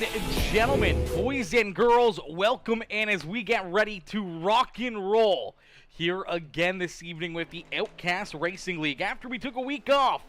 and gentlemen, boys and girls, welcome in as we get ready to rock and roll here again this evening with the Outcast Racing League. After we took a week off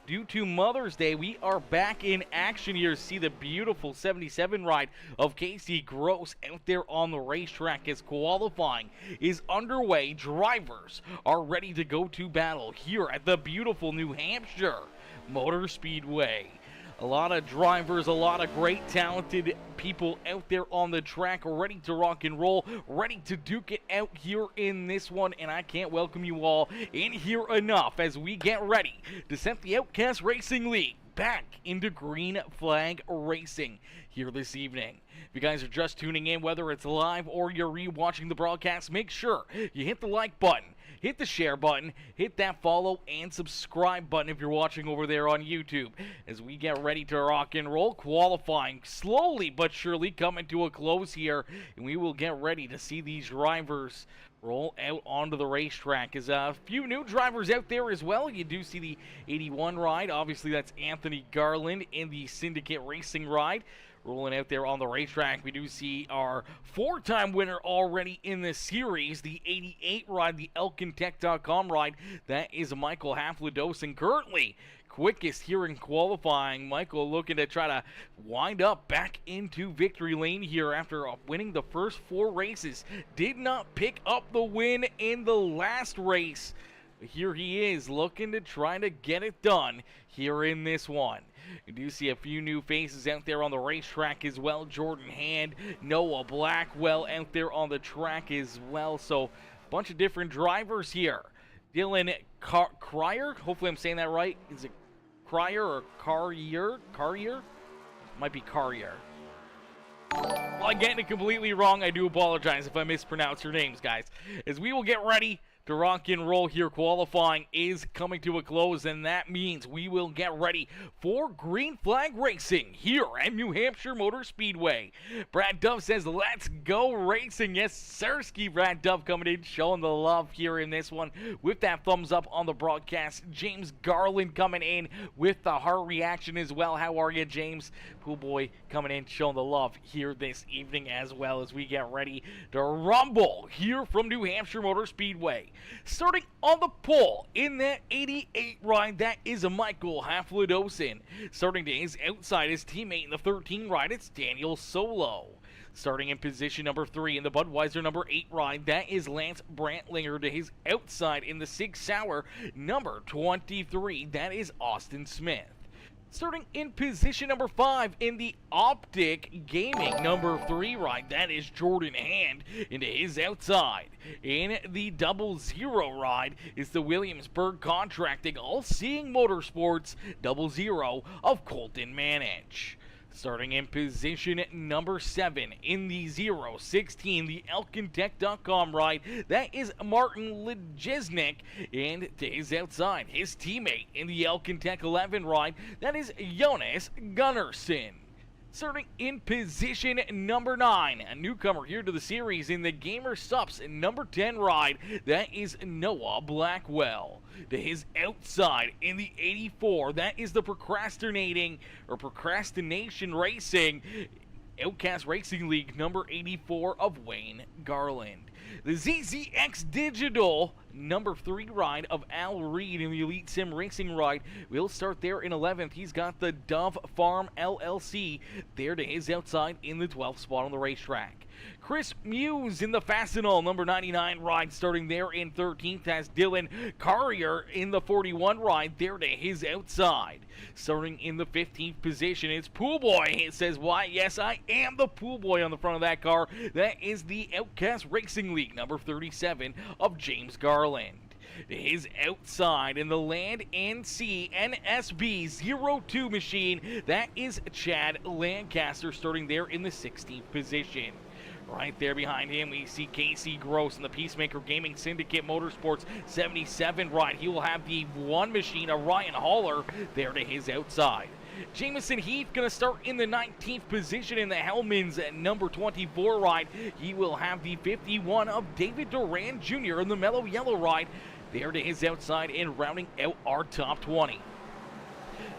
due to Mother's Day, we are back in action here to see the beautiful 77 ride of Casey Gross out there on the racetrack as qualifying is underway. Drivers are ready to go to battle here at the beautiful New Hampshire Motor Speedway. A lot of drivers, a lot of great talented people out there on the track ready to rock and roll, ready to duke it out here in this one, and I can't welcome you all in here enough as we get ready to set the Outcast Racing League back into green flag racing here this evening. If you guys are just tuning in, whether it's live or you're rewatching the broadcast, make sure you hit the like button, hit the share button, hit that follow and subscribe button if you're watching over there on YouTube as we get ready to rock and roll. Qualifying slowly but surely coming to a close here, and we will get ready to see these drivers roll out onto the racetrack. As a few new drivers out there as well. You do see the 81 ride. Obviously, that's Anthony Garland in the Syndicate Racing ride. Rolling out there on the racetrack, we do see our four-time winner already in this series, the 88 ride, the ElkinTech.com ride. That is Michael Haflidosin, currently quickest here in qualifying. Michael looking to try to wind up back into victory lane here after winning the first four races. Did not pick up the win in the last race. Here he is looking to try to get it done here in this one. You do see a few new faces out there on the racetrack as well. Jordan Hand, Noah Blackwell out there on the track as well. So a bunch of different drivers here. Dylan Cryer, hopefully I'm saying that right. Is it Cryer or Carrier? Carrier? Might be Carrier. Well, I'm getting it completely wrong. I do apologize if I mispronounce your names, guys. As we will get ready to rock and roll here. Qualifying is coming to a close, and that means we will get ready for green flag racing here at New Hampshire Motor Speedway. Brad Dove says, let's go racing. Yes, Sirski. Brad Dove coming in, showing the love here in this one with that thumbs up on the broadcast. James Garland coming in with the heart reaction as well. How are you, James? Pool boy coming in, showing the love here this evening as well as we get ready to rumble here from New Hampshire Motor Speedway. Starting on the pole in that 88 ride, that is Michael Haflidosin. Starting to his outside, his teammate in the 13 ride, it's Daniel Solo. Starting in position number 3 in the Budweiser number 8 ride, that is Lance Brantlinger. To his outside in the Sig Sauer number 23, that is Austin Smith. Starting in position number 5 in the Optic Gaming number 3 ride, that is Jordan Hand into his outside. In the 00 ride is the Williamsburg Contracting All-Seeing Motorsports 00 of Colton Manich. Starting in position number 7 in the 016, the ElkinTech.com ride, that is Martin Lejesnik, and to his outside, his teammate in the ElkinTech 11 ride, that is Jonas Gunnarsson. Starting in position number 9, a newcomer here to the series in the Gamer Sups number 10 ride, that is Noah Blackwell. To his outside in the 84, that is the Procrastination Racing Outcast Racing League number 84 of Wayne Garland. The ZZX Digital number 3 ride of Al Reed in the Elite Sim Racing ride will start there in 11th. He's got the Dove Farm LLC there to his outside in the 12th spot on the racetrack. Chris Muse in the Fastenal number 99 ride starting there in 13th as Dylan Carrier in the 41 ride there to his outside. Starting in the 15th position, it's Pool Boy. It says, why, yes, I am the Pool Boy on the front of that car. That is the Outcast Racing League number 37 of James Garland. To his outside in the Land NC NSB 02 machine, that is Chad Lancaster starting there in the 16th position. Right there behind him, we see Casey Gross in the PeaceMaker Gaming Syndicate Motorsports 77 ride. He will have the one machine, a Ryan Haller, there to his outside. Jameson Heath going to start in the 19th position in the Hellman's number 24 ride. He will have the 51 of David Duran Jr. in the Mellow Yellow ride, there to his outside and rounding out our top 20.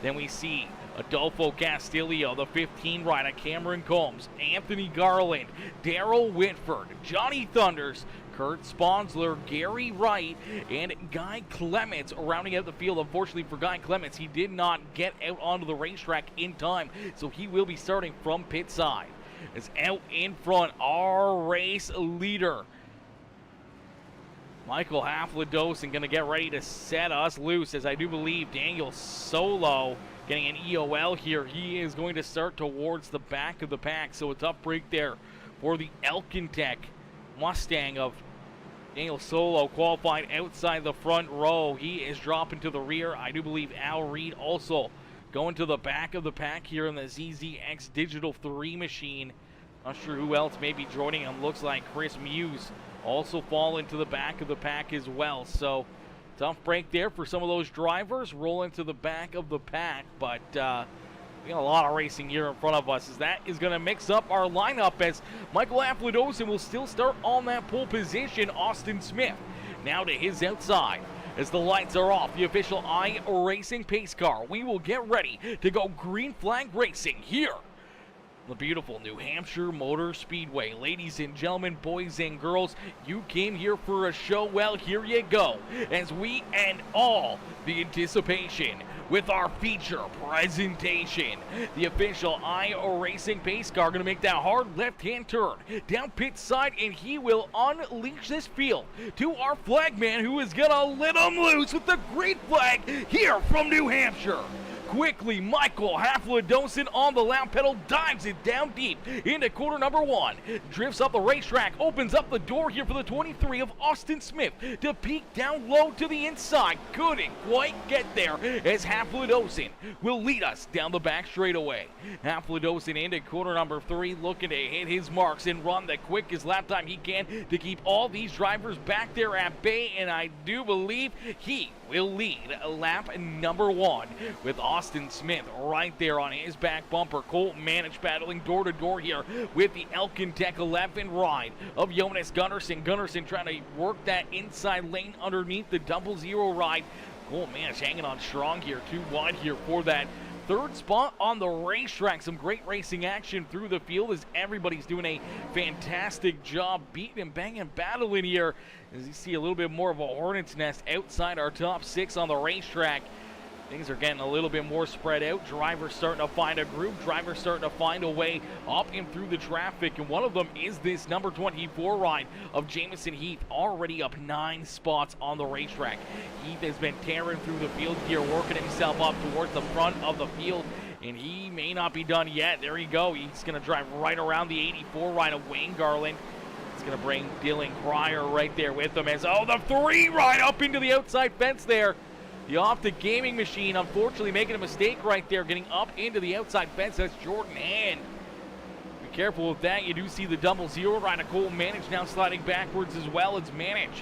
Then we see Adolfo Castillo, the 15 rider, Cameron Combs, Anthony Garland, Daryl Whitford, Johnny Thunders, Kurt Sponsler, Gary Wright, and Guy Clements rounding out the field. Unfortunately for Guy Clements, he did not get out onto the racetrack in time, so he will be starting from pit side. As out in front, our race leader, Michael Haflidosin, going to get ready to set us loose, as I do believe Daniel Solo getting an EOL here. He is going to start towards the back of the pack, so a tough break there for the Elkintech Mustang of Daniel Solo, qualified outside the front row. He is dropping to the rear. I do believe Al Reed also going to the back of the pack here in the ZZX Digital 3 machine. Not sure who else may be joining him. Looks like Chris Muse also fall into the back of the pack as well. So tough break there for some of those drivers. Roll into the back of the pack, but we got a lot of racing here in front of us, as that is going to mix up our lineup, as Michael Aflidosin will still start on that pole position. Austin Smith now to his outside. As the lights are off, the official iRacing pace car, we will get ready to go green flag racing here. The beautiful New Hampshire Motor Speedway. Ladies and gentlemen, boys and girls, you came here for a show. Well, here you go, as we end all the anticipation with our feature presentation. The official iRacing pace car going to make that hard left-hand turn down pit side, and he will unleash this field to our flagman, who is going to let him loose with the green flag here from New Hampshire. Quickly, Michael Haflidosin on the lap pedal, dives it down deep into corner number 1. Drifts up the racetrack, opens up the door here for the 23 of Austin Smith to peek down low to the inside. Couldn't quite get there, as Haflidosin will lead us down the back straightaway. Haflidosin into corner number 3, looking to hit his marks and run the quickest lap time he can to keep all these drivers back there at bay, and I do believe he will lead lap number 1 with Austin Smith right there on his back bumper. Colton Manich battling door to door here with the Elkintech 11 ride of Jonas Gunnarsson. Gunnarsson trying to work that inside lane underneath the 00 ride. Colton Manich hanging on strong here, too wide here for that third spot on the racetrack. Some great racing action through the field, as everybody's doing a fantastic job beating and banging, battling here, as you see a little bit more of a hornet's nest outside our top 6 on the racetrack. Things are getting a little bit more spread out. Drivers starting to find a groove. Drivers starting to find a way up and through the traffic. And one of them is this number 24 ride of Jamison Heath, already up 9 spots on the racetrack. Heath has been tearing through the field here, working himself up towards the front of the field. And he may not be done yet. There you go. He's going to drive right around the 84 ride of Wayne Garland. He's going to bring Dylan Cryer right there with him, as, oh, the 3 ride up into the outside fence there. The Optic Gaming Machine, unfortunately, making a mistake right there, getting up into the outside fence. That's Jordan Hand. Be careful with that. You do see the 00 ride of Cole Manich now sliding backwards as well. It's Manich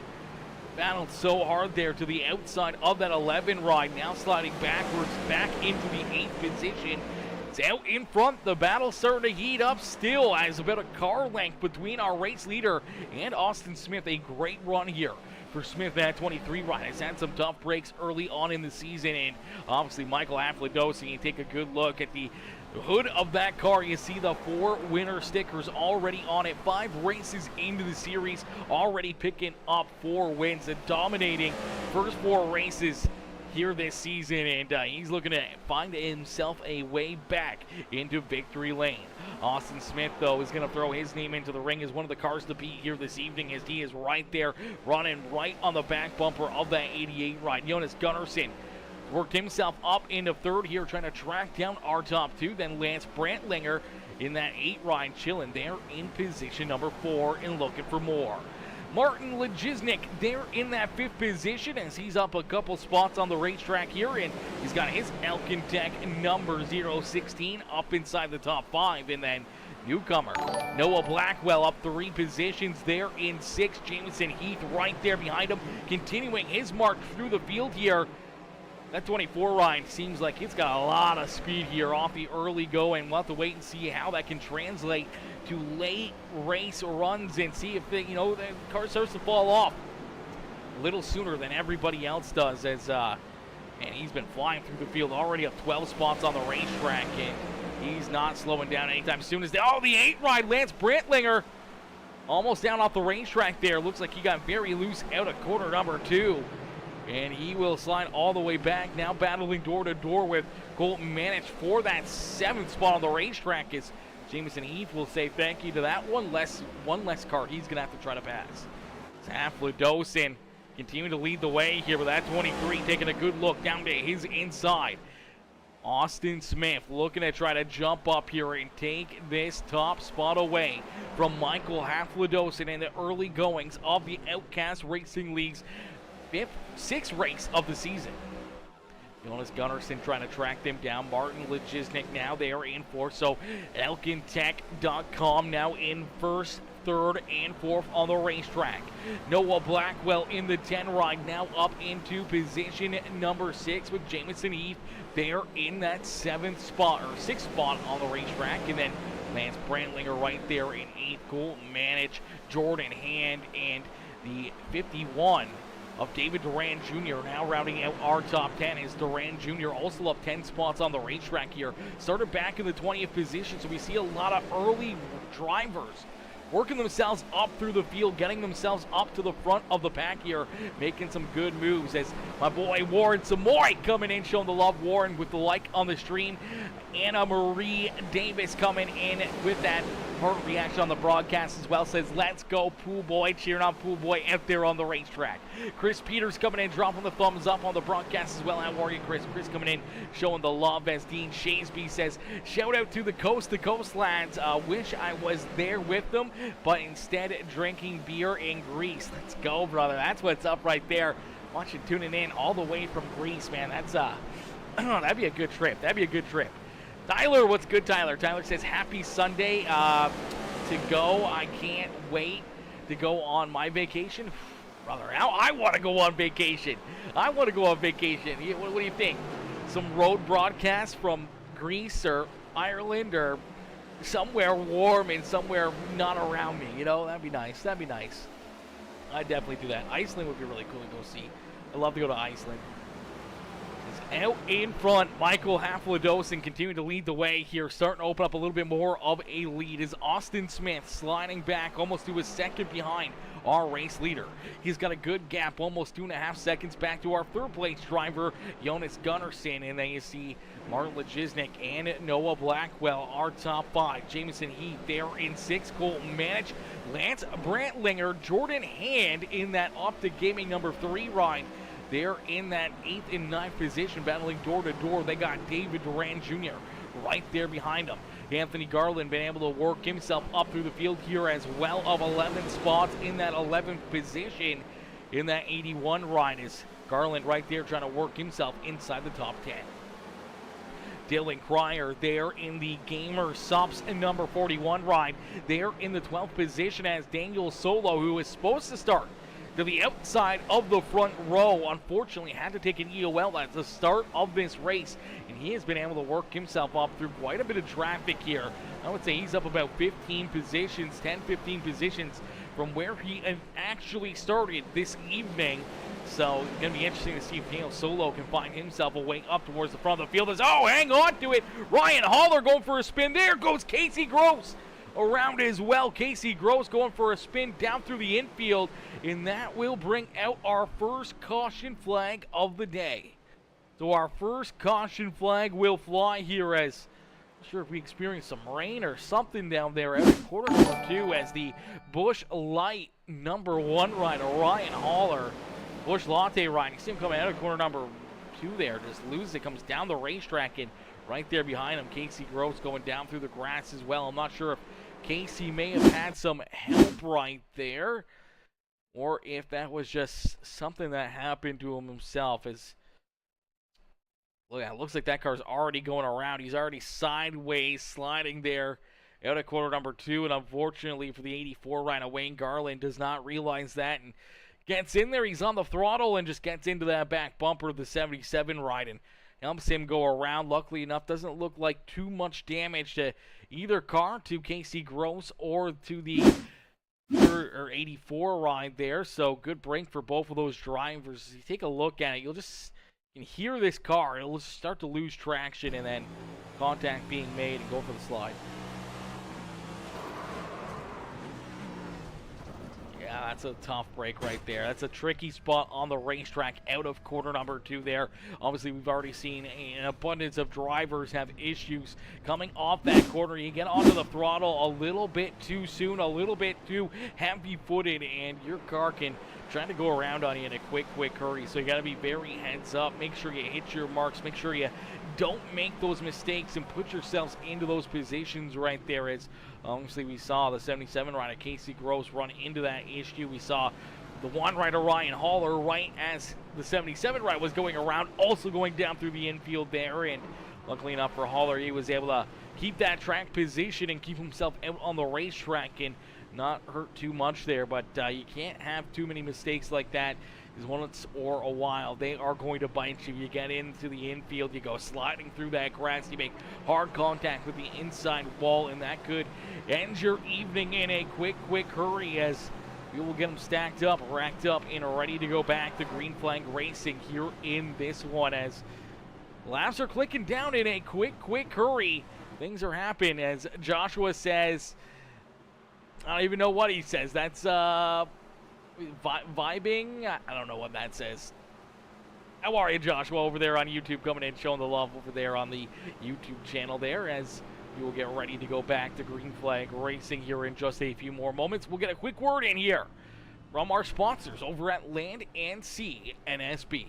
battled so hard there to the outside of that 11 ride, now sliding backwards back into the 8th position. It's out in front. The battle starting to heat up still, as about a car length between our race leader and Austin Smith. A great run here for Smith. That 23 ride has had some tough breaks early on in the season, and obviously Michael Aflidosin, you take a good look at the hood of that car, you see the 4 winner stickers already on it. 5 races into the series, already picking up 4 wins, and dominating first 4 races here this season, and he's looking to find himself a way back into victory lane. Austin Smith, though, is going to throw his name into the ring as one of the cars to beat here this evening, as he is right there running right on the back bumper of that 88 ride. Jonas Gunnarsson worked himself up into 3rd here, trying to track down our top 2. Then Lance Brantlinger in that 8 ride, chilling there in position number 4 and looking for more. Martin Lejiznik there in that 5th position, as he's up a couple spots on the racetrack here, and he's got his Elkintech number 016 up inside the top 5. And then newcomer Noah Blackwell up 3 positions there in 6th. Jamison Heath right there behind him, continuing his march through the field here. That 24 ride seems like it's got a lot of speed here off the early go, and we'll have to wait and see how that can translate to late race runs, and see if the car starts to fall off a little sooner than everybody else does, as And he's been flying through the field, already up 12 spots on the racetrack, and he's not slowing down anytime soon. Oh, the 8 ride, Lance Brantlinger, almost down off the racetrack there. Looks like he got very loose out of corner number 2. And he will slide all the way back, now battling door-to-door with Colton Manich for that 7th spot on the racetrack, as Jamison Heath will say thank you to that one less car he's going to have to try to pass. Haflidosin continuing to lead the way here with that 23, taking a good look down to his inside. Austin Smith looking to try to jump up here and take this top spot away from Michael Haflidosin in the early goings of the Outcast Racing League's 6th race of the season. Jonas Gunnarsson trying to track them down. Martin Lejiznik now they are in 4th. So ElkinTech.com now in 1st, 3rd, and 4th on the racetrack. Noah Blackwell in the 10 ride now up into position number 6 with Jamison Heath there in that 7th spot or 6th spot on the racetrack. And then Lance Brantlinger right there in 8th. Colton Manich, Jordan Hand, and the 51 of David Duran Jr. now rounding out our top 10 is Duran Jr. also up 10 spots on the racetrack here. Started back in the 20th position, so we see a lot of early drivers working themselves up through the field, getting themselves up to the front of the pack here, making some good moves as my boy Warren Samoy coming in, showing the love. Warren with the like on the stream. Anna Marie Davis coming in with that heart reaction on the broadcast as well, says let's go Pool Boy, cheering on Pool Boy out there on the racetrack. Chris Peters coming in, dropping the thumbs up on the broadcast as well. How are you, Chris? Chris coming in, showing the love, as Dean Shasby says, shout out to the Coast to Coast lads. Wish I was there with them, but instead drinking beer in Greece. Let's go, brother. That's what's up right there. Watching, tuning in all the way from Greece, man. That's that'd be a good trip. That'd be a good trip. Tyler, what's good, Tyler? Tyler says, happy Sunday to go. I can't wait to go on my vacation. Brother, I want to go on vacation. I want to go on vacation. What do you think? Some road broadcasts from Greece or Ireland or somewhere warm and somewhere not around me. You know, that'd be nice. That'd be nice. I'd definitely do that. Iceland would be really cool to go see. I'd love to go to Iceland. Out in front, Michael Haflidosin continuing to lead the way here, starting to open up a little bit more of a lead as Austin Smith sliding back almost to his 2nd behind our race leader. He's got a good gap, almost 2.5 seconds back to our 3rd place driver, Jonas Gunnarsson, and then you see Martin Lejiznik and Noah Blackwell, our top 5. Jamison Heath there in 6th, Colton Manich, Lance Brantlinger, Jordan Hand in that Optic Gaming number 3 ride. They're in that 8th and 9th position, battling door-to-door. They got David Duran Jr. right there behind them. Anthony Garland been able to work himself up through the field here as well, of 11 spots in that 11th position in that 81 ride. Is Garland right there trying to work himself inside the top 10. Dylan Cryer there in the Gamer Subs number 41 ride. They're in the 12th position as Daniel Solo, who is supposed to start to the outside of the front row, unfortunately had to take an EOL at the start of this race, and he has been able to work himself up through quite a bit of traffic here. I would say he's up about 15 positions, 10-15 positions from where he actually started this evening. So it's going to be interesting to see if Daniel Solo can find himself a way up towards the front of the field. Hang on to it. Ryan Haller going for a spin. There goes Casey Gross around as well. Casey Gross going for a spin down through the infield, and that will bring out our first caution flag of the day. So our first caution flag will fly here, as not sure if we experienced some rain or something down there at quarter number 2, as the Busch Light number 1 rider, Ryan Haller, Busch Latte ride. You see him coming out of corner number 2 there, just loses it, comes down the racetrack, and right there behind him, Casey Gross going down through the grass as well. I'm not sure if Casey may have had some help right there, or if that was just something that happened to him himself. As look, it looks like that car's already going around. He's already sideways sliding there out of corner number 2, and unfortunately for the 84 rider, Wayne Garland does not realize that and gets in there. He's on the throttle and just gets into that back bumper of the 77 ride and helps him go around. Luckily enough, doesn't look like too much damage to either car, to Casey Gross or to the 84 ride there. So good break for both of those drivers. If you take a look at it, you'll just can hear this car. It'll start to lose traction and then contact being made and go for the slide. Yeah, that's a tough break right there. That's a tricky spot on the racetrack out of corner number 2 there. Obviously, we've already seen an abundance of drivers have issues coming off that corner. You get onto the throttle a little bit too soon, a little bit too heavy-footed, and your car can try to go around on you in a quick hurry. So you got to be very heads up. Make sure you hit your marks. Make sure you don't make those mistakes and put yourselves into those positions right there. As obviously we saw the 77 rider Casey Gross run into that issue. We saw the one rider Ryan Haller right as the 77 rider was going around, also going down through the infield there. And luckily enough for Haller, he was able to keep that track position and keep himself out on the racetrack and not hurt too much there. But you can't have too many mistakes like that. Because once or a while, they are going to bite you. You get into the infield, you go sliding through that grass, you make hard contact with the inside wall, and that could end your evening in a quick hurry, as you will get them stacked up, racked up, and ready to go back to green flag racing here in this one. As laps are clicking down in a quick hurry. Things are happening, as Joshua says. I don't even know what he says. That's vibing? I don't know what that says. How are you, Joshua, over there on YouTube, coming in, showing the love over there on the YouTube channel there, as you will get ready to go back to green flag racing here in just a few more moments. We'll get a quick word in here from our sponsors over at Land and Sea NSB.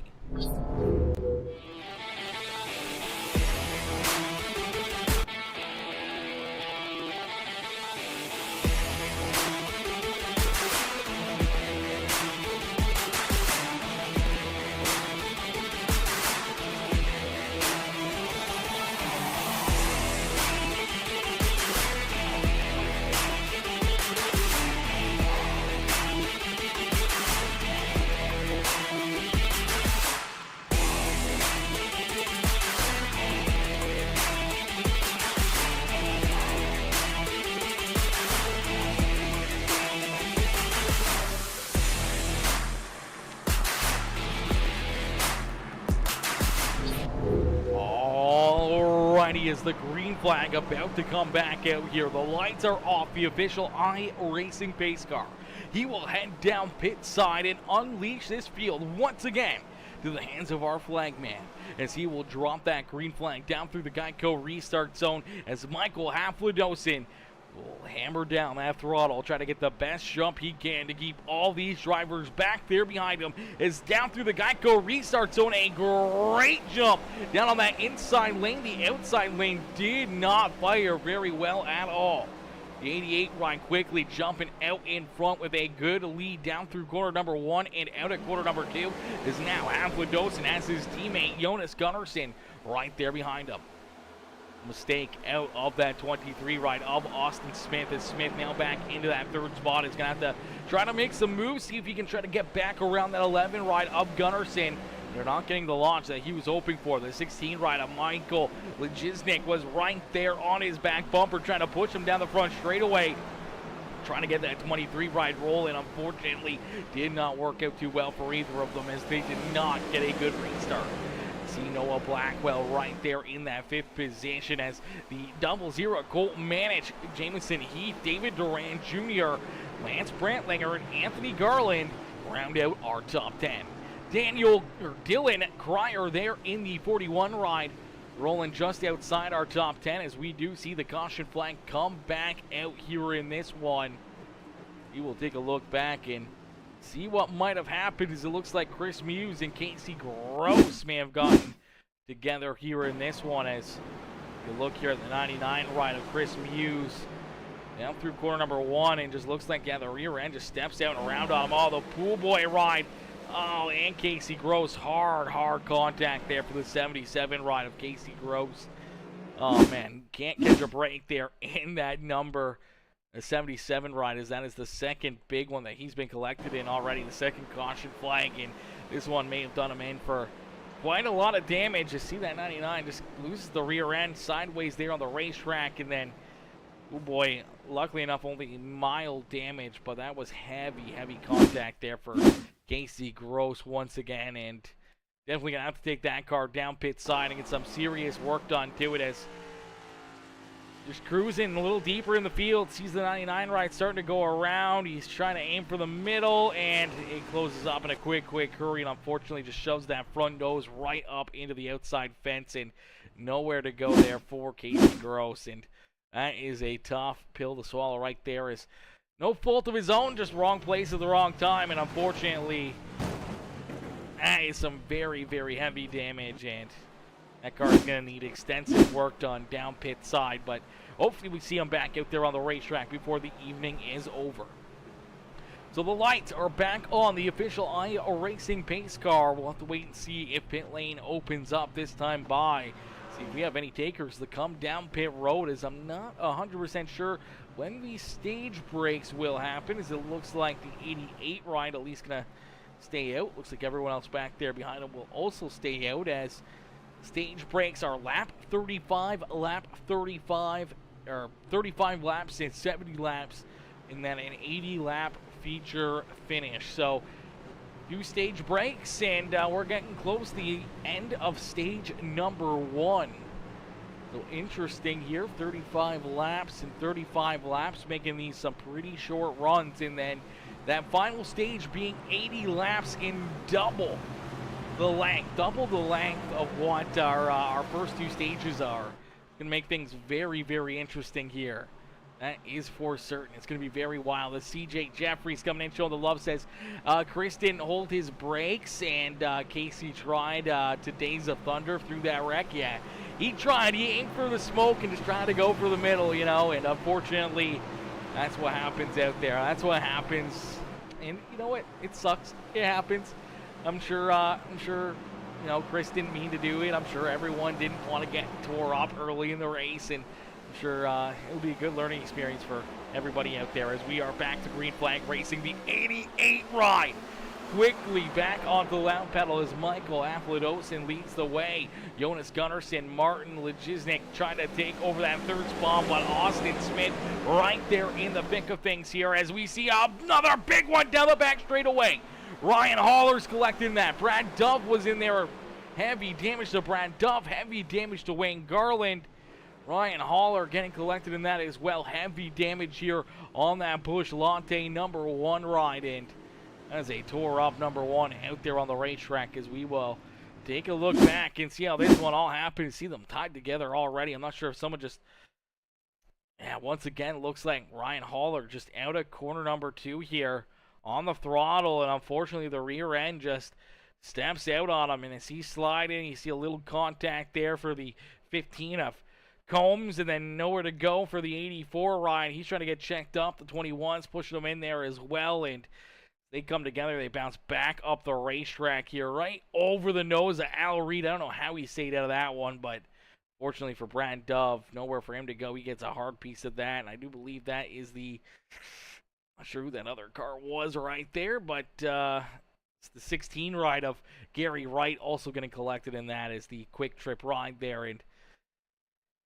Is the green flag about to come back out here? The lights are off. The official iRacing pace car, he will head down pit side and unleash this field once again to the hands of our flagman, as he will drop that green flag down through the Geico restart zone, as Michael Haflidosin will hammer down that throttle, try to get the best jump he can to keep all these drivers back there behind him. Is down through the Geico restart zone, a great jump down on that inside lane. The outside lane did not fire very well at all. The 88 ride quickly jumping out in front with a good lead down through corner number 1 and out at corner number 2 is now Haflidosin, as his teammate Jonas Gunnarsson right there behind him. Mistake out of that 23 ride of Austin Smith, as Smith now back into that 3rd spot. Is going to have to try to make some moves, see if he can try to get back around that 11 ride of Gunnarsson. They're not getting the launch that he was hoping for. The 16 ride of Michael Lejiznik was right there on his back bumper, trying to push him down the front straightaway, trying to get that 23 ride rolling. Unfortunately, did not work out too well for either of them, as they did not get a good restart. See Noah Blackwell right there in that 5th position, as the 00 Colt Manich, Jameson Heath, David Duran Jr., Lance Brantlinger, and Anthony Garland round out our top 10. Dylan Cryer there in the 41 ride, rolling just outside our top 10, as we do see the caution flag come back out here in this one. We will take a look back and see what might have happened, as it looks like Chris Muse and Casey Gross may have gotten together here in this one. As you look here at the 99 ride of Chris Muse down through corner number 1, and just looks like, yeah, the rear end just steps out and around on him. Oh, the pool boy ride. Oh, and Casey Gross, hard contact there for the 77 ride of Casey Gross. Oh, man, can't catch a break there in that number. The 77 ride, as that is the 2nd big one that he's been collected in already, the 2nd caution flag, and this one may have done him in for quite a lot of damage. You see that 99 just loses the rear end sideways there on the racetrack, and then, oh boy, luckily enough, only mild damage, but that was heavy contact there for Casey Gross once again, and definitely going to have to take that car down pit side and get some serious work done to it, as just cruising a little deeper in the field. Sees the 99 right starting to go around. He's trying to aim for the middle, and it closes up in a quick hurry, and unfortunately just shoves that front nose right up into the outside fence, and nowhere to go there for Casey Gross. And that is a tough pill to swallow right there. Is no fault of his own, just wrong place at the wrong time, and unfortunately that is some very heavy damage, and that car is going to need extensive work done down pit side, but hopefully we see him back out there on the racetrack before the evening is over. So the lights are back on the official IA Racing pace car. We'll have to wait and see if pit lane opens up this time by. See if we have any takers to come down pit road, as I'm not 100% sure when the stage breaks will happen, as it looks like the 88 ride at least going to stay out. Looks like everyone else back there behind him will also stay out, as stage breaks are lap 35, lap 35, or 35 laps and 70 laps, and then an 80 lap feature finish. So 2 stage breaks, and we're getting close to the end of stage number 1. So interesting here, 35 laps and 35 laps, making these some pretty short runs, and then that final stage being 80 laps in double the length of what our first 2 stages are. Gonna make things very interesting here. That is for certain. It's gonna be very wild. The CJ Jeffries coming in, showing the love, says Chris didn't hold his brakes, and Casey tried to Days of Thunder through that wreck. Yeah, he tried. He aimed for the smoke and just tried to go for the middle, you know, and unfortunately that's what happens out there. That's what happens, and you know what? It sucks. It happens. I'm sure, you know, Chris didn't mean to do it. I'm sure everyone didn't want to get tore up early in the race, and I'm sure it'll be a good learning experience for everybody out there, as we are back to green flag racing. The 88 ride quickly back onto the loud pedal as Michael Afladosin leads the way. Jonas Gunnarsson, Martin Lejiznik trying to take over that 3rd spot, but Austin Smith right there in the thick of things here, as we see another big one down the back straightaway. Ryan Haller's collecting that. Brad Dove was in there. Heavy damage to Brad Dove. Heavy damage to Wayne Garland. Ryan Haller getting collected in that as well. Heavy damage here on that Busch Latte number 1 ride. And as a tore up number 1 out there on the racetrack, as we will take a look back and see how this one all happened. See them tied together already. I'm not sure if someone just... Yeah, once again, looks like Ryan Haller just out of corner number 2 here on the throttle, and unfortunately the rear end just steps out on him, and as he's sliding, you see a little contact there for the 15 of Combs, and then nowhere to go for the 84 ride. He's trying to get checked up. The 21's pushing him in there as well, and they come together. They bounce back up the racetrack here, right over the nose of Al Reed. I don't know how he stayed out of that one, but fortunately for Brad Dove, nowhere for him to go. He gets a hard piece of that, and I do believe that is the... Not sure who that other car was right there, but it's the 16 ride of Gary Wright also getting collected in that as the quick trip ride there. And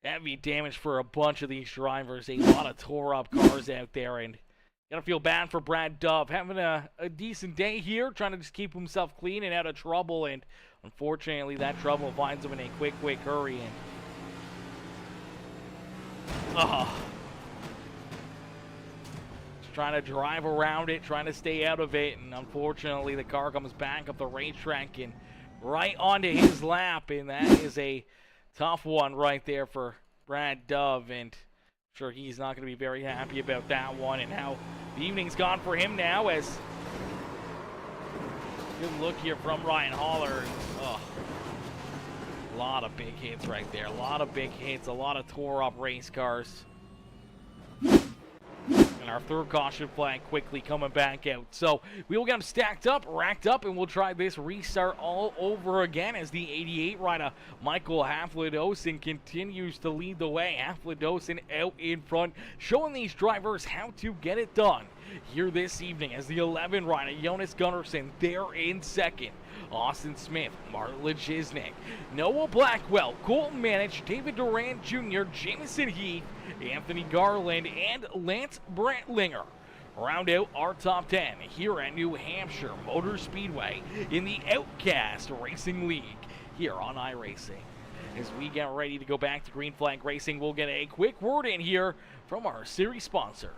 heavy damage for a bunch of these drivers. A lot of tore up cars out there, and gotta feel bad for Brad Dove. Having a decent day here, trying to just keep himself clean and out of trouble, and unfortunately that trouble finds him in a quick hurry. And trying to drive around it, trying to stay out of it, and unfortunately the car comes back up the racetrack and right onto his lap, and that is a tough one right there for Brad Dove, and I'm sure he's not going to be very happy about that one and how the evening's gone for him now. As good look here from Ryan Haller. A lot of big hits right there, a lot of big hits, a lot of tore up race cars. And our 3rd caution flag quickly coming back out. So we will get them stacked up, racked up, and we'll try this restart all over again as the 88 rider Michael Afladosin continues to lead the way. Afladosin out in front, showing these drivers how to get it done here this evening as the 11 rider Jonas Gunnarsson there in 2nd. Austin Smith, Martin Lejiznik, Noah Blackwell, Colton Manich, David Durant Jr., Jameson Heath, Anthony Garland, and Lance Brantlinger round out our top 10 here at New Hampshire Motor Speedway in the Outcast Racing League here on iRacing. As we get ready to go back to Green Flag Racing, we'll get a quick word in here from our series sponsor.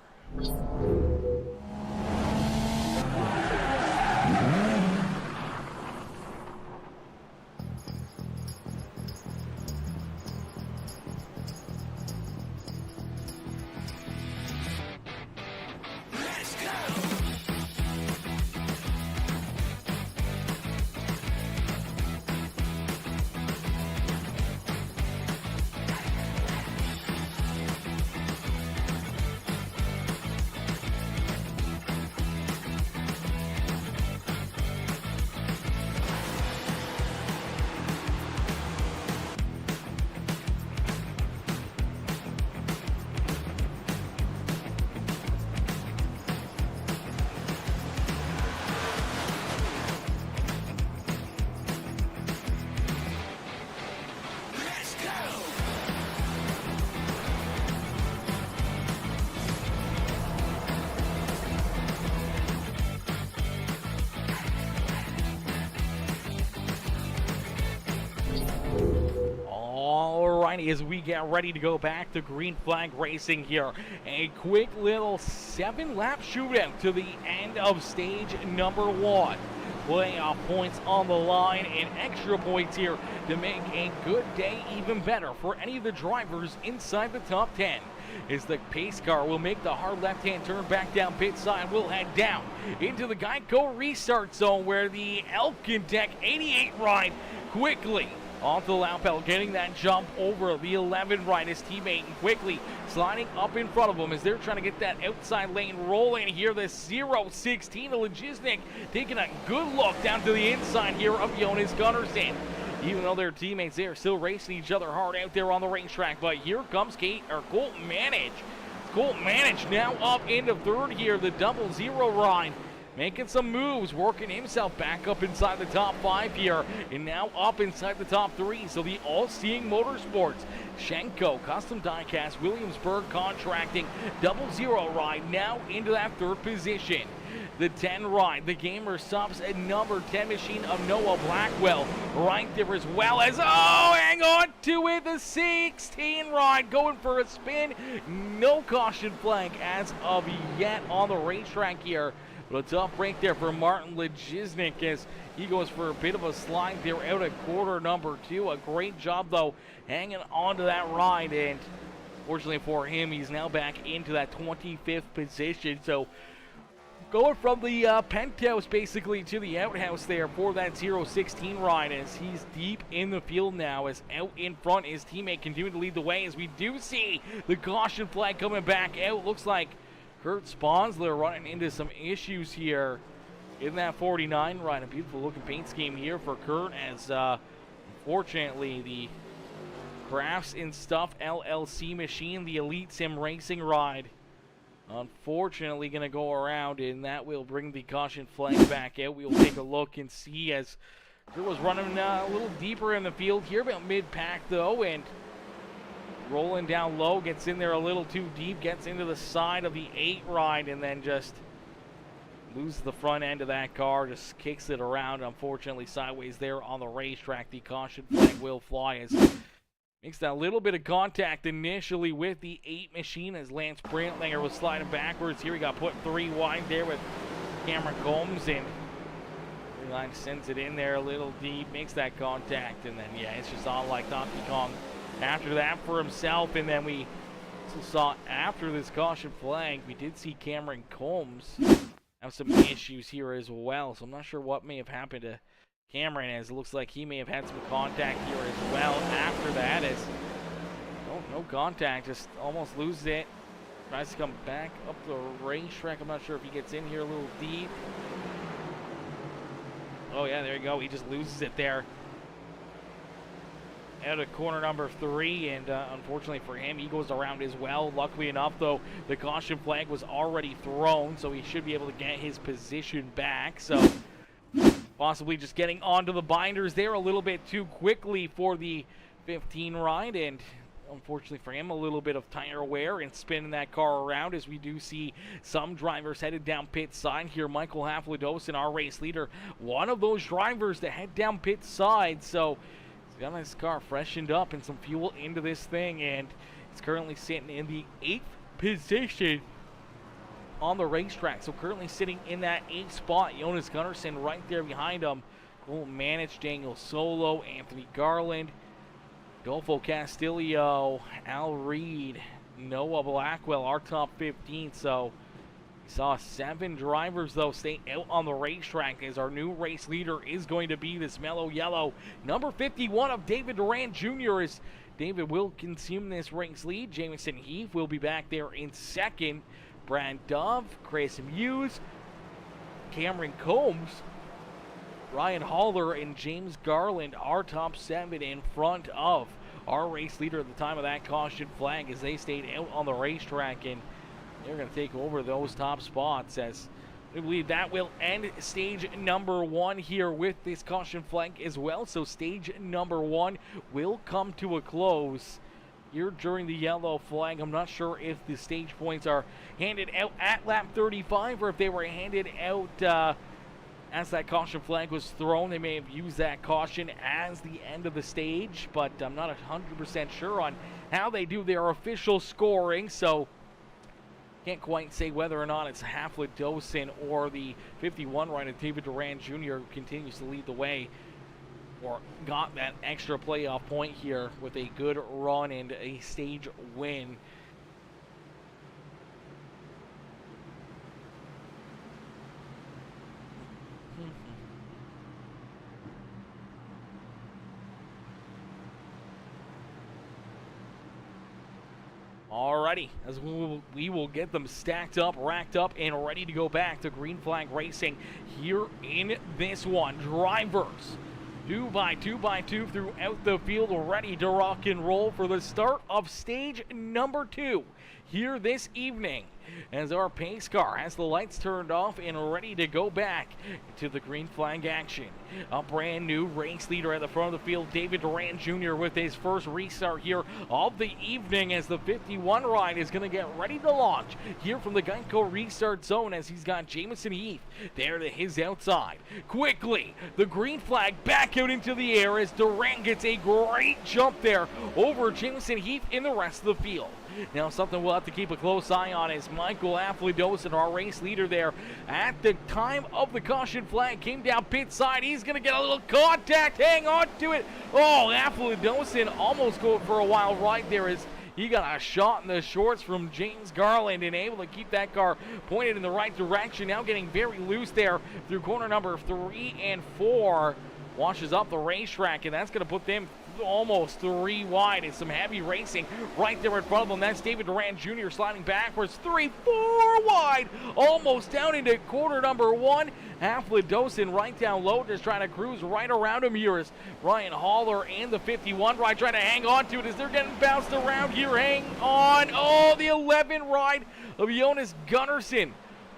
As we get ready to go back to Green Flag Racing here, a quick little 7-lap shootout to the end of stage number 1. Playoff points on the line and extra points here to make a good day even better for any of the drivers inside the top 10. As the pace car will make the hard left-hand turn back down pit side, we'll head down into the Geico restart zone where the Elkin Deck 88 ride quickly off the lapel, getting that jump over the 11 ride, his teammate, and quickly sliding up in front of him as they're trying to get that outside lane rolling here. The 016, the Logistic, taking a good look down to the inside here of Jonas Gunnarsson. Even though their teammates, they are still racing each other hard out there on the racetrack. But here comes Colt Manage. Colt Manage now up into third here, the 00 ride. Making some moves, working himself back up inside the top 5 here, and now up inside the top 3. So the All-Seeing Motorsports, Shenco, Custom Diecast, Williamsburg Contracting, 00 ride now into that 3rd position. The 10 ride, the Gamer Subs and number 10 machine of Noah Blackwell right there as well as, hang on to it, the 16 ride going for a spin. No caution flag as of yet on the racetrack here. But a tough break there for Martin Logistic as he goes for a bit of a slide there out at quarter number 2. A great job, though, hanging on to that ride. And fortunately for him, he's now back into that 25th position. So going from the penthouse basically to the outhouse there for that 016 ride as he's deep in the field now, as out in front his teammate continuing to lead the way as we do see the caution flag coming back out. Looks like Kurt Sponsler running into some issues here in that 49 ride. A beautiful looking paint scheme here for Kurt as unfortunately the Crafts and Stuff LLC machine, the Elite Sim Racing ride, unfortunately going to go around, and that will bring the caution flag back out. We will take a look and see as Kurt was running a little deeper in the field here, about mid-pack though, and rolling down low, gets in there a little too deep, gets into the side of the 8 ride, and then just loses the front end of that car, just kicks it around, unfortunately sideways there on the racetrack. The caution flag will fly as makes that little bit of contact initially with the 8 machine as Lance Brantlinger was sliding backwards. Here he got put 3 wide there with Cameron Combs, and line sends it in there a little deep, makes that contact, and then yeah, it's just on like Donkey Kong after that for himself. And then we also saw after this caution flag, we did see Cameron Combs have some issues here as well. So I'm not sure what may have happened to Cameron, as it looks like he may have had some contact here as well after that, as no contact, just almost loses it. Tries to come back up the racetrack. I'm not sure if he gets in here a little deep. Oh yeah, there you go. He just loses it there out of corner number 3, and unfortunately for him, he goes around as well. Luckily enough, though, the caution flag was already thrown, so he should be able to get his position back. So possibly just getting onto the binders there a little bit too quickly for the 15 ride, and unfortunately for him, a little bit of tire wear and spinning that car around, as we do see some drivers headed down pit side here. Michael Haflidosin, our race leader, one of those drivers to head down pit side. So he's got his car freshened up and some fuel into this thing, and it's currently sitting in the 8th position on the racetrack. So currently sitting in that 8th spot, Jonas Gunnarsson right there behind him. Cole Manich, Daniel Solo, Anthony Garland, Adolfo Castillo, Al Reed, Noah Blackwell, our top 15. So we saw 7 drivers, though, stay out on the racetrack, as our new race leader is going to be this mellow yellow, number 51 of David Durant Jr. as David will consume this race lead. Jamison Heath will be back there in second. Brad Dove, Chris Muse, Cameron Combs, Ryan Haller, and James Garland, our top 7 in front of our race leader at the time of that caution flag, as they stayed out on the racetrack, and they're going to take over those top spots, as we believe that will end stage number 1 here with this caution flag as well. So stage number 1 will come to a close here during the yellow flag. I'm not sure if the stage points are handed out at lap 35 or if they were handed out as that caution flag was thrown. They may have used that caution as the end of the stage, but I'm not 100% sure on how they do their official scoring, so can't quite say whether or not it's Haflidosin or the 51 rider David Durant Jr. who continues to lead the way, or got that extra playoff point here with a good run and a stage win. Alrighty, as we will get them stacked up, racked up, and ready to go back to green flag racing here in this one. Drivers 2 by 2 by 2 throughout the field, ready to rock and roll for the start of stage number 2 here this evening, as our pace car has the lights turned off and ready to go back to the green flag action. A brand new race leader at the front of the field, David Durant Jr. with his first restart here of the evening, as the 51 ride is going to get ready to launch here from the Geico restart zone, as he's got Jamison Heath there to his outside. Quickly, the green flag back out into the air as Durant gets a great jump there over Jamison Heath in the rest of the field. Now, something we'll have to keep a close eye on is Michael Haflidosin, our race leader there at the time of the caution flag, came down pit side. He's going to get a little contact. Hang on to it. Oh, Haflidosin almost going for a wild ride there, as he got a shot in the shorts from James Garland and able to keep that car pointed in the right direction. Now getting very loose there through corner number 3 and 4. Washes up the racetrack, and that's going to put them almost 3 wide. It's some heavy racing right there in front of them. That's David Durant Jr. sliding backwards 3-4 wide, almost down into corner number 1. Haflidosin right down low, just trying to cruise right around him here as Ryan Haller and the 51 ride trying to hang on to it as they're getting bounced around here. Hang on. Oh, the 11 ride of Jonas Gunnarsson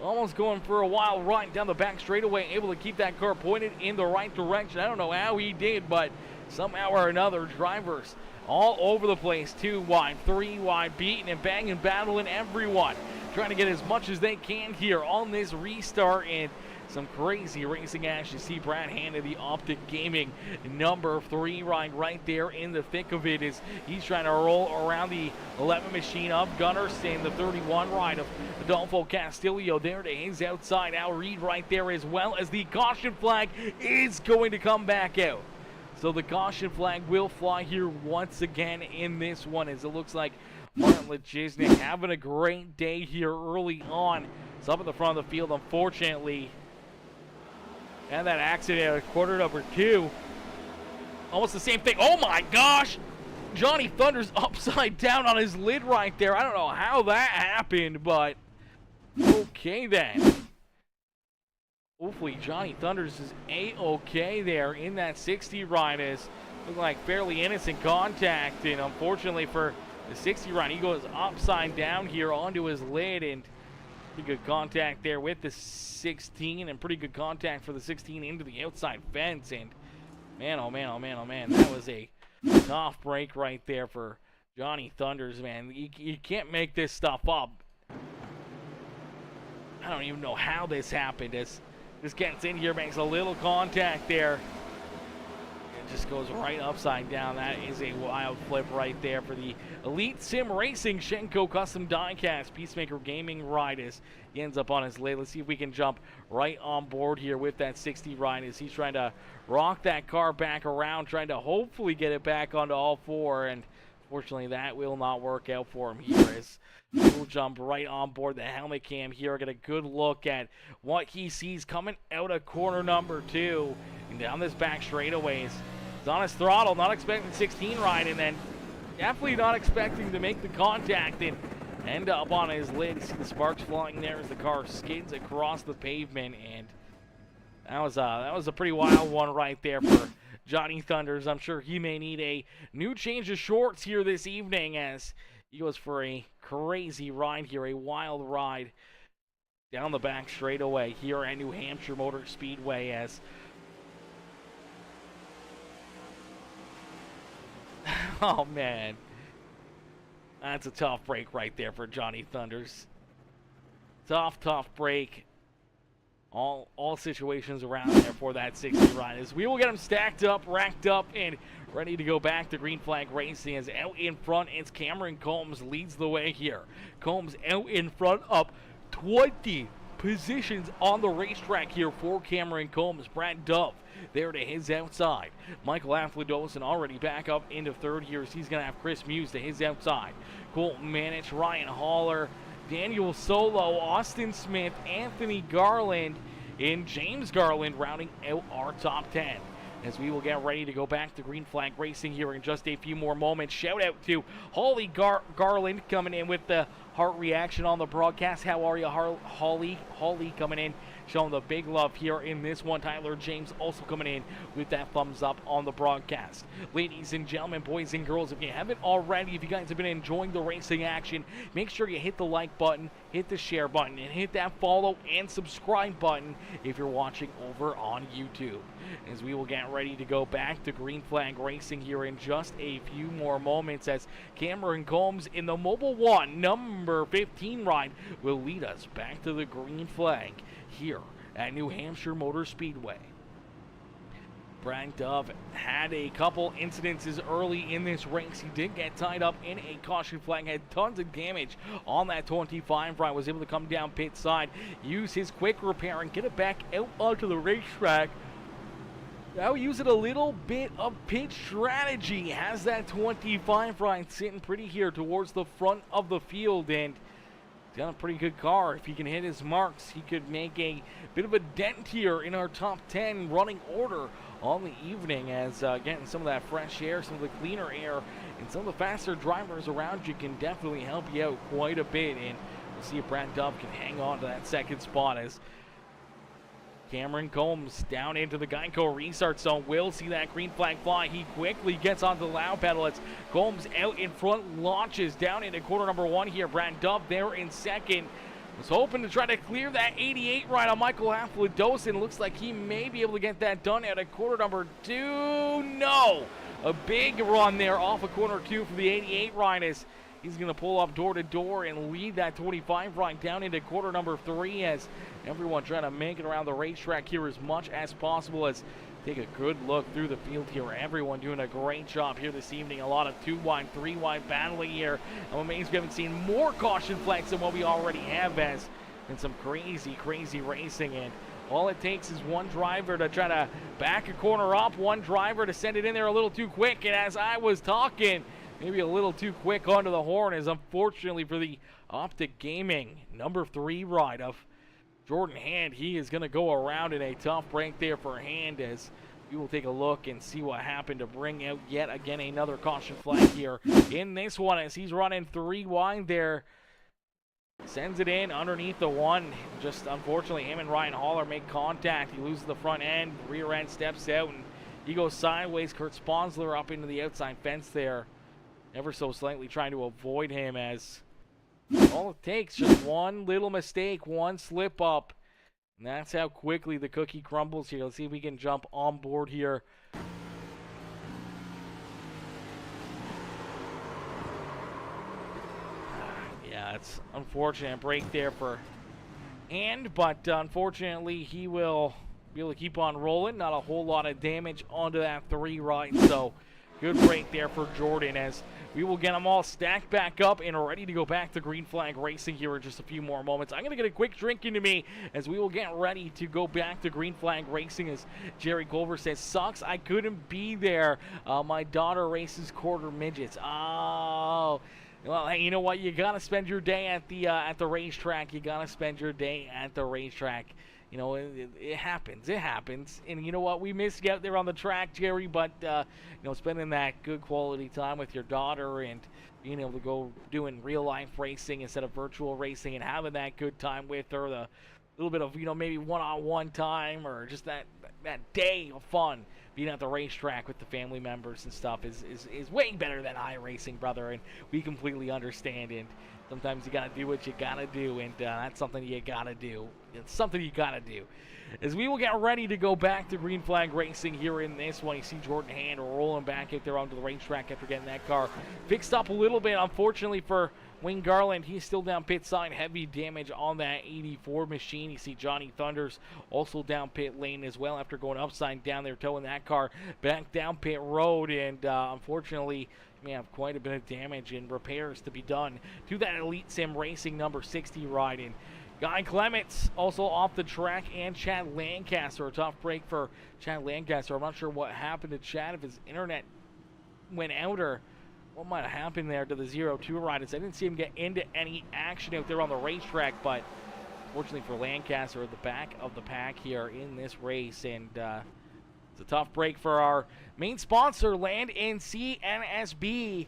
almost going for a wild ride down the back straightaway, able to keep that car pointed in the right direction. I don't know how he did, but somehow or another, drivers all over the place, 2 wide, 3 wide, beating and banging, battling everyone, trying to get as much as they can here on this restart, and some crazy racing action. See Brad Hand of the Optic Gaming, number 3 ride right there in the thick of it, as he's trying to roll around the 11 machine of Gunnarsson. The 31 ride of Adolfo Castillo there to his outside. Al Reed right there, as well as the caution flag is going to come back out. So the caution flag will fly here once again in this one, as it looks like Martin Lechiznik having a great day here early on. It's up at the front of the field, unfortunately. And that accident at quarter number 2. Almost the same thing. Oh my gosh! Johnny Thunder's upside down on his lid right there. I don't know how that happened, but okay then. Hopefully Johnny Thunders is A-okay there in that 60 ride, as looked like fairly innocent contact, and unfortunately for the 60 ride, he goes upside down here onto his lid, and pretty good contact there with the 16, and pretty good contact for the 16 into the outside fence, and man, oh man, oh man, oh man, that was a tough break right there for Johnny Thunders, man, you can't make this stuff up. I don't even know how this happened. This gets in here, makes a little contact there. It just goes right upside down. That is a wild flip right there for the Elite Sim Racing Shenco Custom Diecast PeaceMaker Gaming ride as he ends up on his lid. Let's see if we can jump right on board here with that 60 ride as he's trying to rock that car back around, trying to hopefully get it back onto all four, and fortunately that will not work out for him here as we'll jump right on board the helmet cam here, get a good look at what he sees coming out of corner number 2 and down this back straightaways. He's on his throttle, not expecting 16 ride, and then definitely not expecting to make the contact and end up on his lid. You see the sparks flying there as the car skids across the pavement, and that was a pretty wild one right there for Johnny Thunders. I'm sure he may need a new change of shorts here this evening as he goes for a crazy ride here, a wild ride down the back straightaway here at New Hampshire Motor Speedway as oh man, that's a tough break right there for Johnny Thunders. Tough break. All situations around there for that 60 ride as we will get him stacked up, racked up, and ready to go back to green flag racing as out in front it's Cameron Combs leads the way here. Combs out in front up 20 positions on the racetrack here for Cameron Combs. Brad Dove there to his outside. Michael Afladosin already back up into third here as he's going to have Chris Muse to his outside. Colton Manich, Ryan Haller, Daniel Solo, Austin Smith, Anthony Garland, and James Garland rounding out our top 10. As we will get ready to go back to green flag racing here in just a few more moments. Shout out to Holly Garland coming in with the heart reaction on the broadcast. How are you, Holly? Holly coming in, showing the big love here in this one. Tyler James also coming in with that thumbs up on the broadcast. Ladies and gentlemen, boys and girls, if you haven't already, if you guys have been enjoying the racing action, make sure you hit the like button, hit the share button, and hit that follow and subscribe button if you're watching over on YouTube. As we will get ready to go back to green flag racing here in just a few more moments as Cameron Combs in the Mobile 1 number 15 ride will lead us back to the green flag here at New Hampshire Motor Speedway. Brad Dove had a couple incidences early in this race. He did get tied up in a caution flag, had tons of damage on that 25 ride, was able to come down pit side, use his quick repair and get it back out onto the racetrack. Now using a little bit of pit strategy, has that 25 ride sitting pretty here towards the front of the field, and he's got a pretty good car. If he can hit his marks, he could make a bit of a dent here in our top 10 running order on the evening as getting some of that fresh air, some of the cleaner air, and some of the faster drivers around you can definitely help you out quite a bit, and we'll see if Brad Dove can hang on to that second spot as Cameron Combs down into the Geico restart zone. Will see that green flag fly. He quickly gets onto the loud pedal. It's Combs out in front, launches down into quarter number 1 here. Brad Dove there in second. Was hoping to try to clear that 88 ride on Michael Afladosin. Looks like he may be able to get that done out of quarter number 2. No! A big run there off of corner 2 for the 88 ride as he's going to pull up door to door and lead that 25 ride down into quarter number 3 as everyone trying to make it around the racetrack here as much as possible as take a good look through the field here. Everyone doing a great job here this evening. A lot of 2-wide, 3-wide battling here. I'm amazed we haven't seen more caution flags than what we already have as in some crazy racing. And all it takes is one driver to try to back a corner up, one driver to send it in there a little too quick. And as I was talking, maybe a little too quick onto the horn as unfortunately for the Optic Gaming number 3 ride of Jordan Hand, he is going to go around in a tough break there for Hand as we will take a look and see what happened to bring out yet again another caution flag here in this one as he's running 3 wide there. Sends it in underneath the one. Just unfortunately him and Ryan Haller make contact. He loses the front end, rear end steps out, and he goes sideways. Kurt Sponsler up into the outside fence there, ever so slightly trying to avoid him as all it takes, just one little mistake, one slip up, and that's how quickly the cookie crumbles here. Let's see if we can jump on board here. it's unfortunate break there for And, but unfortunately he will be able to keep on rolling. Not a whole lot of damage onto that 3 right, so good break there for Jordan as we will get them all stacked back up and ready to go back to green flag racing here in just a few more moments. I'm going to get a quick drink into me as we will get ready to go back to green flag racing as Jerry Culver says, sucks, I couldn't be there. My daughter races quarter midgets. Oh, well, hey, you know what? You gotta spend your day at the racetrack. You gotta spend your day at the racetrack. You know, it happens. It happens. And you know what? We missed you out there on the track, Jerry. But you know, spending that good quality time with your daughter and being able to go doing real life racing instead of virtual racing and having that good time with her, the little bit of, you know, maybe one-on-one time or just that day of fun being at the racetrack with the family members and stuff is way better than iRacing, brother, and we completely understand. And sometimes you gotta do what you gotta do, and that's something you gotta do. It's something you gotta do. As we will get ready to go back to green flag racing here in this one, you see Jordan Hand rolling back out there onto the racetrack after getting that car fixed up a little bit. Unfortunately for Wayne Garland, he's still down pit side, heavy damage on that 84 machine. You see Johnny Thunders also down pit lane as well after going upside down there, towing that car back down pit road, and unfortunately may have quite a bit of damage and repairs to be done to that Elite Sim Racing number 60 ride. And Guy Clements also off the track, and Chad Lancaster. A tough break for Chad Lancaster. I'm not sure what happened to Chad, if his internet went out or what might have happened there to the 0-2 riders. I didn't see him get into any action out there on the racetrack, but fortunately for Lancaster, at the back of the pack here in this race. And it's a tough break for our main sponsor, Land & Sea NSB.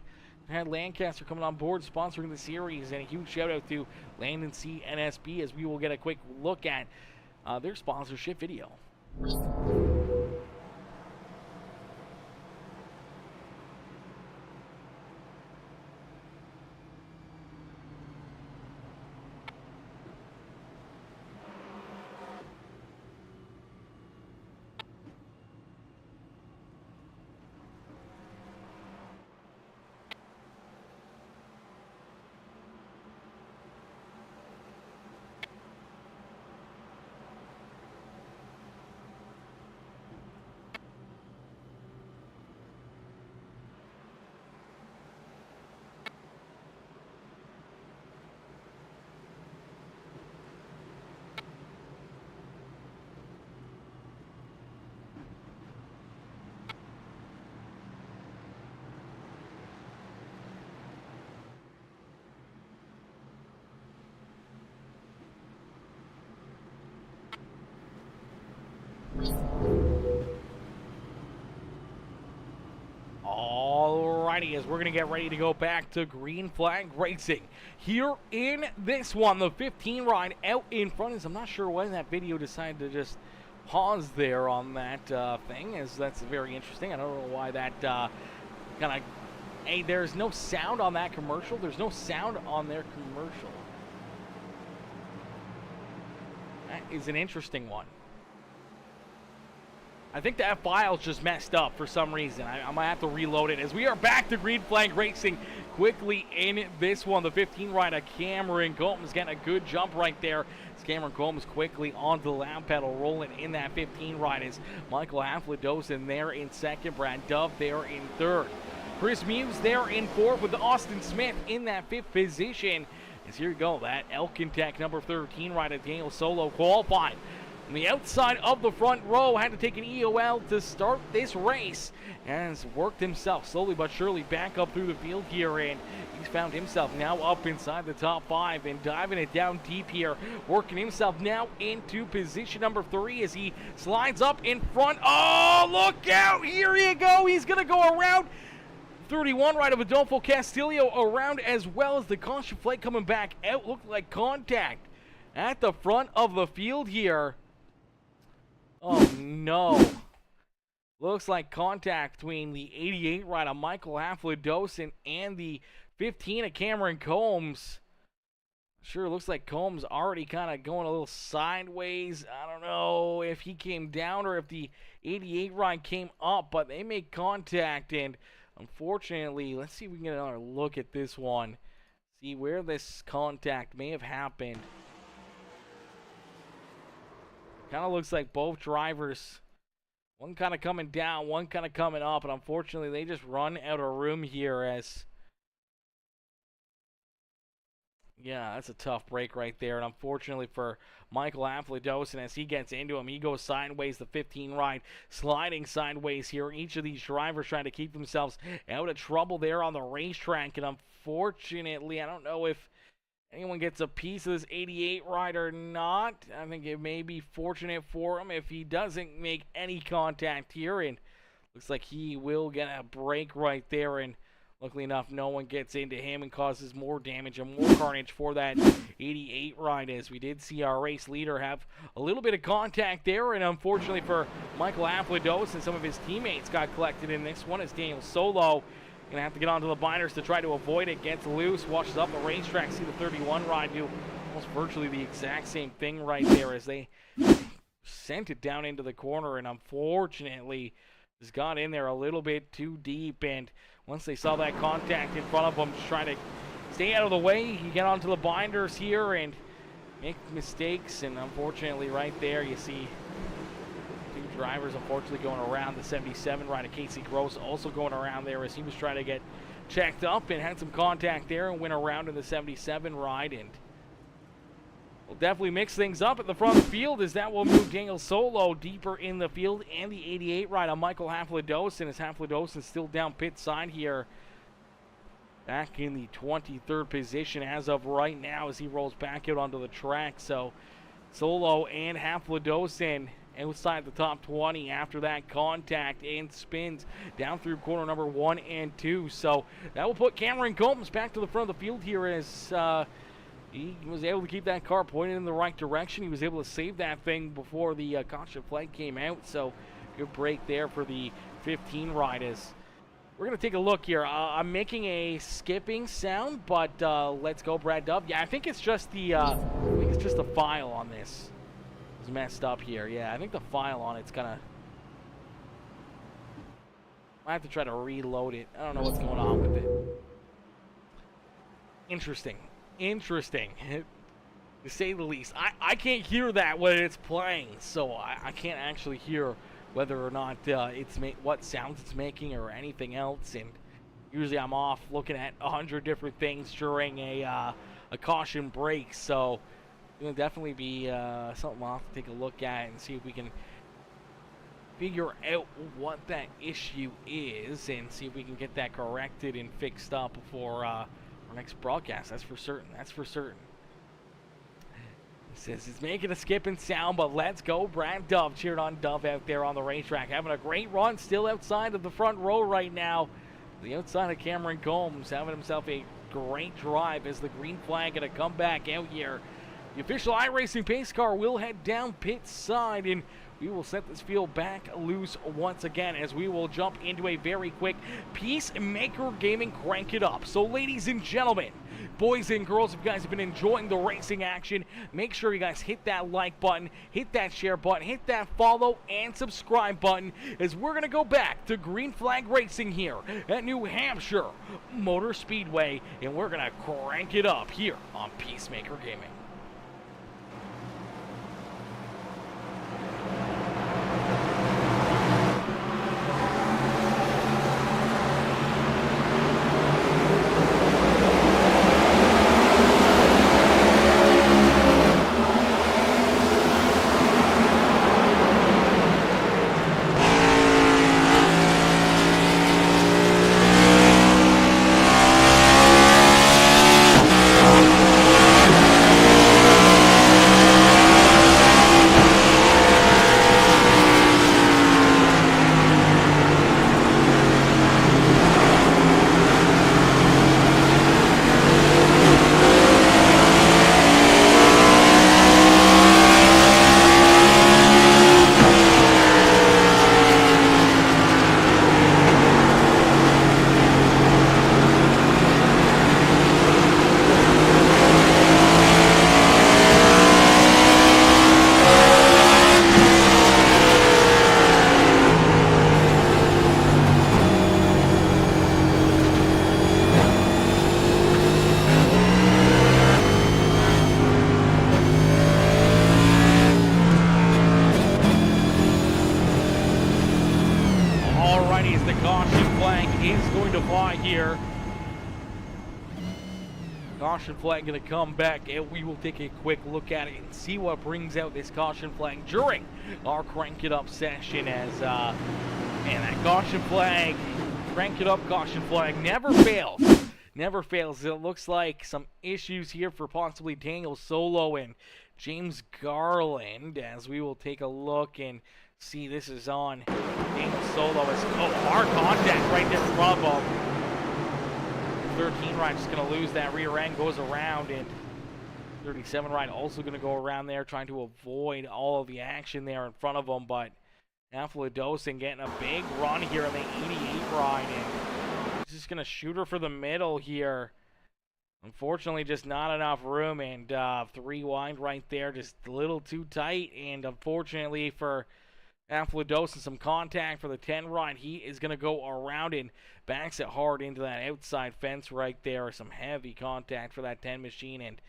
Had Lancaster coming on board sponsoring the series, and a huge shout out to Land & Sea NSB as we will get a quick look at their sponsorship video. Alrighty, as we're going to get ready to go back to green flag racing here in this one, the 15 ride out in front. As I'm not sure when that video decided to just pause there on that thing, as that's very interesting. I don't know why that kind of, hey, there's no sound on that commercial. There's no sound on their commercial. That is an interesting one. I think that file's just messed up for some reason. I might have to reload it as we are back to green flag racing quickly in this one. The 15 rider Cameron Combs getting a good jump right there. As Cameron Combs quickly onto the lap pedal, rolling in that 15 ride is Michael Haflidosen there in second, Brad Dove there in third. Chris Muse there in fourth with Austin Smith in that fifth position. As here you go, that Elkin Tech number 13 rider Daniel Solo qualified on the outside of the front row, had to take an EOL to start this race, and has worked himself slowly but surely back up through the field here, and he's found himself now up inside the top 5 and diving it down deep here, working himself now into position number 3 as he slides up in front. Oh, look out! Here you go! He's going to go around 31 right of Adolfo Castillo around, as well as the caution flag coming back out. Looked like contact at the front of the field here. Oh no. Looks like contact between the 88 rider Michael Haflidosen and the 15 of Cameron Combs. Sure looks like Combs already kind of going a little sideways. I don't know if he came down or if the 88 ride came up, but they make contact, and unfortunately, let's see if we can get another look at this one. See where this contact may have happened. Kind of looks like both drivers, one kind of coming down, one kind of coming up, and unfortunately they just run out of room here as... Yeah, that's a tough break right there. And unfortunately for Michael Afladosin, as he gets into him, he goes sideways, the 15 ride, sliding sideways here. Each of these drivers trying to keep themselves out of trouble there on the racetrack. And unfortunately, I don't know if anyone gets a piece of this 88 ride or not. I think it may be fortunate for him if he doesn't make any contact here. And looks like he will get a break right there. And luckily enough, no one gets into him and causes more damage and more carnage for that 88 ride, as we did see our race leader have a little bit of contact there. And unfortunately for Michael Aflados and some of his teammates got collected in this one, as Daniel Solo going to have to get onto the binders to try to avoid it. Gets loose, washes up the racetrack. See the 31 ride do almost virtually the exact same thing right there as they sent it down into the corner. And unfortunately, just got in there a little bit too deep, and once they saw that contact in front of them, just trying to stay out of the way, you get onto the binders here and make mistakes. And unfortunately right there you see two drivers unfortunately going around the 77 rider. Casey Gross also going around there as he was trying to get checked up and had some contact there and went around in the 77 ride. And we'll definitely mix things up at the front of the field, as that will move Daniel Solo deeper in the field, and the 88 ride on Michael Hafladosin, as Hafladosin still down pit side here, back in the 23rd position as of right now as he rolls back out onto the track. So Solo and Hafladosin outside the top 20 after that contact and spins down through corner number 1 and 2. So that will put Cameron Combs back to the front of the field here as he was able to keep that car pointed in the right direction. He was able to save that thing before the caution flag came out. So good break there for the 15 riders. We're going to take a look here. I'm making a skipping sound, but let's go, Brad Dove. Yeah, I think it's just the file on this is messed up here. Yeah, I think the file on it's gonna... I have to try to reload it. I don't know what's going on with it. Interesting, to say the least. I can't hear that when it's playing, so I can't actually hear whether or not what sounds it's making or anything else. And usually I'm off looking at 100 different things during a caution break, so it'll definitely be something I'll have to take a look at and see if we can figure out what that issue is and see if we can get that corrected and fixed up before our next broadcast. That's for certain. It says it's making a skipping sound, but let's go. Brad Dove cheered on Dove out there on the racetrack, having a great run, still outside of the front row right now. The outside of Cameron Combs having himself a great drive as the green flag going to come back out here. The official iRacing pace car will head down pit side, and we will set this field back loose once again as we will jump into a very quick PeaceMaker Gaming Crank It Up. So ladies and gentlemen, boys and girls, if you guys have been enjoying the racing action, make sure you guys hit that like button, hit that share button, hit that follow and subscribe button, as we're going to go back to green flag racing here at New Hampshire Motor Speedway, and we're going to crank it up here on PeaceMaker Gaming. Caution flag going to come back, and we will take a quick look at it and see what brings out this caution flag during our Crank It Up session as, man, that caution flag, Crank It Up caution flag never fails. Never fails. It looks like some issues here for possibly Daniel Solo and James Garland as we will take a look and see. This is on Daniel Solo. Hard contact right there in front of him. 13 ride just going to lose that rear end, goes around, and 37 ride also going to go around there trying to avoid all of the action there in front of him, but Afladosin getting a big run here in the 88 ride, and he's just going to shoot her for the middle here. Unfortunately, just not enough room, and 3 wide right there, just a little too tight, and unfortunately for Afladosin, some contact for the 10 ride. He is going to go around and backs it hard into that outside fence right there. Some heavy contact for that 10 machine, and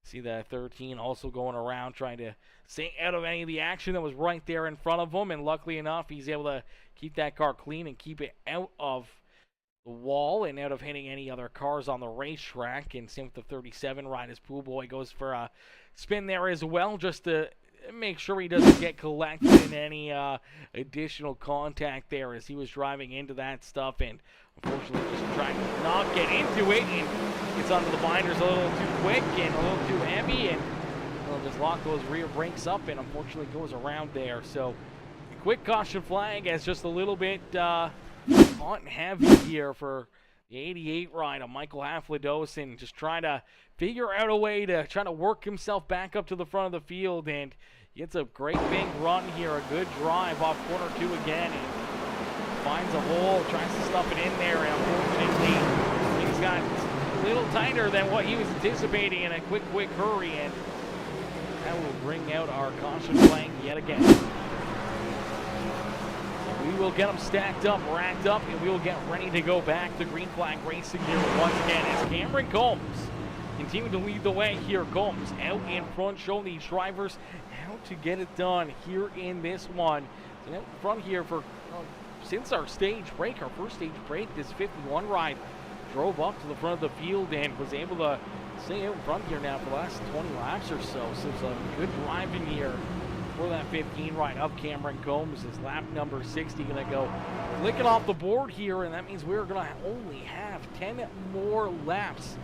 see that 13 also going around trying to stay out of any of the action that was right there in front of him, and luckily enough, he's able to keep that car clean and keep it out of the wall and out of hitting any other cars on the racetrack. And same with the 37 ride as Pool Boy goes for a spin there as well, just to make sure he doesn't get collected in any additional contact there as he was driving into that stuff, and unfortunately just trying to not get into it, and gets onto the binders a little too quick and a little too heavy, and just lock those rear brakes up, and unfortunately goes around there. So a quick caution flag as just a little bit hot and heavy here for the 88 ride of Michael Afladosin, just trying to figure out a way to try to work himself back up to the front of the field, and gets a great big run here, a good drive off corner 2 again, and finds a hole, tries to stuff it in there, and unfortunately he's got a little tighter than what he was anticipating in a quick hurry, and that will bring out our caution flag yet again. We will get them stacked up, racked up, and we will get ready to go back to green flag racing here once again as Cameron Combs continue to lead the way here. Combs out in front, showing these drivers how to get it done here in this one. And out in front here for since our stage break, our first stage break, this 51 ride drove up to the front of the field and was able to stay out in front here now for the last 20 laps or so. So it's a good driving here for that 15 ride of Cameron Combs. Is lap number 60 going to go flicking off the board here, and that means we're going to only have 10 more laps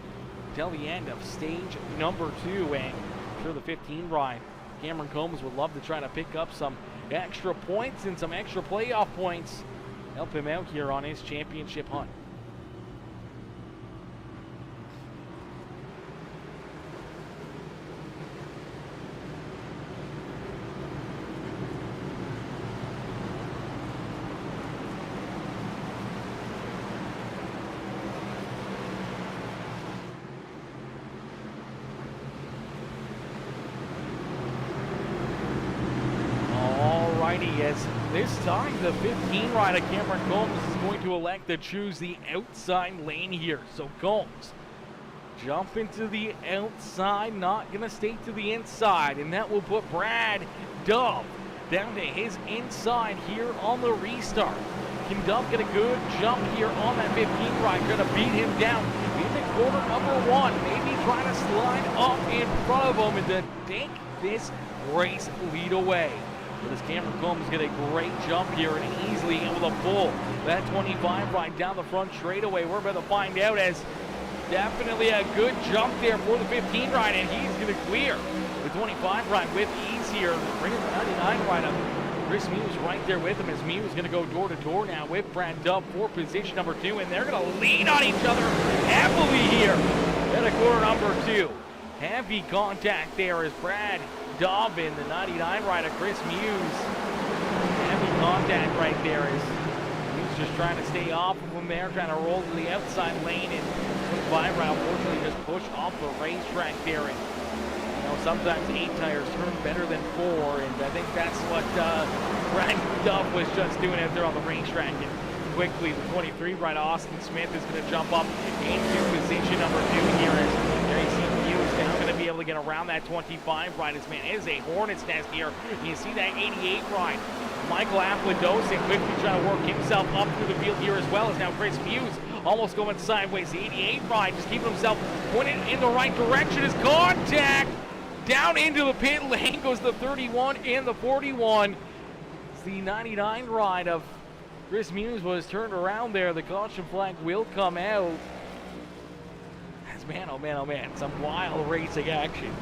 till the end of stage number 2, and for the 15 ride, Cameron Combs would love to try to pick up some extra points and some extra playoff points, help him out here on his championship hunt. As this time the 15 ride of Cameron Combs is going to elect to choose the outside lane here. So Combs jump into the outside, not going to stay to the inside, and that will put Brad Dove down to his inside here on the restart. Can Dove get a good jump here on that 15 ride? Going to beat him down into corner number 1, maybe trying to slide up in front of him and to take this race lead away. But as Cameron Combs get a great jump here and easily able to pull that 25 ride down the front straightaway. We're about to find out, as definitely a good jump there for the 15 ride, and he's going to clear the 25 ride with ease here. Bringing the 99 ride up. Chris Muse right there with him, as Muse is going to go door to door now with Brad Dove for position number 2, and they're going to lean on each other heavily here at a corner number 2. Heavy contact there as Brad Dove in the 99 rider, Chris Muse. Heavy contact right there as Muse just trying to stay off of him there, trying to roll to the outside lane, and 25 rider unfortunately just push off the racetrack there. And you know, sometimes 8 tires turn better than 4, and I think that's what Brad Dove was just doing out there on the racetrack. And quickly, the 23 rider Austin Smith is going to jump up into position number 2 here. As there you see Muse now going to be able to get around that 25 ride. This man is a hornet's nest here. You see that 88 ride. Michael Afladosin quickly trying to work himself up through the field here, as well as now Chris Muse almost going sideways. The 88 ride just keeping himself pointed in the right direction. His contact down into the pit lane goes the 31 and the 41. It's the 99 ride of Chris Muse was turned around there. The caution flag will come out. As man, oh man, some wild racing action.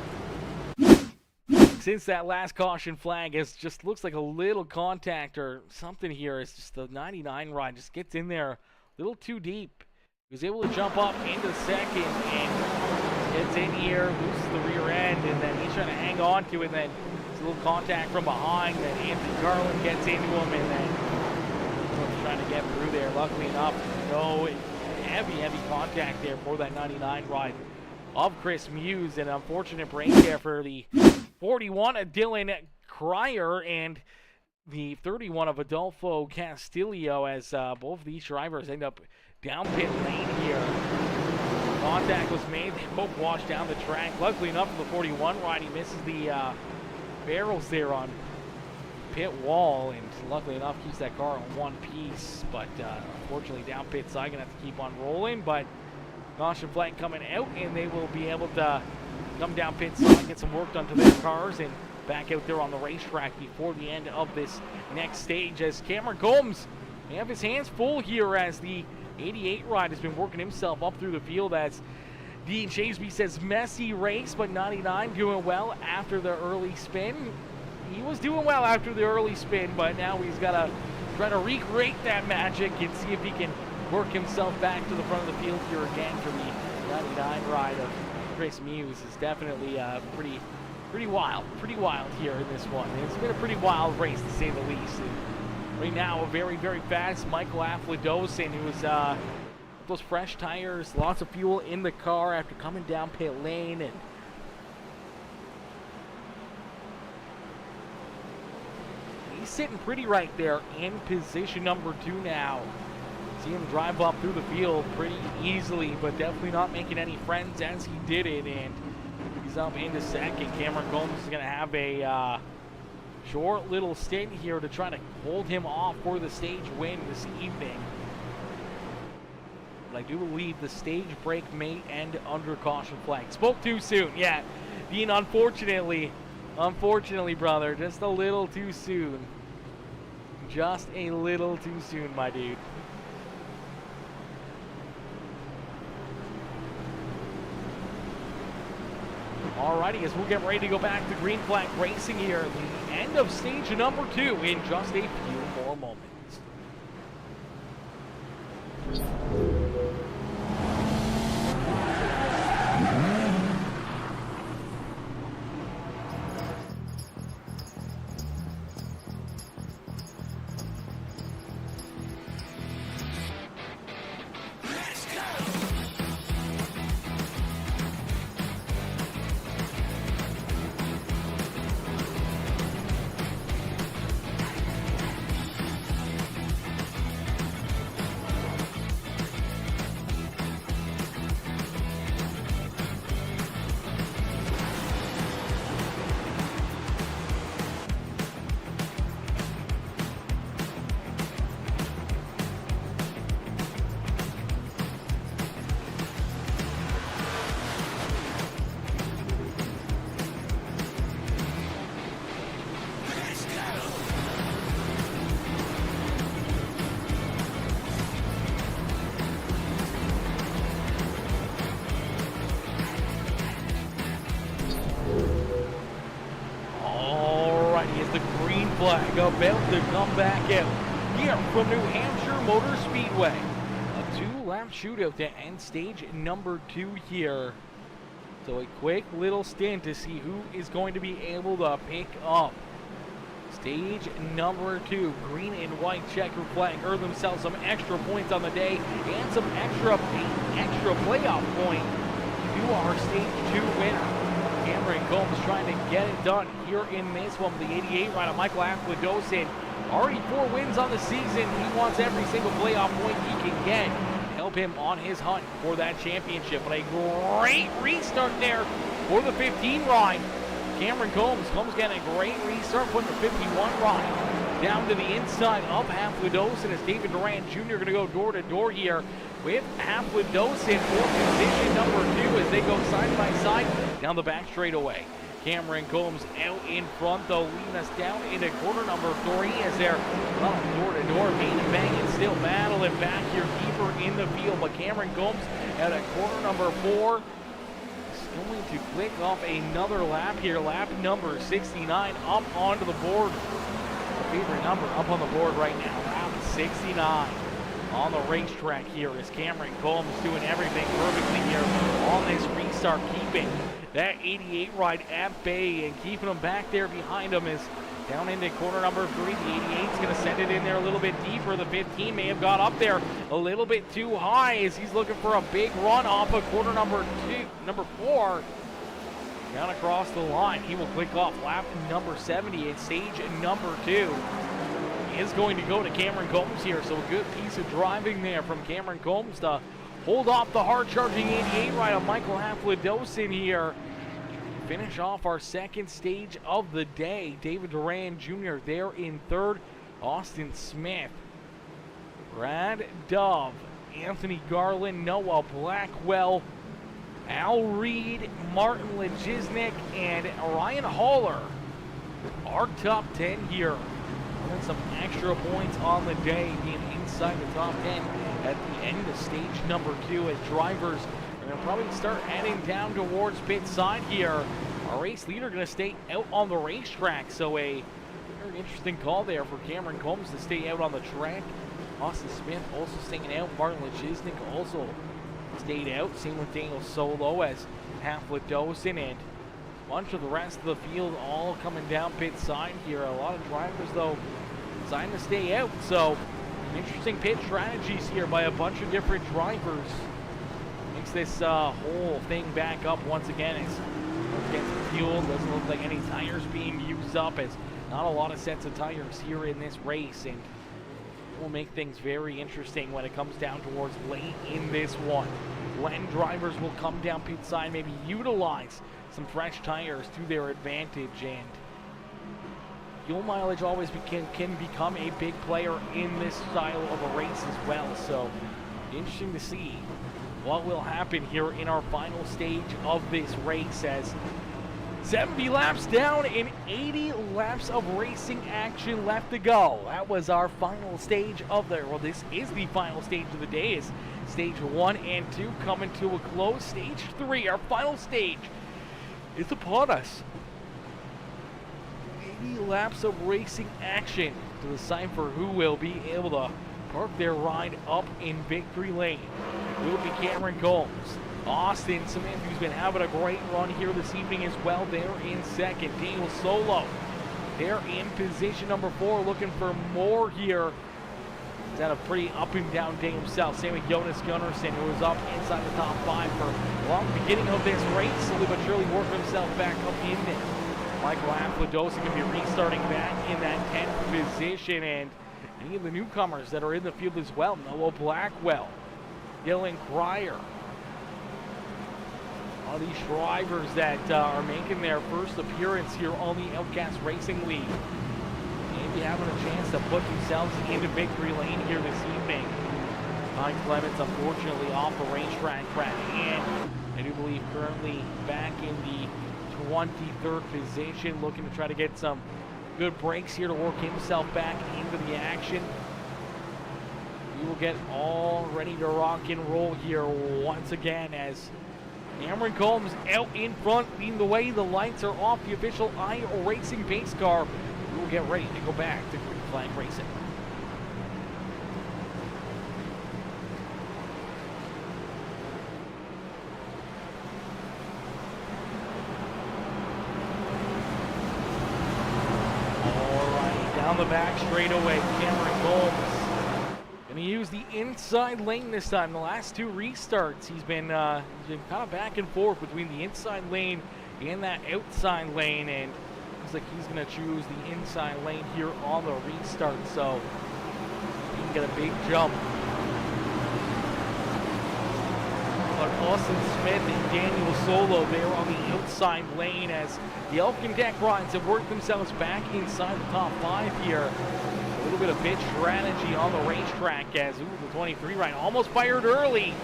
Since that last caution flag, it just looks like a little contact or something here. It's just the 99 ride just gets in there a little too deep. He was able to jump up into second and gets in here, loses the rear end, and then he's trying to hang on to it. And then it's a little contact from behind. Then Anthony Garland gets into him, and then trying to get through there. Luckily enough, no heavy contact there for that 99 ride of Chris Muse. An unfortunate break there for the 41 of Dylan Cryer and the 31 of Adolfo Castillo, as both of these drivers end up down pit lane here. Contact was made. They both washed down the track. Luckily enough for the 41 ride, he misses the barrels there on pit wall, and luckily enough keeps that car in one piece. But unfortunately down pit side, gonna have to keep on rolling. But caution flag coming out, and they will be able to come down pit side, get some work done to their cars, and back out there on the racetrack before the end of this next stage, as Cameron Combs may have his hands full here, as the 88 ride has been working himself up through the field. As Dean Chaseby says, messy race, but 99 doing well after the early spin. He was doing well after the early spin, but now he's got to try to recreate that magic and see if he can work himself back to the front of the field here again for the 99 ride of Chris Muse. Is definitely pretty wild here in this one. It's been a pretty wild race, to say the least. And right now, a very fast Michael Afladosin, who was those fresh tires, lots of fuel in the car after coming down pit lane, and he's sitting pretty right there in position number 2 now. See him drive up through the field pretty easily, but definitely not making any friends as he did it, and he's up into second. Cameron Combs is going to have a short little stint here to try to hold him off for the stage win this evening. But I do believe the stage break may end under caution flag. Spoke too soon, yeah. Dean, unfortunately, brother, just a little too soon. Just a little too soon, my dude. Alrighty, as we'll get ready to go back to green flag racing here, the end of stage number 2 in just a few more moments. Flag about to come back out here from New Hampshire Motor Speedway. A 2-lap shootout to end stage number 2 here. So a quick little stint to see who is going to be able to pick up stage number 2. Green and white checker flag earned themselves some extra points on the day and some extra playoff point to our stage 2 winner. Cameron Combs trying to get it done here in this one with the 88 ride of Michael Afladosin. Already 4 wins on the season. He wants every single playoff point he can get to help him on his hunt for that championship. But a great restart there for the 15 ride. Cameron Combs getting a great restart, putting the 51 ride down to the inside of Afladosin as David Durant Jr. going to go door to door here. with Halfwood-Dosen for position number 2 as they go side by side down the back straightaway. Cameron Combs out in front, though, leading us down into quarter number 3 as they're door-to-door, banging, still battling back here deeper in the field. But Cameron Combs out at quarter number 4 is going to click off another lap here. Lap number 69 up onto the board. Favorite number up on the board right now, lap 69. On the racetrack here is Cameron Combs doing everything perfectly here on this restart, keeping that 88 ride at bay and keeping them back there behind him is down into corner number 3. The 88's going to send it in there a little bit deeper. The 15 may have got up there a little bit too high as he's looking for a big run off of corner number 4. Down across the line, he will click off lap number 70 at stage number 2. Is going to go to Cameron Combs here, so a good piece of driving there from Cameron Combs to hold off the hard-charging 88 ride of Michael Halfwood-Dosen here. Finish off our second stage of the day. David Duran Jr. there in third. Austin Smith, Brad Dove, Anthony Garland, Noah Blackwell, Al Reed, Martin Lejiznik, and Ryan Haller. Our top 10 here. And some extra points on the day, being inside the top 10 at the end of stage number 2 as drivers are going to probably start heading down towards pit side here. Our race leader going to stay out on the racetrack, so a very interesting call there for Cameron Combs to stay out on the track. Austin Smith also staying out. Martin Lejiznik also stayed out. Same with Daniel Solo as Halfwood-Dosen, and a bunch of the rest of the field all coming down pit side here. A lot of drivers, though, deciding to stay out. So, interesting pit strategies here by a bunch of different drivers. Makes this whole thing back up once again. As gets the fuel, doesn't look like any tires being used up. As not a lot of sets of tires here in this race, and will make things very interesting when it comes down towards late in this one. When drivers will come down pit side, maybe utilize some fresh tires to their advantage, and fuel mileage always can become a big player in this style of a race as well. So interesting to see what will happen here in our final stage of this race, as 70 laps down and 80 laps of racing action left to go. That was our final stage of the, well, this is the final stage of the day, is stage 1 and 2 coming to a close. Stage 3, our final stage, is upon us. 80 laps of racing action to decipher who will be able to park their ride up in victory lane. It will be Cameron Combs. Austin Smith, who's been having a great run here this evening as well, there in second. Daniel Solo, there in position number 4, looking for more here. He's had a pretty up and down day himself. Same with Jonas Gunnarsson, who was up inside the top 5 for a long beginning of this race, slowly but surely working himself back up in there. Michael Halfwood-Dosen going to be restarting back in that 10th position, and any of the newcomers that are in the field as well. Noah Blackwell, Dylan Cryer. All these drivers that are making their first appearance here on the Outcast Racing League. Maybe having a chance to put themselves into victory lane here this evening. Mike Clements, unfortunately, off the racetrack track, and I do believe currently back in the 23rd position, looking to try to get some good breaks here to work himself back into the action. We will get all ready to rock and roll here once again as Cameron Combs out in front, leading the way. The lights are off. The official iRacing pace car. We will get ready to go back to Green Flag Racing. All right, down the back straightaway, Cameron Combs. And he used the inside lane this time. The last 2 restarts, he's been kind of back and forth between the inside lane and that outside lane, and looks like he's going to choose the inside lane here on the restart, so he can get a big jump. But Austin Smith and Daniel Solo there on the outside lane as the Elkin Deck rides have worked themselves back inside the top 5 here. little bit of pitch strategy on the racetrack as the 23 ride almost fired early.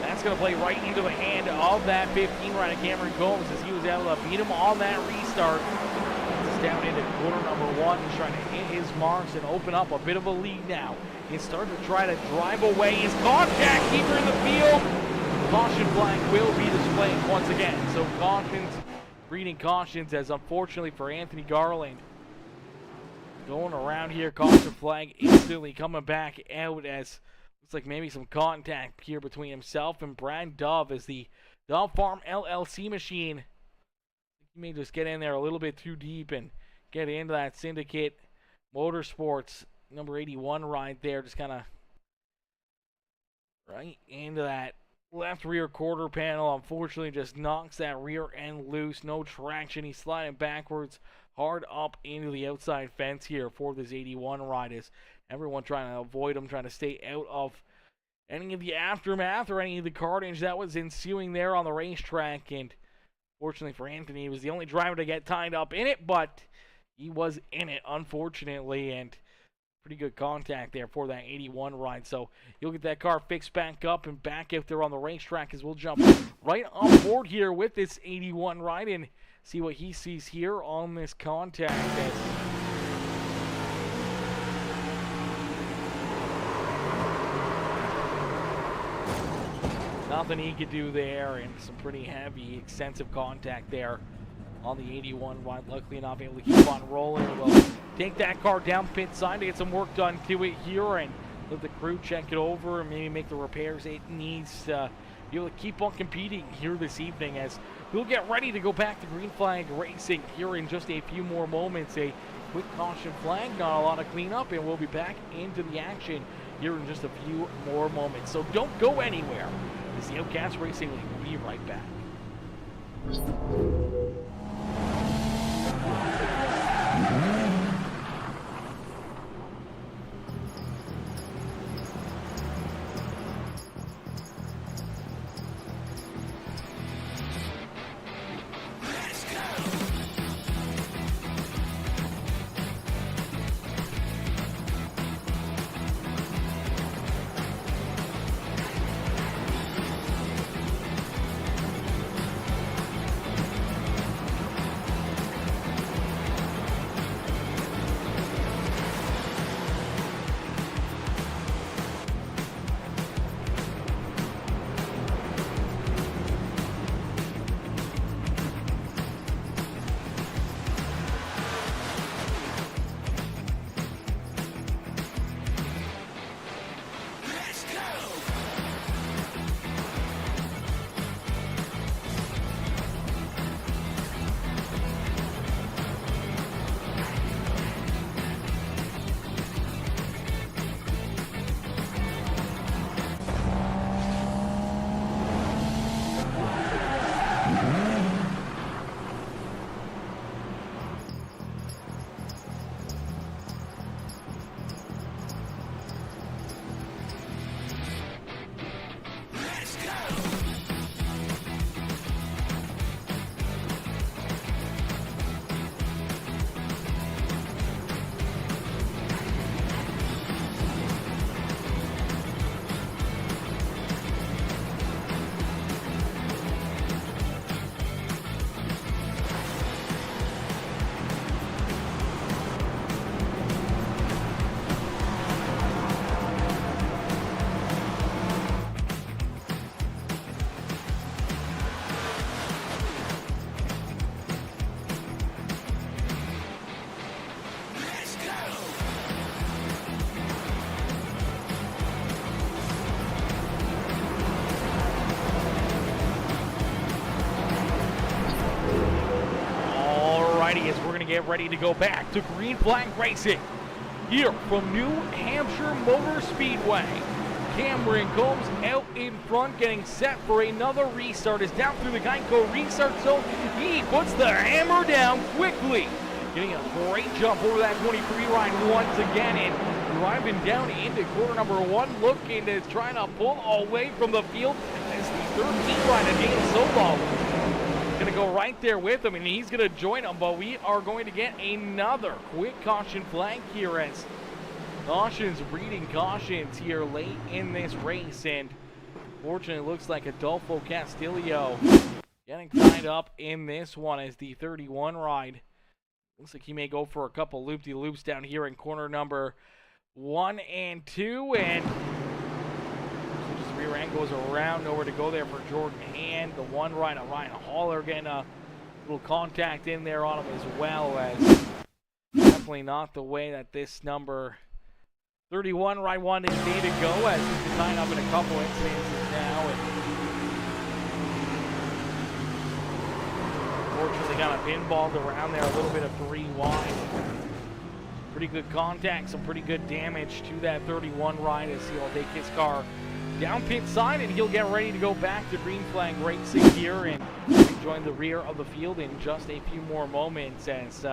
That's going to play right into the hand of that 15 rider, Cameron Combs, as he was able to beat him on that restart. He's down into quarter number 1. He's trying to hit his marks and open up a bit of a lead now. He's starting to try to drive away his contact keeper in the field. Caution flag will be displayed once again. So cautions, breeding cautions, as unfortunately for Anthony Garland, going around here, caution flag instantly coming back out as looks like maybe some contact here between himself and Brad Dove as the Dove Farm LLC machine. He may just get in there a little bit too deep and get into that Syndicate Motorsports number 81 ride there. Just kind of right into that left rear quarter panel. Unfortunately, just knocks that rear end loose. No traction. He's sliding backwards hard up into the outside fence here for this 81 ride. Is everyone trying to avoid him, trying to stay out of any of the aftermath or any of the carnage that was ensuing there on the racetrack. And fortunately for Anthony, he was the only driver to get tied up in it, but he was in it, unfortunately, and pretty good contact there for that 81 ride. So you'll get that car fixed back up and back out there on the racetrack as we'll jump right on board here with this 81 ride and see what he sees here on this contact. Nothing he could do there, and some pretty heavy, extensive contact there on the 81 ride. Luckily enough, able to keep on rolling. We'll take that car down pit side to get some work done to it here and let the crew check it over and maybe make the repairs it needs to be able to keep on competing here this evening as we'll get ready to go back to green flag racing here in just a few more moments. A quick caution flag, not a lot of cleanup, and we'll be back into the action here in just a few more moments. So don't go anywhere. This is the Outcast Racing League. We'll be right back. As we're going to get ready to go back to green flag racing here from New Hampshire Motor Speedway. Cameron Combs out in front, getting set for another restart. Is down through the Geico restart zone. He puts the hammer down quickly, getting a great jump over that 23 ride once again, and driving down into quarter number 1, looking to trying to pull away from the field as the 13 rider Dane Solo going to go right there with him, and he's going to join him, but we are going to get another quick caution flag here as Cautions breeding cautions here late in this race, and fortunately it looks like Adolfo Castillo getting tied up in this one as the 31 ride. Looks like he may go for a couple loop-de-loops down here in corner number 1 and 2, and just rear end goes around, nowhere to go there for Jordan Hand. The one ride of Ryan Haller getting a little contact in there on him as well, as definitely not the way that this number 31 ride wanted his day to go, as he's been tying up in a couple instances now, and fortunately got a pinballed around there, a little bit of 3 wide. Pretty good contact, some pretty good damage to that 31 ride, as he'll take his car down pit side, and he'll get ready to go back to green flag racing here and join the rear of the field in just a few more moments. As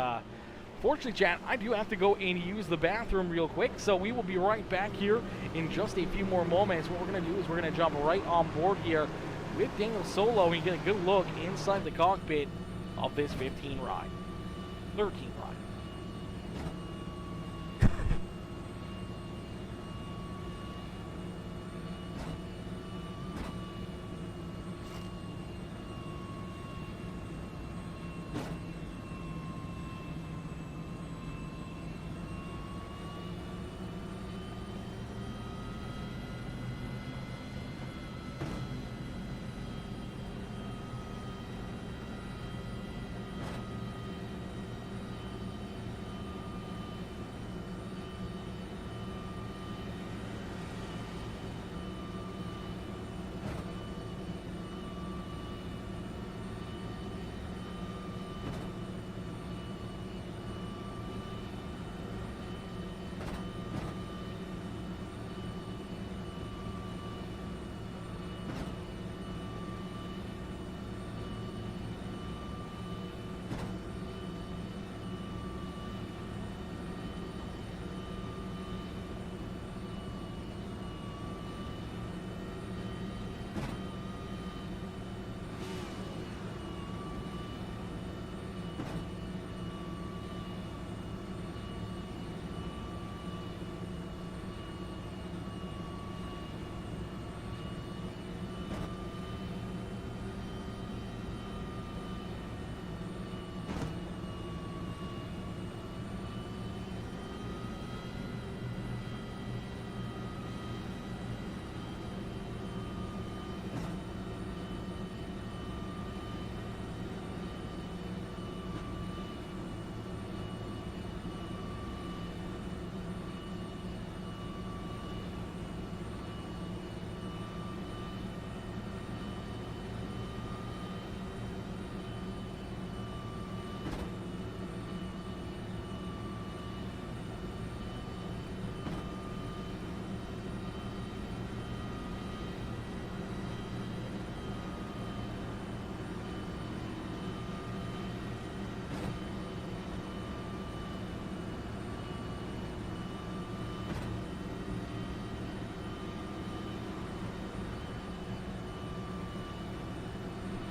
fortunately, chat, I do have to go and use the bathroom real quick, so we will be right back here in just a few more moments. What we're going to do is we're going to jump right on board here with Daniel Solo and get a good look inside the cockpit of this 13 ride.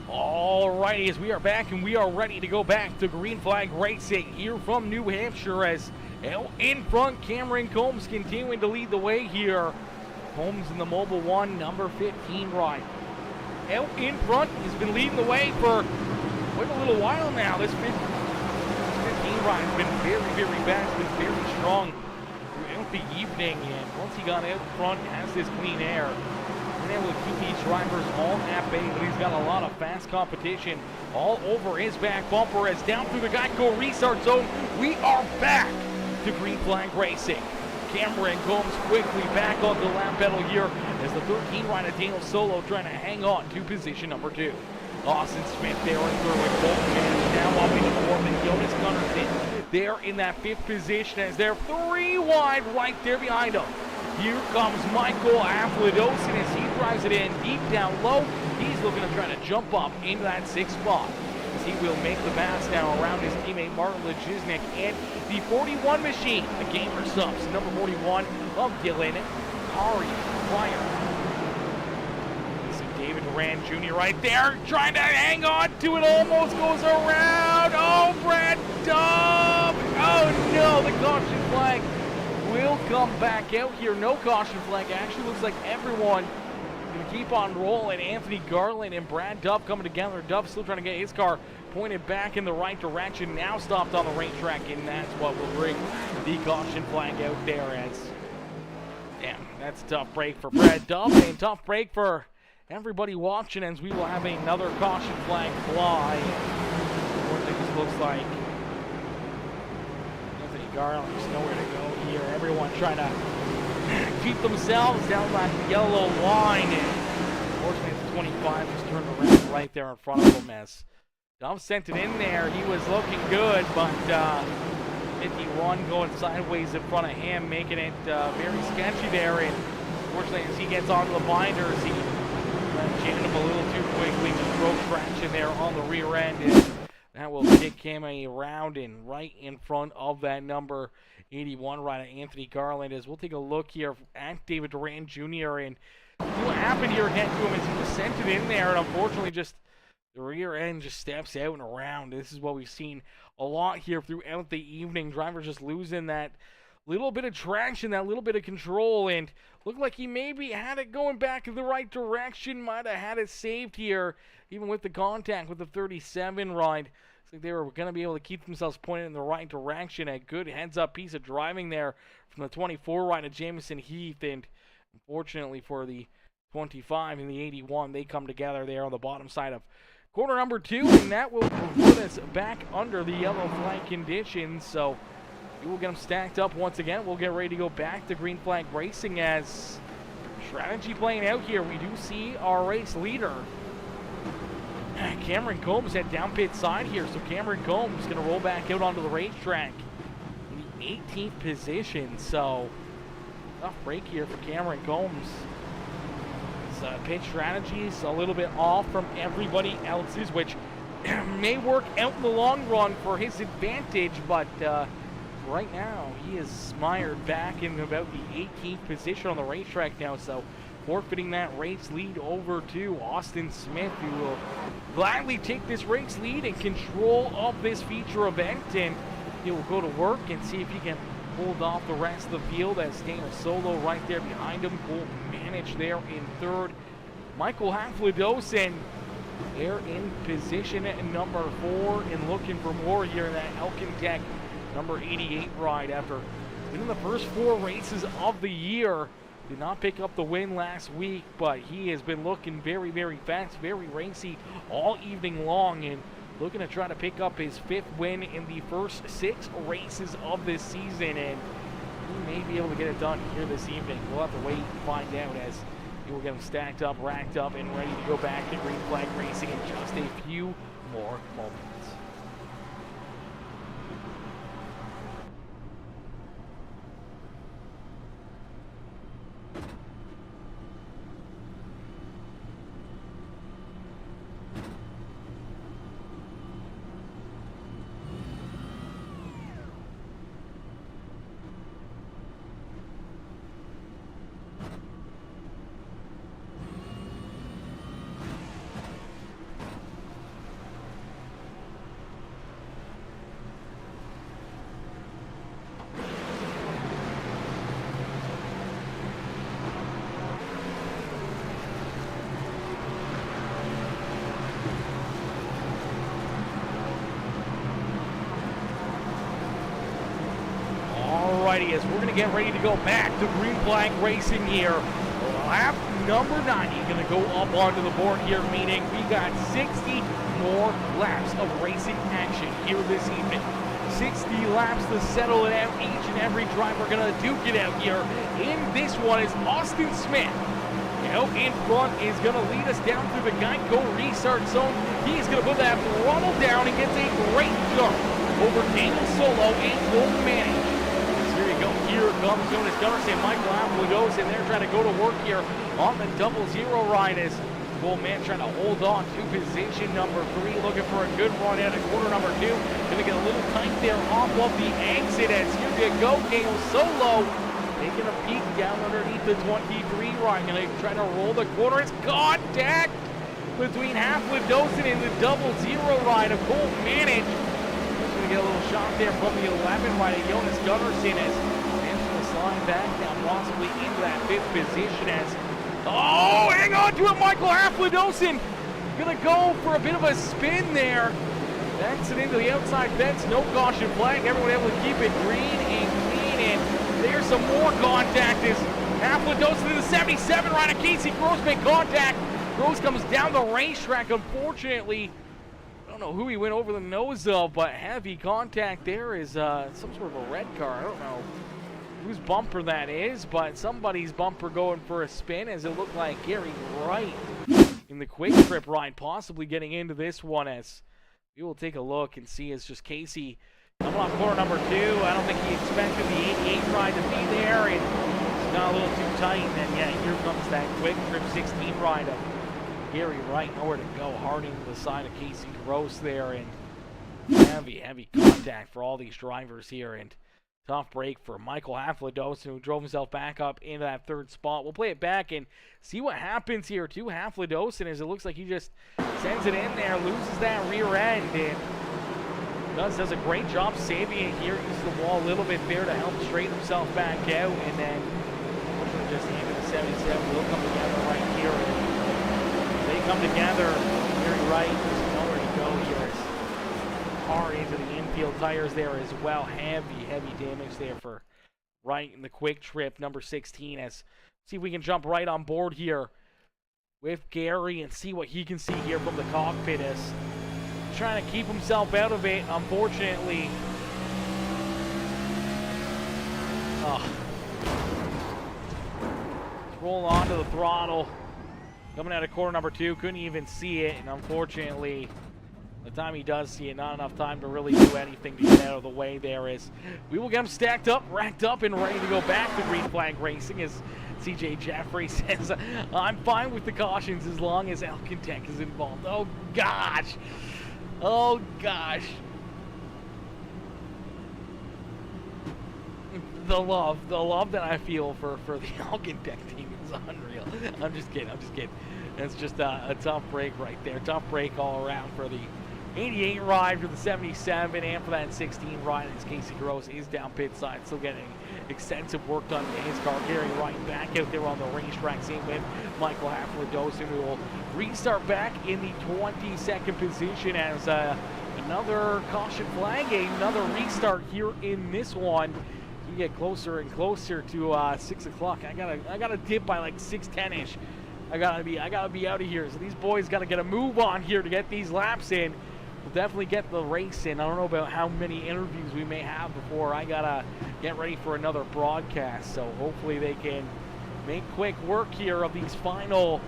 Alrighty, as we are back and we are ready to go back to green flag racing here from New Hampshire, as out in front Cameron Combs continuing to lead the way here. Combs in the Mobile 1 number 15 ride. Out in front, he's been leading the way for quite a little while now. This 15 ride has been very fast, been very strong throughout the evening, and once he got out front, has this clean air, been able to keep these drivers all at bay, but he's got a lot of fast competition all over his back bumper, as down through the Geico restart zone, we are back to green flag racing. Cameron Combs quickly back on the lap pedal here as the 13 rider Daniel Solo trying to hang on to position number 2. Austin Smith there in third with Bolton Mann now up into fourth, and Jonas Gunnarsson there in that 5th position as they're 3 wide right there behind him. Here comes Michael Afladosin as he drives it in deep down low. He's looking to try to jump up into that 6th spot, as he will make the pass now around his teammate Martin Lejiznik and the 41 machine, the gamer subs, number 41 of Dylan Pryor. See David Duran Jr. right there trying to hang on to it, almost goes around. Oh, Brad Dubb! Oh no, the caution flag will come back out here. No caution flag. Actually looks like everyone going to keep on rolling. Anthony Garland and Brad Duff coming together. Duff still trying to get his car pointed back in the right direction. Now stopped on the racetrack, and that's what will bring the caution flag out there. As damn, that's a tough break for Brad Duff and tough break for everybody watching, as we will have another caution flag fly. Unfortunately, this looks like Anthony Garland just nowhere to go here. Everyone trying to keep themselves down that yellow line, and unfortunately the 25 just turned around right there in front of him as Duff sent it in there. He was looking good, but 51 going sideways in front of him, making it very sketchy there. And unfortunately, as he gets onto the binders, he jammed him a little too quickly, just broke traction there on the rear end, and that will kick him around and right in front of that number 81 rider, Anthony Garland. As we'll take a look here at David Duran Jr. and see what happened here again to him as he just sent it in there, and unfortunately just the rear end just steps out and around. This is what we've seen a lot here throughout the evening. Drivers just losing that little bit of traction, that little bit of control, and looked like he maybe had it going back in the right direction, might have had it saved here, even with the contact with the 37 ride. Looks like they were going to be able to keep themselves pointed in the right direction. A good heads-up piece of driving there from the 24 ride of Jamison Heath, and unfortunately for the 25 and the 81, they come together there on the bottom side of quarter number 2, and that will put us back under the yellow flag conditions. So we will get them stacked up once again. We'll get ready to go back to green flag racing as strategy playing out here. We do see our race leader, Cameron Combs, at down pit side here. So Cameron Combs going to roll back out onto the racetrack in the 18th position. So tough break here for Cameron Combs. Pit strategies a little bit off from everybody else's, which may work out in the long run for his advantage, but right now he is mired back in about the 18th position on the racetrack now, so forfeiting that race lead over to Austin Smith, who will gladly take this race lead and control of this feature event, and he will go to work and see if he can hold off the rest of the field, as Daniel Solo right there behind him. Cool managed there in third. Michael Haflidosin there in position at number 4 and looking for more here in that Elkin Tech number 88 ride after winning the first 4 races of the year. Did not pick up the win last week, but he has been looking very, very fast, very racy all evening long, and looking to try to pick up his 5th win in the first 6 races of this season, and he may be able to get it done here this evening. We'll have to wait and find out, as he will get him stacked up, racked up, and ready to go back to green flag racing in just a few more moments. As we're going to get ready to go back to green flag racing here. Lap number 90 going to go up onto the board here, meaning we got 60 more laps of racing action here this evening. 60 laps to settle it out. Each and every driver going to duke it out here. In this one is Austin Smith. Out in front is going to lead us down through the Geico restart zone. He's going to put that throttle down and gets a great jump over Daniel Solo and Cole Manning. Here you go. Here comes Jonas Gunnarsson. Michael Apple in there trying to go to work here on the 00 ride, as Cole Man trying to hold on to position number 3, looking for a good run out of quarter number 2. Going to get a little tight there off of the exit, as here you go. Daniel Solo taking a peek down underneath the 23 ride. Going to try to roll the corner. It's contact between Haflidosin and the 00 ride of Cole Manning. Get a little shot there from the 11 right of Jonas Gunnarsson, as Angela climb back now, possibly into that 5th position as... Oh, hang on to it, Michael Afladosin. Gonna go for a bit of a spin there. Backs it into the outside fence, no caution flag. Everyone able to keep it green and clean, and there's some more contact as Afladosin to the 77 right, and Casey Gross make contact. Gross comes down the racetrack, unfortunately. I don't know who he went over the nose of, but heavy contact there is some sort of a red car. I don't know whose bumper that is, but somebody's bumper going for a spin, as it looked like Gary Wright in the quick trip ride possibly getting into this one, as we will take a look and see. It's just Casey coming off corner number 2. I don't think he expected the 88 ride to be there, and it's got a little too tight, and then yeah, here comes that quick trip 16 ride of Gary Wright, nowhere to go, hard into the side of Casey Gross there, and heavy contact for all these drivers here, and tough break for Michael Afladosin, who drove himself back up into that 3rd spot. We'll play it back and see what happens here to Afladosin, as it looks like he just sends it in there, loses that rear end, and does a great job saving it here. Uses the wall a little bit there to help straighten himself back out, and then just into the 77. We'll come together right here. And they come together. Gary Wright, there's nowhere to go here. It's hard into the infield tires there as well. Heavy damage there for Wright in the quick trip number 16. As see if we can jump right on board here with Gary and see what he can see here from the cockpit, as trying to keep himself out of it, unfortunately. Roll onto the throttle. Coming out of corner number 2, couldn't even see it, and unfortunately, the time he does see it, not enough time to really do anything to get out of the way there. Is we will get him stacked up, racked up, and ready to go back to green flag racing, as CJ Jeffrey says, I'm fine with the cautions as long as Alcantech is involved. Oh gosh. Oh gosh. The love that I feel for the Alcantech team is unreal. I'm just kidding. That's just a tough break right there. Tough break all around for the 88 ride, for the 77, and for that 16 ride, as Casey Gross is down pit side, still getting extensive work done to his car. Gary Wright back out there on the racetrack, same with Michael Afladosin, who will restart back in the 22nd position, as another caution flag, another restart here in this one. You get closer and closer to 6 o'clock. I gotta dip by like 6:10ish. I gotta be out of here. So these boys gotta get a move on here to get these laps in. We'll definitely get the race in. I don't know about how many interviews we may have before I gotta get ready for another broadcast. So hopefully they can make quick work here of these final.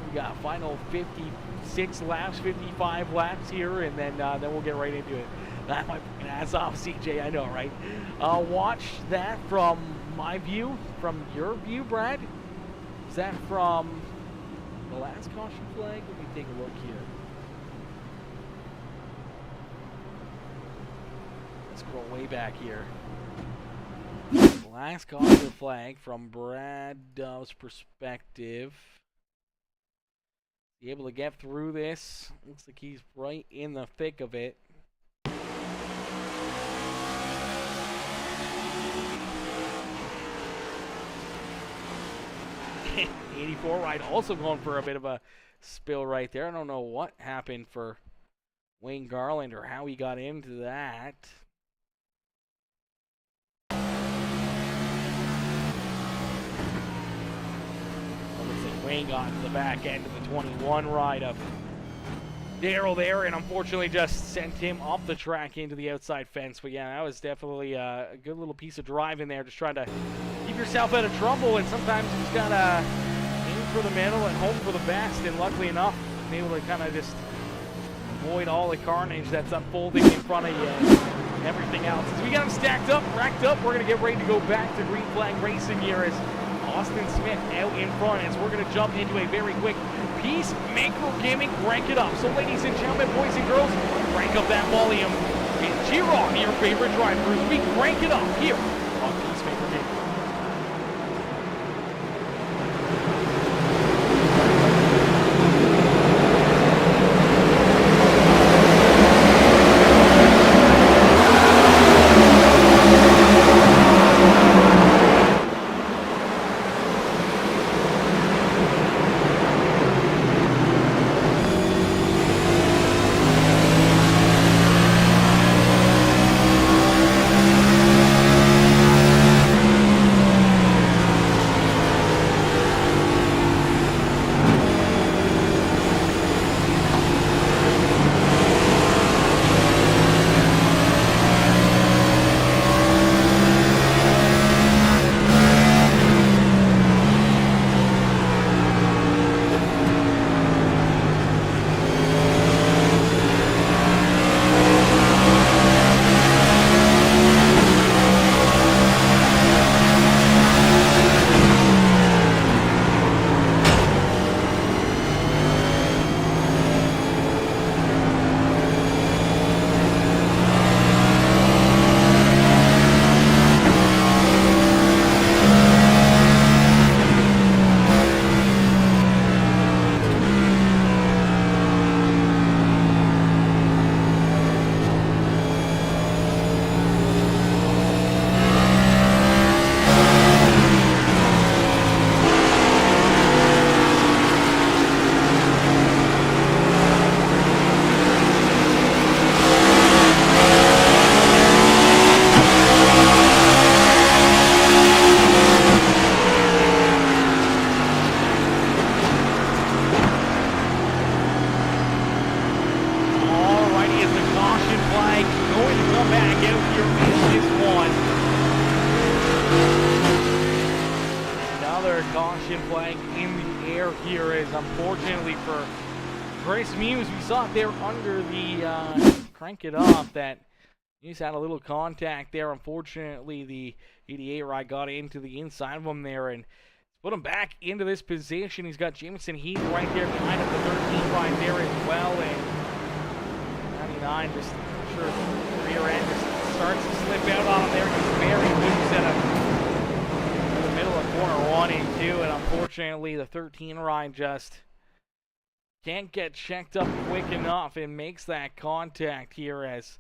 We got final 56 laps, 55 laps here, and then we'll get right into it. That might be an ass off, CJ. I know, right? Watch that from my view, from your view, Brad. Is that from the last caution flag? Let me take a look here. Let's scroll way back here. Last caution flag from Brad Dove's perspective. Be able to get through this. Looks like he's right in the thick of it. 84 ride also going for a bit of a spill right there. I don't know what happened for Wayne Garland or how he got into that. Looks like Wayne got into the back end of the 21 ride of Darrell there, and unfortunately just sent him off the track into the outside fence. But yeah, that was definitely a good little piece of drive in there, just trying to keep yourself out of trouble, and sometimes you just gotta aim for the middle and hope for the best. And luckily enough, I'm able to kind of just avoid all the carnage that's unfolding in front of you and everything else. As we got them stacked up, racked up, we're gonna get ready to go back to green flag racing here as Austin Smith out in front, as we're gonna jump into a very quick PeaceMaker gimmick, crank it up. So ladies and gentlemen, boys and girls, crank up that volume and cheer on your favorite drivers. We crank it up here on PeaceMaker Gimmick. Chris Muse, we saw it there under the crank it up that he's had a little contact there. Unfortunately, the 88 ride got into the inside of him there and put him back into this position. He's got Jameson Heath right there behind him, the 13 ride there as well. And 99 just, I'm sure the rear end just starts to slip out on him there. He's very loose at him in the middle of corner 1 and 2. And unfortunately, the 13 ride just can't get checked up quick enough and makes that contact here as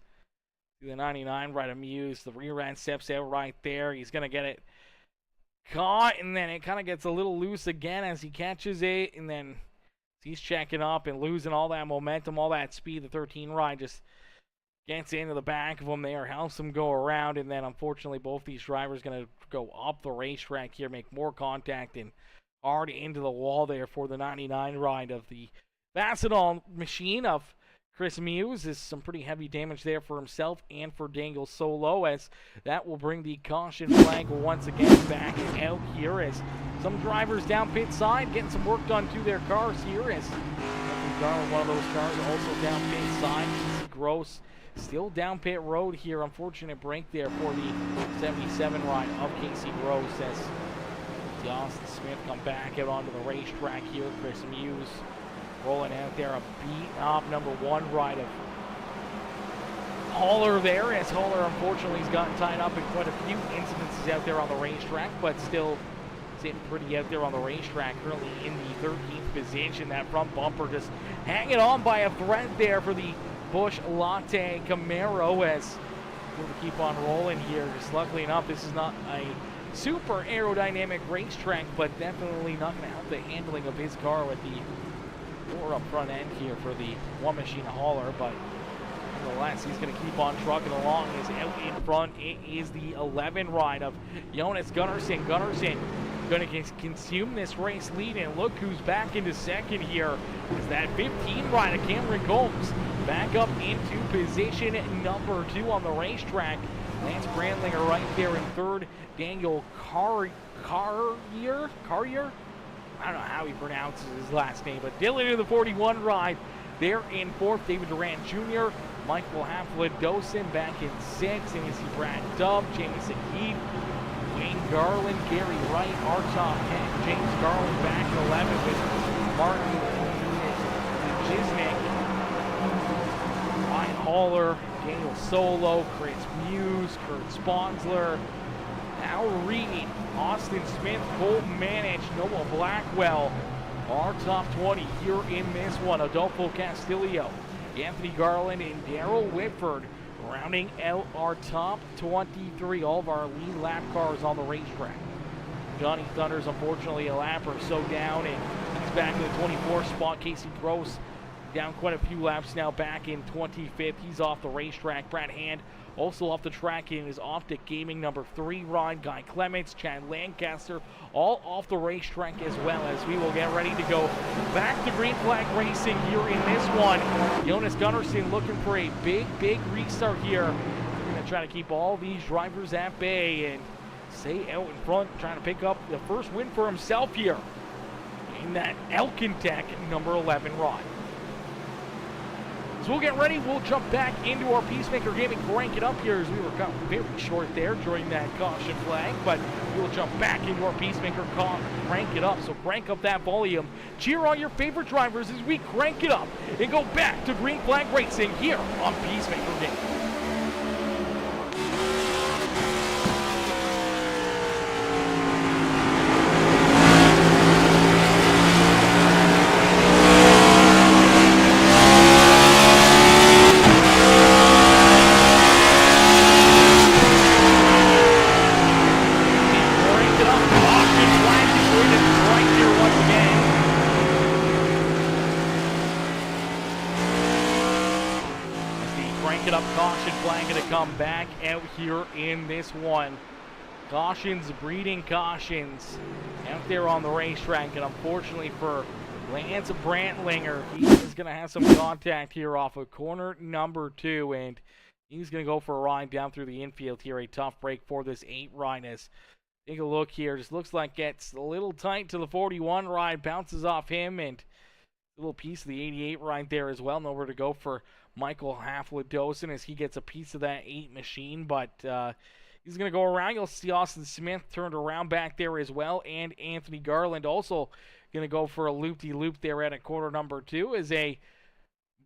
the 99 right of Muse. The rear end steps out right there. He's going to get it caught, and then it kind of gets a little loose again as he catches it, and then he's checking up and losing all that momentum, all that speed. The 13 ride just gets into the back of him there, helps him go around, and then unfortunately both these drivers going to go up the racetrack here, make more contact and hard into the wall there for the 99 ride of the Macedon machine of Chris Muse. Is some pretty heavy damage there for himself and for Dangle Solo, as that will bring the caution flag once again back out here as some drivers down pit side getting some work done to their cars here as Garland, one of those cars, also down pit side. Casey Gross still down pit road here. Unfortunate break there for the 77 ride of Casey Gross as Austin Smith come back out onto the racetrack here. Chris Muse rolling out there, a beat up number 1 ride of Haller there, as Haller unfortunately has gotten tied up in quite a few incidences out there on the racetrack, but still sitting pretty out there on the racetrack, currently in the 13th position. That front bumper just hanging on by a thread there for the Busch Latte Camaro as we'll keep on rolling here. Just luckily enough, this is not a super aerodynamic racetrack, but definitely not going to help the handling of his car with the door up front end here for the one machine hauler, but nonetheless, he's going to keep on trucking along. Is out in front. It is the 11 ride of Jonas Gunnarsson. Gunnarsson going to consume this race lead, and look who's back into second here. Is that 15 ride of Cameron Combs back up into position number 2 on the racetrack. Lance Brandlinger right there in third. Daniel Carrier? I don't know how he pronounces his last name, but Dylan in the 41 ride there in 4th. David Durant Jr., Michael Haflin-Dosen back in 6th, and you see Brad Dubb, Jamison Heath, Wayne Garland, Gary Wright, Archon Kent, James Garland back in 11th with Martin Jiznik, Ryan Haller, Daniel Solo, Chris Muse, Kurt Sponsler, Al Reed, Austin Smith, Colton Manich, Noah Blackwell. Our top 20 here in this one. Adolfo Castillo, Anthony Garland, and Darrell Whitford rounding out our top 23. All of our lead lap cars on the racetrack. Johnny Thunder's unfortunately a lap or so down, and he's back in the 24th spot. Casey Gross down quite a few laps now, back in 25th. He's off the racetrack. Brad Hand also off the track in his Optic Gaming number 3 ride. Guy Clements, Chad Lancaster, all off the racetrack as well, as we will get ready to go back to green flag racing here in this one. Jonas Gunnarsson looking for a big restart here. We're going to try to keep all these drivers at bay and stay out in front, trying to pick up the first win for himself here in that Elkintech number 11 ride. So we'll get ready. We'll jump back into our PeaceMaker Gaming crank it up here, as we were cut very short there during that caution flag, but we'll jump back into our PeaceMaker crank it up. So crank up that volume. Cheer on your favorite drivers as we crank it up and go back to green flag racing here on PeaceMaker Gaming. Come back out here in this one. Cautions breeding cautions out there on the racetrack, and unfortunately for Lance Brantlinger, he is going to have some contact here off of corner number 2, and he's going to go for a ride down through the infield here. A tough break for this 8 ride. As take a look here, just looks like gets a little tight to the 41 ride, bounces off him, and little piece of the 88 right there as well. Nowhere to go for Michael Haflidosin as he gets a piece of that 8 machine, but he's going to go around. You'll see Austin Smith turned around back there as well, and Anthony Garland also going to go for a loop-de-loop there at a quarter number 2 as a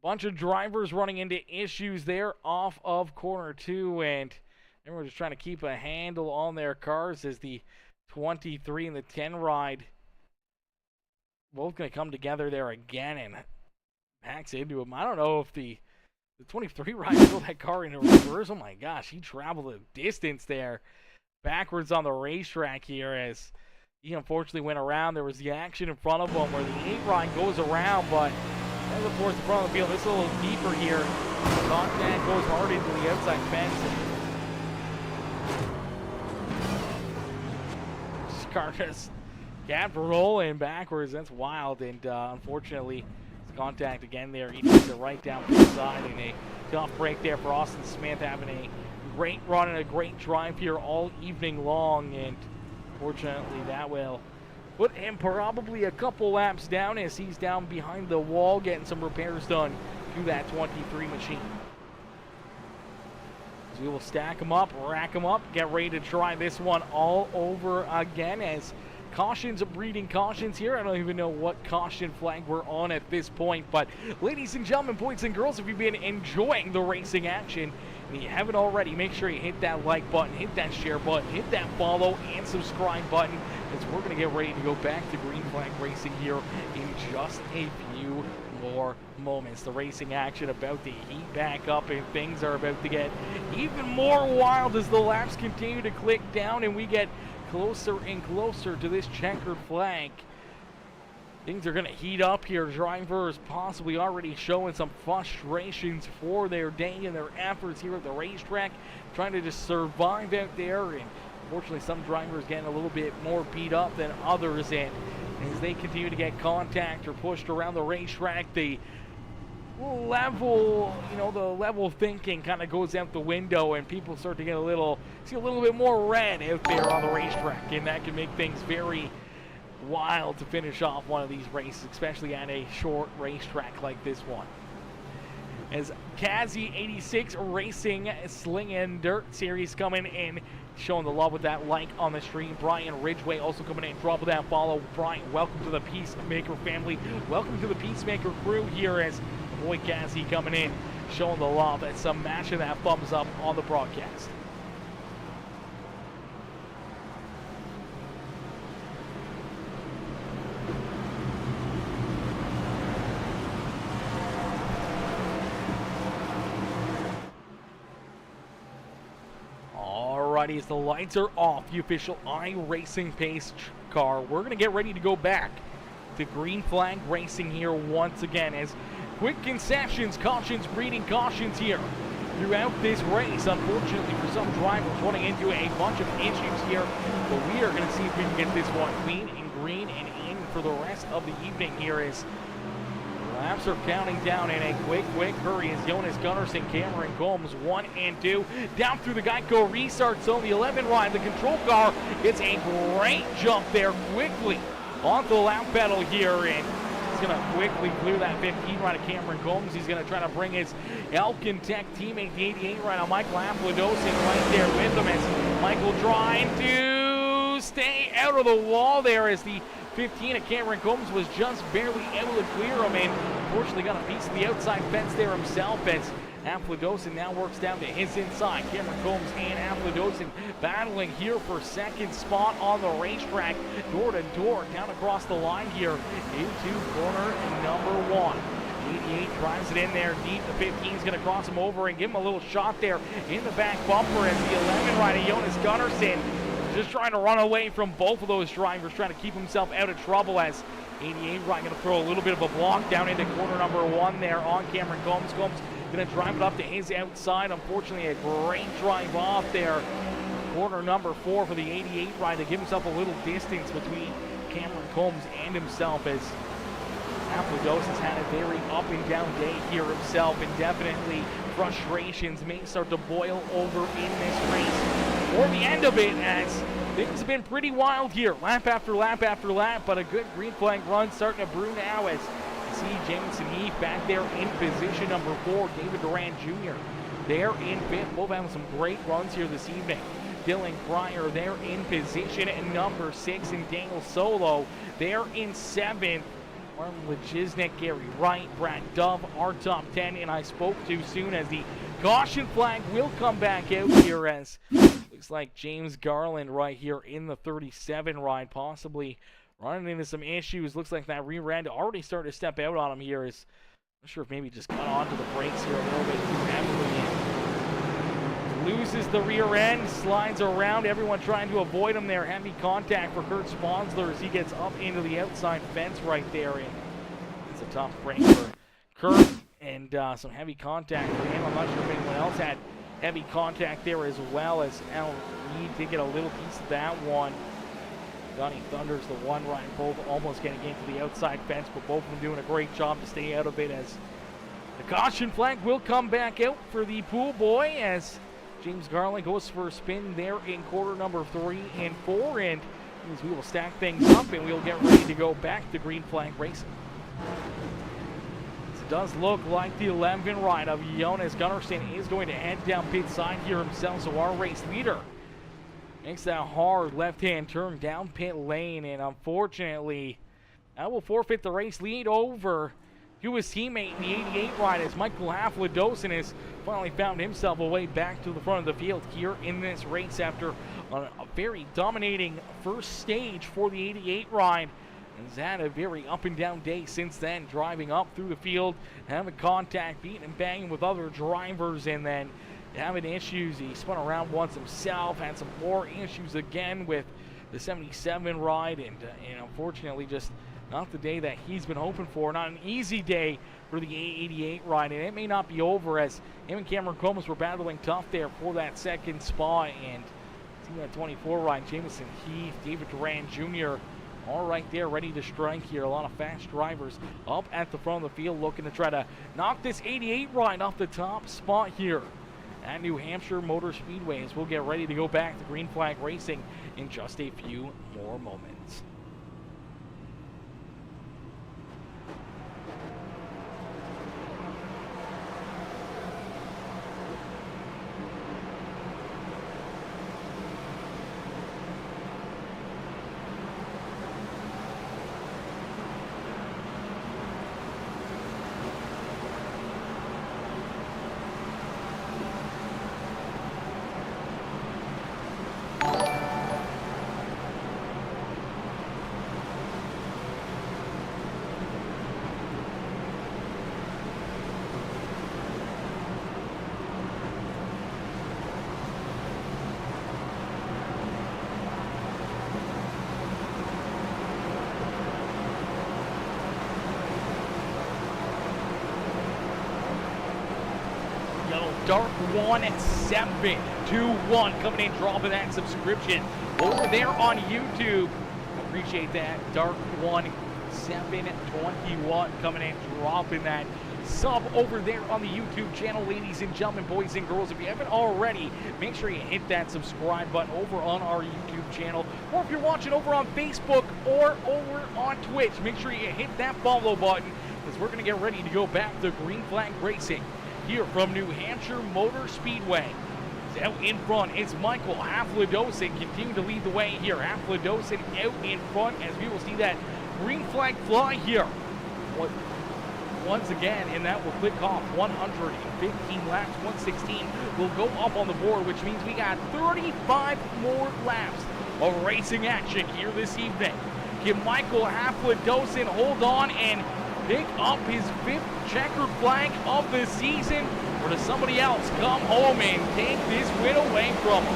bunch of drivers running into issues there off of corner 2, and everyone's just trying to keep a handle on their cars as the 23 and the 10 ride both going to come together there again and backs into him. I don't know if the 23 ride threw that car into reverse. Oh my gosh, he traveled a distance there backwards on the racetrack here as he unfortunately went around. There was the action in front of him where the 8 ride goes around, but as of course the front of the field, this is a little deeper here. Contact goes hard into the outside fence. This car just kept rolling backwards. That's wild, and unfortunately, it's contact again there. He takes it right down to the side, and a tough break there for Austin Smith, having a great run and a great drive here all evening long, and unfortunately that will put him probably a couple laps down as he's down behind the wall getting some repairs done to that 23 machine. So we will stack him up, rack him up, get ready to try this one all over again as cautions, breeding cautions here. I don't even know what caution flag we're on at this point, but ladies and gentlemen, boys and girls, if you've been enjoying the racing action and you haven't already, make sure you hit that like button, hit that share button, hit that follow and subscribe button, as we're going to get ready to go back to green flag racing here in just a few more moments. The racing action about to heat back up, and things are about to get even more wild as the laps continue to click down and we get closer and closer to this checkered flag. Things are going to heat up here. Drivers possibly already showing some frustrations for their day and their efforts here at the racetrack, trying to just survive out there, and unfortunately some drivers getting a little bit more beat up than others, and as they continue to get contact or pushed around the racetrack, the level, the level of thinking kind of goes out the window, and people start to get see a little bit more red out there on the racetrack, and that can make things very wild to finish off one of these races, especially at a short racetrack like this one. As Kazi 86 Racing Sling and Dirt Series coming in, showing the love with that like on the stream. Brian Ridgway also coming in, drop that follow. Brian, welcome to the PeaceMaker family. Welcome to the PeaceMaker crew here as boy Kazi coming in, showing the love. That's some matching that thumbs up on the broadcast. Alrighty, as the lights are off, the official iRacing pace car, we're going to get ready to go back to green flag racing here once again as quick concessions, cautions, breeding cautions here throughout this race. Unfortunately for some drivers running into a bunch of issues here, but we are going to see if we can get this one clean and green and in for the rest of the evening here as laps are counting down in a quick hurry as Jonas Gunnarsson, Cameron Combs 1 and 2 down through the Geico restart zone. The 11 ride, the control car gets a great jump there quickly onto the lap pedal here, and he's going to quickly clear that 15 ride of Cameron Combs. He's going to try to bring his Elkin Tech teammate, the 88 ride on Michael Haflidosin, right there with him as Michael trying to stay out of the wall there as the 15 of Cameron Combs was just barely able to clear him, and unfortunately got a piece of the outside fence there himself as Haflidosin now works down to his inside. Cameron Combs and Haflidosin battling here for second spot on the racetrack, door to door, down across the line here into corner number 1. 88 drives it in there deep. The 15 is going to cross him over and give him a little shot there in the back bumper as the 11 rider Jonas Gunnarsson just trying to run away from both of those drivers, trying to keep himself out of trouble as 88 right going to throw a little bit of a block down into corner number 1 there on Cameron Combs. Combs going to drive it up to his outside. Unfortunately, a great drive off there. Corner number 4 for the 88 ride to give himself a little distance between Cameron Combs and himself as Haflidosin's had a very up and down day here himself, and definitely frustrations may start to boil over in this race or the end of it as things have been pretty wild here, lap after lap after lap, but a good green flag run starting to brew now as You see Jamison Heath back there in position number 4. David Duran Jr. there in 5th. Both having some great runs here this evening. Dylan Pryor there in position at number 6. And Daniel Solo there in 7th. Martin Lejiznik, Gary Wright, Brad Dove, our top 10. And I spoke too soon as the caution flag will come back out here as looks like James Garland right here in the 37 ride, possibly running into some issues. Looks like that rear end already started to step out on him here. Is not sure if maybe just cut onto the brakes here a little bit too heavily. Loses the rear end, slides around. Everyone trying to avoid him there. Heavy contact for Kurt Sponsler as he gets up into the outside fence right there. And it's a tough break for Kurt and some heavy contact for him. I'm not sure if anyone else had heavy contact there as well, as Al Reed did get a little piece of that one. Donnie Thunder's the one right, both almost getting into the outside fence, but both of them doing a great job to stay out of it as the caution flag will come back out for the pool boy as James Garland goes for a spin there in quarter number 3 and 4, and as we will stack things up and we'll get ready to go back to green flag racing. It does look like the 11 ride of Jonas Gunnarsson is going to head down pit side here himself, so our race leader makes that hard left-hand turn down pit lane, and unfortunately, that will forfeit the race lead over to his teammate in the 88 ride as Michael Haflidosin has finally found himself a way back to the front of the field here in this race after a very dominating first stage for the 88 ride. And he's had a very up-and-down day since then, driving up through the field, having contact, beating and banging with other drivers, and then having issues. He spun around once himself, had some more issues again with the 77 ride, and unfortunately just not the day that he's been hoping for. Not an easy day for the 88 ride, and it may not be over as him and Cameron Combs were battling tough there for that second spot. And see that 24 ride, Jamison Heath, David Duran Jr., all right there, ready to strike here. A lot of fast drivers up at the front of the field looking to try to knock this 88 ride off the top spot here at New Hampshire Motor Speedway as we'll get ready to go back to green flag racing in just a few more moments. Dark 1721 coming in, dropping that subscription over there on YouTube. Appreciate that. Dark 1721 coming in, dropping that sub over there on the YouTube channel. Ladies and gentlemen, boys and girls, if you haven't already, make sure you hit that subscribe button over on our YouTube channel. Or if you're watching over on Facebook or over on Twitch, make sure you hit that follow button because we're going to get ready to go back to green flag racing here from New Hampshire Motor Speedway. Out in front, it's Michael Haflidosin continuing to lead the way here. Haflidosin out in front as we will see that green flag fly here once again, and that will click off 115 laps. 116 will go up on the board, which means we got 35 more laps of racing action here this evening. Can Michael Haflidosin hold on and pick up his 5th checkered flag of the season, or does somebody else come home and take this win away from him?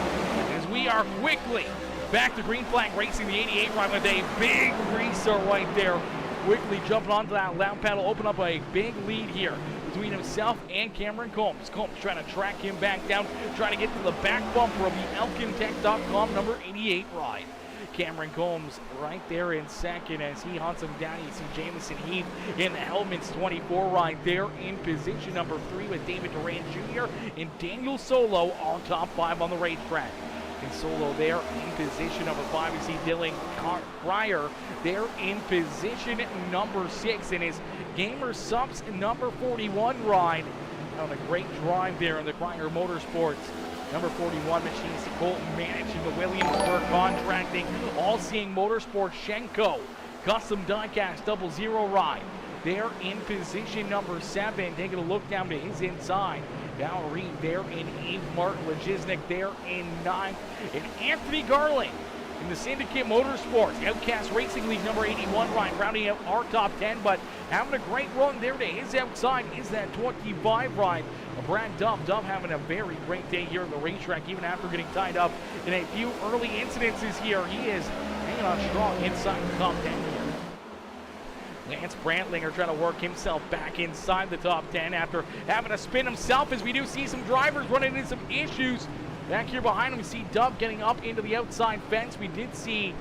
As we are quickly back to green flag racing, the 88 ride with a big restart right there. Quickly jumping onto that lap pedal, open up a big lead here between himself and Cameron Combs. Combs trying to track him back down, trying to get to the back bumper of the ElkinTech.com number 88 ride. Cameron Combs right there in second as he hunts him down. You see Jamison Heath in the Hellman's 24 ride there in position number 3 with David Duran Jr. and Daniel Solo on top 5 on the racetrack. and Solo there in position number 5. You see Dylan Cryer there in position number 6 in his Gamer Subs number 41 ride. On a great drive there in the Cryer Motorsports number 41 machines. Colton managing the Williamsburg contracting, all-seeing motorsports Shenco custom diecast 00 ride. There in position number 7, taking a look down to his inside. Val Reed there in 8th, Martin Lejiznik there in 9th, and Anthony Garling in the Syndicate Motorsports Outcast Racing League number 81 ride, rounding out our top 10, but having a great run there to his outside is that 25 ride of Brad Duff. Duff having a very great day here at the racetrack, even after getting tied up in a few early incidences here. He is hanging on strong inside the top 10 here. Lance Brantlinger trying to work himself back inside the top 10 after having to spin himself, as we do see some drivers running into some issues. Back here behind him, we see Dub getting up into the outside fence. We did see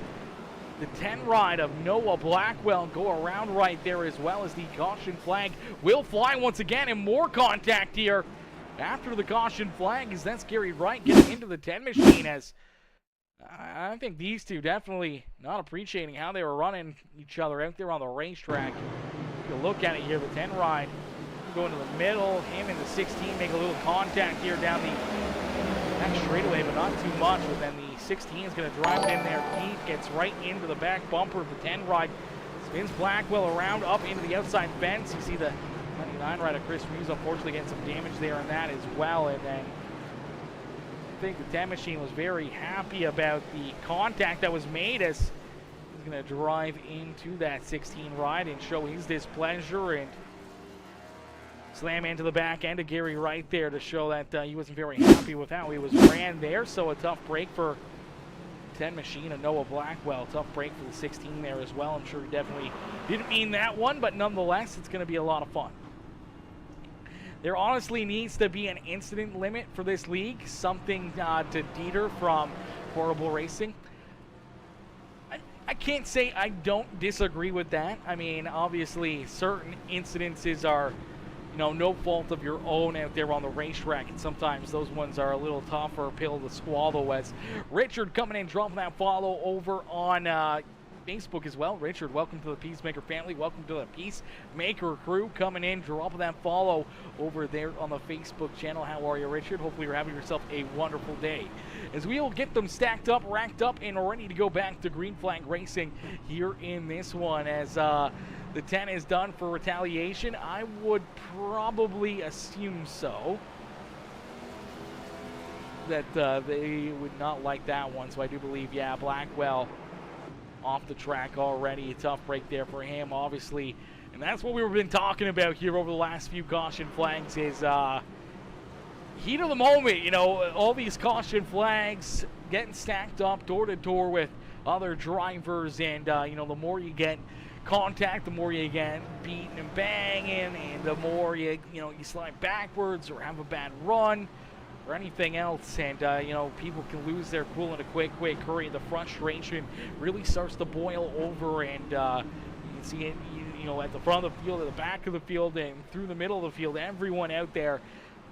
the 10 ride of Noah Blackwell go around right there, as well as the caution flag will fly once again, and more contact here after the caution flag, as that's Gary Wright getting into the 10 machine, as I think these two definitely not appreciating how they were running each other out there on the racetrack. If you look at it here, the 10 ride going to the middle, him and the 16 make a little contact here down the back straightaway, but not too much. But then the 16 is going to drive it in there. Keith gets right into the back bumper of the 10 ride, spins Blackwell around up into the outside fence. You see the 99 ride of Chris Reeves unfortunately getting some damage there in that as well. And then I think the 10 machine was very happy about the contact that was made, as he's going to drive into that 16 ride and show his displeasure and slam into the back end of Gary Wright there to show that he wasn't very happy with how he was ran there. So a tough break for 10 machine and Noah Blackwell. Tough break for the 16 there as well. I'm sure he definitely didn't mean that one, but nonetheless, it's going to be a lot of fun. There honestly needs to be an incident limit for this league, something to Dieter from Horrible Racing. I can't say I don't disagree with that. I mean, obviously, certain incidences are, you know, no fault of your own out there on the racetrack, and sometimes those ones are a little tougher pill to swallow, as Richard coming in, dropping that follow over on Facebook as well. Richard, welcome to the Peacemaker family. Welcome to the Peacemaker Crew coming in, dropping that follow over there on the Facebook channel. How are you, Richard? Hopefully you're having yourself a wonderful day. As we will get them stacked up, racked up, and ready to go back to Green Flag Racing here in this one, as the 10 is done for retaliation. I would probably assume so, that they would not like that one. So I do believe, yeah, Blackwell off the track already. A tough break there for him, obviously. And that's what we've been talking about here over the last few caution flags, is heat of the moment. You know, all these caution flags getting stacked up door to door with other drivers, and you know, the more you get contact, the more you get beating and banging, and the more you slide backwards or have a bad run or anything else, and you know, people can lose their cool in a quick hurry. The frustration really starts to boil over, and you can see it, you know, at the front of the field, at the back of the field, and through the middle of the field. Everyone out there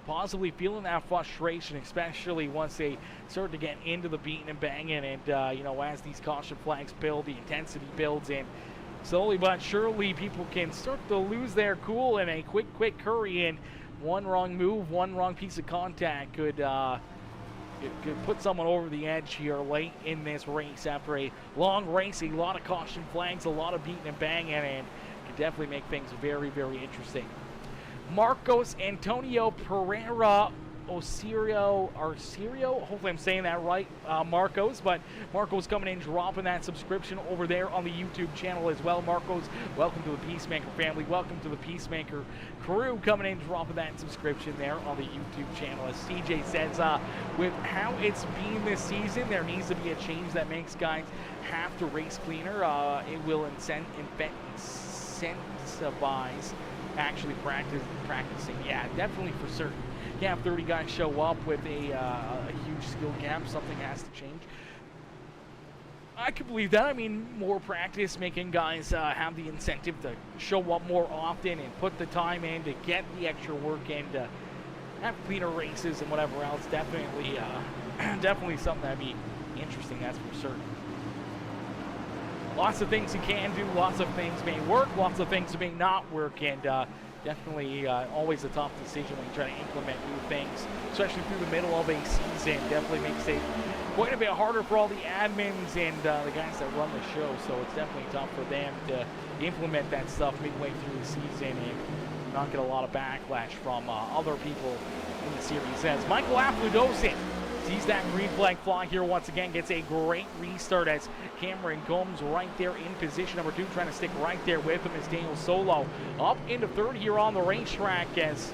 possibly feeling that frustration, especially once they start to get into the beating and banging, and you know, as these caution flags build, the intensity builds, and slowly but surely people can start to lose their cool in a quick hurry, and one wrong move, one wrong piece of contact could put someone over the edge here late in this race. After a long race, a lot of caution flags, a lot of beating and banging, and could definitely make things very interesting. Marcos Antonio Pereira Arciero, hopefully I'm saying that right, Marcos, but Marcos coming in, dropping that subscription over there on the YouTube channel as well. Marcos, welcome to the Peacemaker family, welcome to the Peacemaker Crew, coming in, dropping that subscription there on the YouTube channel. As CJ says, with how it's been this season, there needs to be a change that makes guys have to race cleaner. It will incentivize actually practicing. Yeah, definitely for certain. You have 30 guys show up with a huge skill gap. Something has to change. I could believe that. I mean, more practice, making guys have the incentive to show up more often and put the time in to get the extra work in to have cleaner races and whatever else. Definitely definitely something that'd be interesting, that's for certain. Lots of things you can do, lots of things may work, lots of things may not work, and definitely always a tough decision when you try to implement new things, especially through the middle of a season. Definitely makes it quite a bit harder for all the admins and the guys that run the show, so it's definitely tough for them to implement that stuff midway through the season and not get a lot of backlash from other people in the series. As Michael Afludosin sees that green flag fly here once again, gets a great restart as Cameron Combs right there in position number 2, trying to stick right there with him as Daniel Solo up into third here on the racetrack, as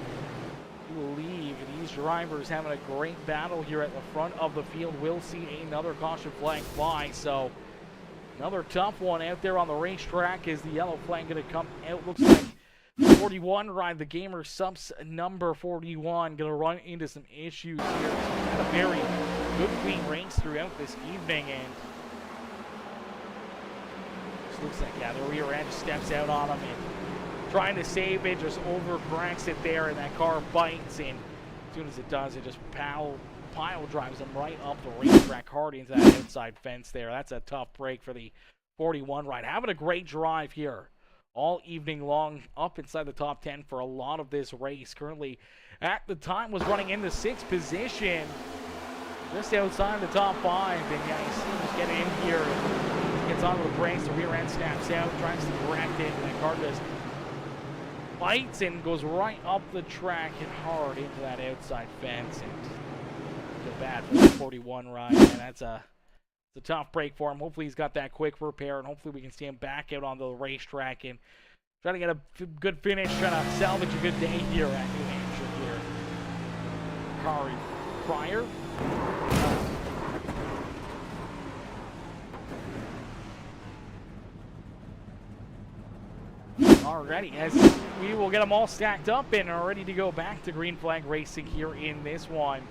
you believe these drivers having a great battle here at the front of the field. We'll see another caution flag fly, so another tough one out there on the racetrack. Is the yellow flag going to come out? Looks like 41 ride the gamer subs number 41 gonna run into some issues here. Had a very good clean race throughout this evening, and just looks like, yeah, the rear end steps out on him and trying to save it, just overcorrects it there, and that car bites, and as soon as it does, it just pile drives him right up the racetrack hard into that outside fence there. That's a tough break for the 41 ride. Having a great drive here all evening long, up inside the top 10 for a lot of this race. Currently, at the time, was running in the 6th position, just outside the top 5. And yeah, you see him just getting in here, gets onto the brakes, the rear end snaps out, tries to correct it, and that car just bites and goes right up the track and hard into that outside fence. And feel bad for the 41 ride, and that's it's a tough break for him. Hopefully he's got that quick repair, and hopefully we can see him back out on the racetrack and try to get a good finish, trying to salvage a good day here at New Hampshire here. Kari Pryor. Alrighty, as we will get them all stacked up and are ready to go back to green flag racing here in this one.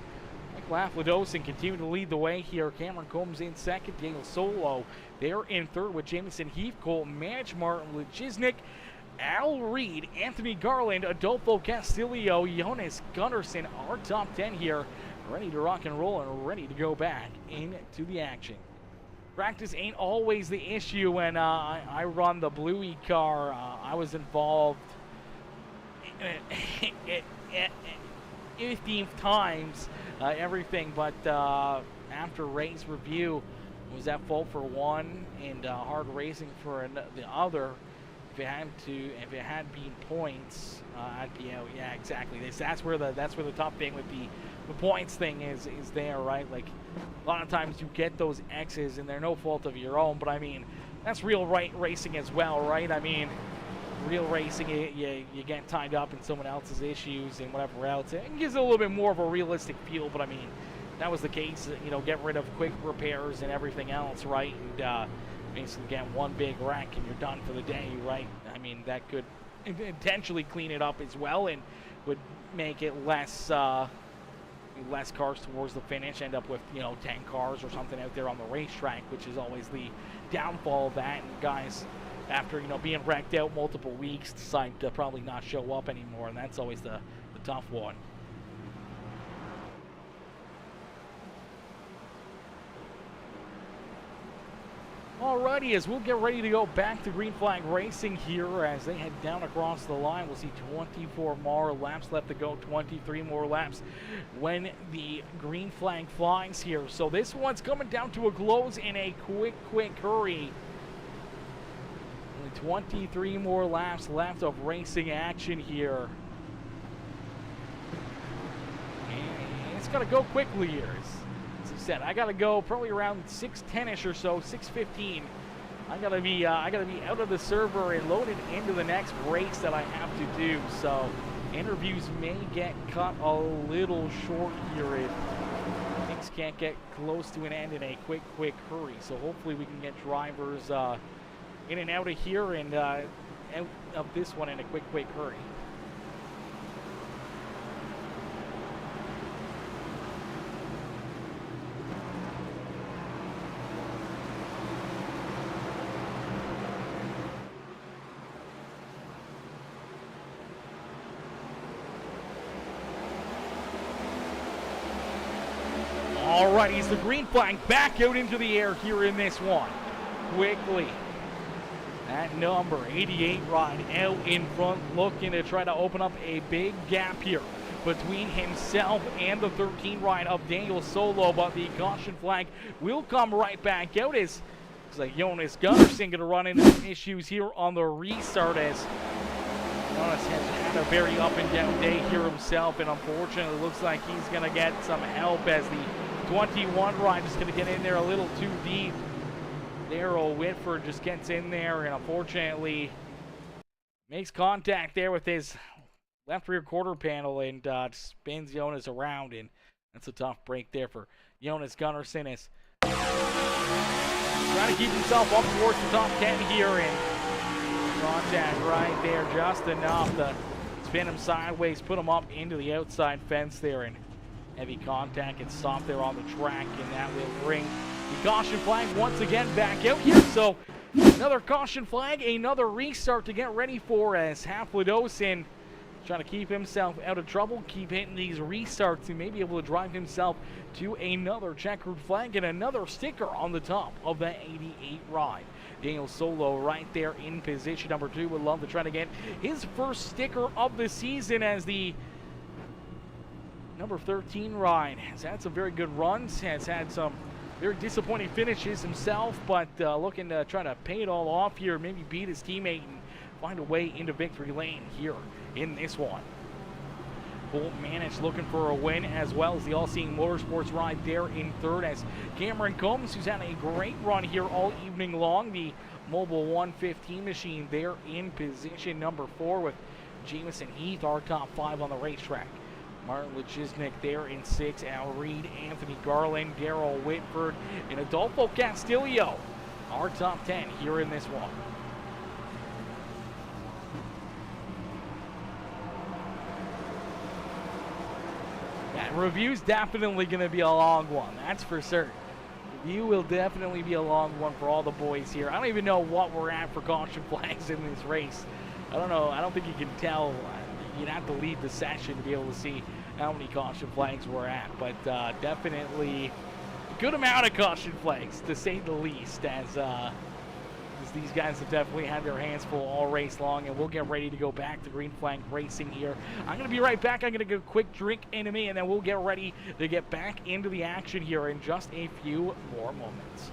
Afludosin continue to lead the way here. Cameron Combs in second. Daniel Solo there in third with Jamison Heath, Cole Madge, Martin Lejiznik, Al Reed, Anthony Garland, Adolfo Castillo, Jonas Gunnarsson. Our top 10 here, ready to rock and roll and ready to go back into the action. Practice ain't always the issue when I run the Bluey car. I was involved 15 times. Everything, but after race review, it was at fault for one and hard racing for the other. If it had been points, I'd be out. Yeah, exactly. That's where the tough thing with the points thing is there, right? Like a lot of times you get those X's and they're no fault of your own, but I mean that's real racing as well, right? I mean, real racing, you get tied up in someone else's issues and whatever else. It gives it a little bit more of a realistic feel, but I mean, that was the case, you know, get rid of quick repairs and everything else, right? And basically get one big wreck and you're done for the day, right? I mean, that could intentionally clean it up as well and would make it less cars towards the finish, end up with, you know, 10 cars or something out there on the racetrack, which is always the downfall of that. And guys, after, you know, being wrecked out multiple weeks, decide to probably not show up anymore, and that's always the tough one. Alrighty, as we'll get ready to go back to green flag racing here as they head down across the line. We'll see 24 more laps left to go, 23 more laps when the green flag flies here. So this one's coming down to a close in a quick hurry. 23 more laps left of racing action here. And it's got to go quickly here. As I said, I got to go probably around 6:10ish or so, 6:15. I got to be out of the server and loaded into the next race that I have to do. So interviews may get cut a little short here if things can't get close to an end in a quick hurry. So hopefully we can get drivers in and out of here and out of this one in a quick hurry. Alright, he's the green flag back out into the air here in this one. Quickly. That number 88 ride out in front, looking to try to open up a big gap here between himself and the 13 ride of Daniel Solo, but the caution flag will come right back out as looks like Jonas Gunnarsson going to run into some issues here on the restart as Jonas has had a very up and down day here himself, and unfortunately looks like he's going to get some help as the 21 ride is going to get in there a little too deep. Daryl Whitford just gets in there and unfortunately makes contact there with his left rear quarter panel and spins Jonas around, and that's a tough break there for Jonas Gunnarsson as trying to keep himself up towards the top 10 here, and contact right there just enough to spin him sideways, put him up into the outside fence there, and heavy contact and stop there on the track, and that will bring the caution flag once again back out here. So another caution flag, another restart to get ready for as Haflidosin trying to keep himself out of trouble, keep hitting these restarts, and maybe able to drive himself to another checkered flag and another sticker on the top of that 88 ride. Daniel Solo right there in position number 2 would love to try to get his first sticker of the season as the number 13 ride has had some very good runs, has had some very disappointing finishes himself, but looking to try to pay it all off here, maybe beat his teammate and find a way into victory lane here in this one. Bolt managed looking for a win, as well as the All-Seeing Motorsports ride there in third as Cameron Combs, who's had a great run here all evening long. The Mobile 115 machine there in position number 4 with Jamison Heath, our top 5 on the racetrack. Martin Lechiznik there in 6, Al Reed, Anthony Garland, Daryl Whitford, and Adolfo Castillo, our top 10 here in this one. That review's definitely going to be a long one, that's for certain. Review will definitely be a long one for all the boys here. I don't even know what we're at for caution flags in this race. I don't know. I don't think you can tell. You'd have to leave the session to be able to see how many caution flags we're at, but definitely a good amount of caution flags, to say the least, as these guys have definitely had their hands full all race long, and we'll get ready to go back to green flag racing here. I'm going to be right back. I'm going to go a quick drink into me, and then we'll get ready to get back into the action here in just a few more moments.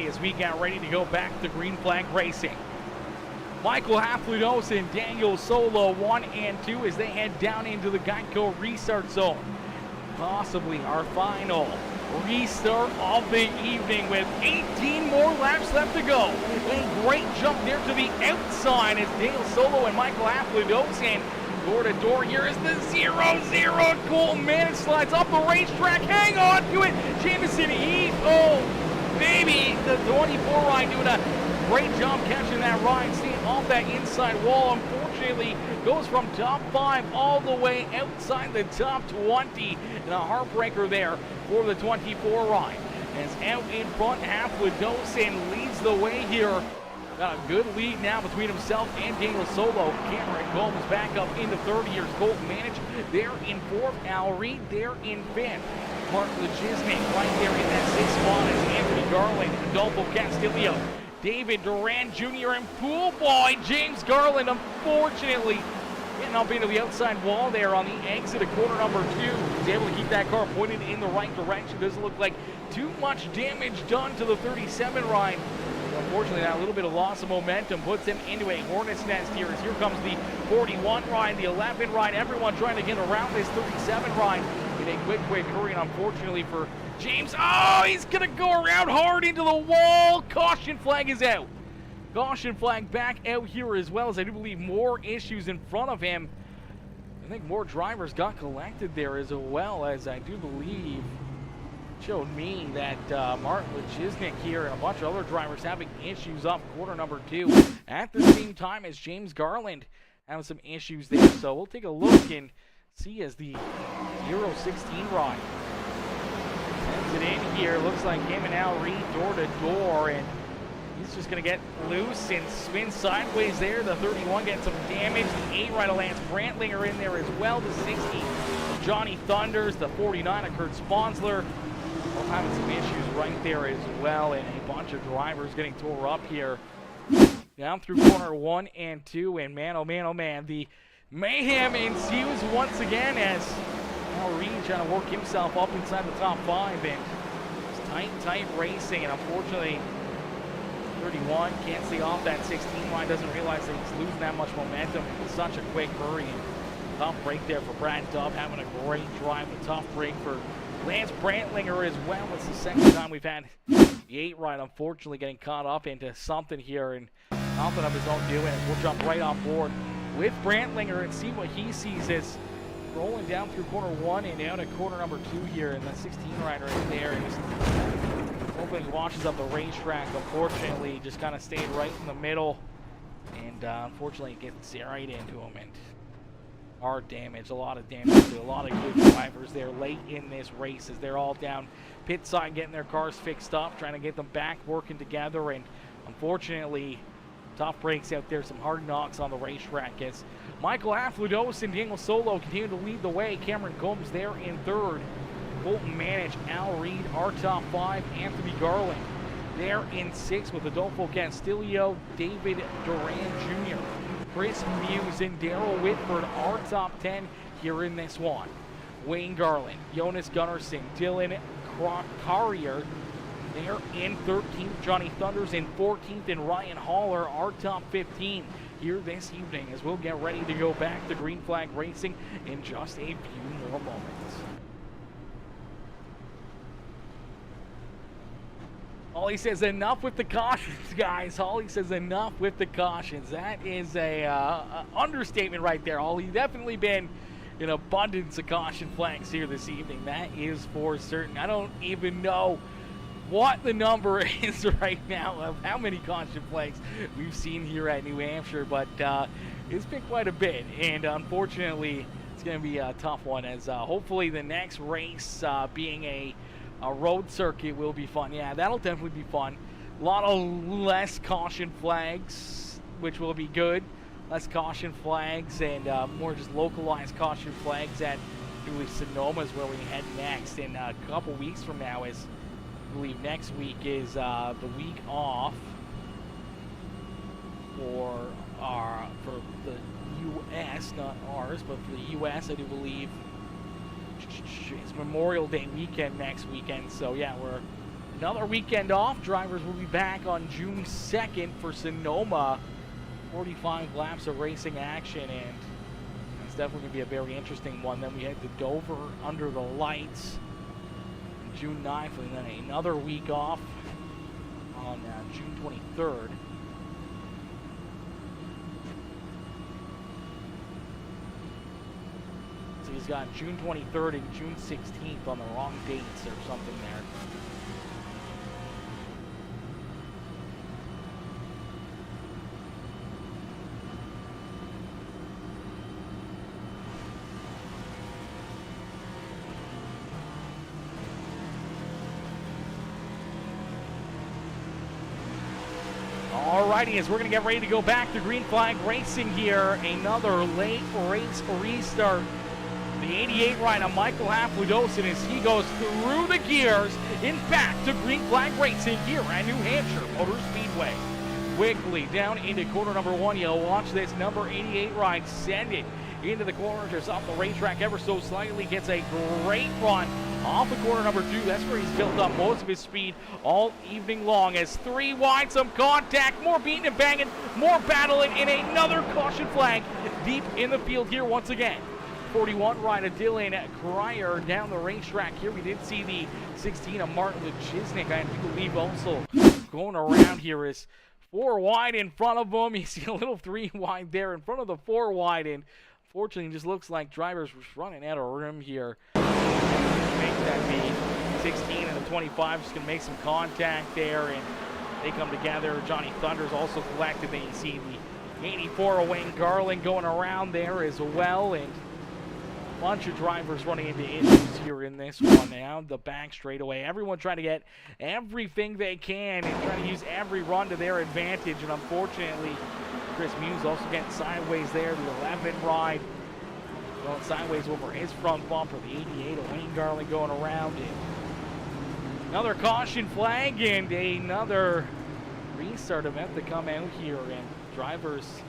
As we get ready to go back to green flag racing. Michael Haflidos and Daniel Solo 1 and 2 as they head down into the Geico restart zone. Possibly our final restart of the evening with 18 more laps left to go. A great jump there to the outside as Daniel Solo and Michael Haflidos, and door to door here is the 0-0. Cool man slides off the racetrack. Hang on to it. Jamison Heath. Oh, baby, the 24 ride doing a great job catching that ride, staying off that inside wall. Unfortunately, goes from top 5 all the way outside the top 20, and a heartbreaker there for the 24 ride. As out in front, Afladosin leads the way here. Got a good lead now between himself and Daniel Solo. Cameron Gomes back up into third. Here's Colton Manage. They're in fourth. Al Reed, they're in fifth. Mark Lejiznik right there in that sixth spot is Anthony Garland, Adolfo Castillo, David Duran Jr. and pool boy James Garland, unfortunately, getting up into the outside wall there on the exit of corner number 2. He's able to keep that car pointed in the right direction. Doesn't look like too much damage done to the 37 ride. Unfortunately, that little bit of loss of momentum puts him into a hornet's nest here. As here comes the 41 ride, the 11 ride, everyone trying to get around this 37 ride in a quick hurry. And unfortunately for James, oh, he's going to go around hard into the wall. Caution flag is out. Caution flag back out here, as well as I do believe more issues in front of him. I think more drivers got collected there, as well as I do believe showed me that Mark Lejiznik here and a bunch of other drivers having issues off corner number 2 at the same time as James Garland having some issues there. So we'll take a look and see as the 016 ride sends it in here. Looks like him and Al Reed door to door, and he's just going to get loose and spin sideways there. The 31 getting some damage. The 8 ride of Lance Brantlinger in there as well. The 60 Johnny Thunders. The 49 of Kurt Sponsler. We're having some issues right there as well, and a bunch of drivers getting tore up here. Down through corner 1 and 2, and man, oh man, the mayhem ensues once again as Al Reed trying to work himself up inside the top 5, and it's tight racing, and unfortunately 31 can't stay off that 16 line, doesn't realize that he's losing that much momentum in such a quick hurry. Tough break there for Brad Dubb, having a great drive, a tough break for Lance Brantlinger as well. It's the second time we've had the 8 ride unfortunately getting caught up into something here and something of his own doing. We'll jump right on board with Brantlinger and see what he sees as rolling down through corner 1 and down at corner number 2 here, and the 16 ride right there. And just hoping he washes up the racetrack. Unfortunately, just kind of stayed right in the middle, and unfortunately it gets right into him. And hard damage, a lot of damage to a lot of good drivers there late in this race as they're all down pit side getting their cars fixed up, trying to get them back working together. And unfortunately, tough breaks out there, some hard knocks on the racetrack as Michael Aflados and Daniel Solo continue to lead the way. Cameron Combs there in third. Colton Manage, Al Reed, our top 5. Anthony Garland there in 6th with Adolfo Castillo, David Duran Jr., Chris Muse and Darrell Whitford, our top 10 here in this one. Wayne Garland, Jonas Gunnarsson, Dylan Carrier, they're in 13th. Johnny Thunders in 14th, and Ryan Haller, our top 15 here this evening, as we'll get ready to go back to green flag racing in just a few more moments. Holly says enough with the cautions, guys. Holly says enough with the cautions. That is a understatement right there, Holly. Definitely been an abundance of caution flags here this evening. That is for certain. I don't even know what the number is right now of how many caution flags we've seen here at New Hampshire, but it's been quite a bit, and unfortunately it's going to be a tough one, as hopefully the next race being a road circuit will be fun. Yeah, that'll definitely be fun. A lot of less caution flags, which will be good. Less caution flags and more just localized caution flags at, I believe, Sonoma is where we head next in a couple weeks from now. Is I believe next week is the week off for the U.S., not ours, but for the U.S. I do believe it's Memorial Day weekend next weekend. So yeah, we're another weekend off. Drivers will be back on June 2nd for Sonoma. 45 laps of racing action, and it's definitely going to be a very interesting one. Then we head to Dover under the lights on June 9th, and then another week off on June 23rd. So he's got June 23rd and June 16th on the wrong dates or something there. Alrighty, as we're going to get ready to go back to green flag racing here. Another late race restart. The 88 rider, Michael Haflidosin, as he goes through the gears in back to green flag racing here at New Hampshire Motor Speedway. Quickly down into corner number 1. You'll watch this number 88 ride send it into the corner, just off the racetrack ever so slightly. Gets a great run off of corner number 2. That's where he's built up most of his speed all evening long. As 3 wide, some contact, more beating and banging, more battling, and another caution flag deep in the field here once again. 41 rider Dylan Cryer down the racetrack here. We did see the 16 of Martin Lechiznik, I believe, also going around here. Is 4 wide in front of him. You see a little 3 wide there in front of the 4 wide, and fortunately, it just looks like drivers were running out of room here. Make that be 16 and the 25. Just going to make some contact there, and they come together. Johnny Thunder's also collected. Then you see the 84 of Wayne Garland going around there as well, and a bunch of drivers running into issues here in this one now. The back straightaway. Everyone trying to get everything they can and trying to use every run to their advantage, and unfortunately, Chris Muse also getting sideways there. The 11 ride going sideways over his front bumper. The 88 of Wayne Garland going around it. Another caution flag and another restart event to come out here, and drivers'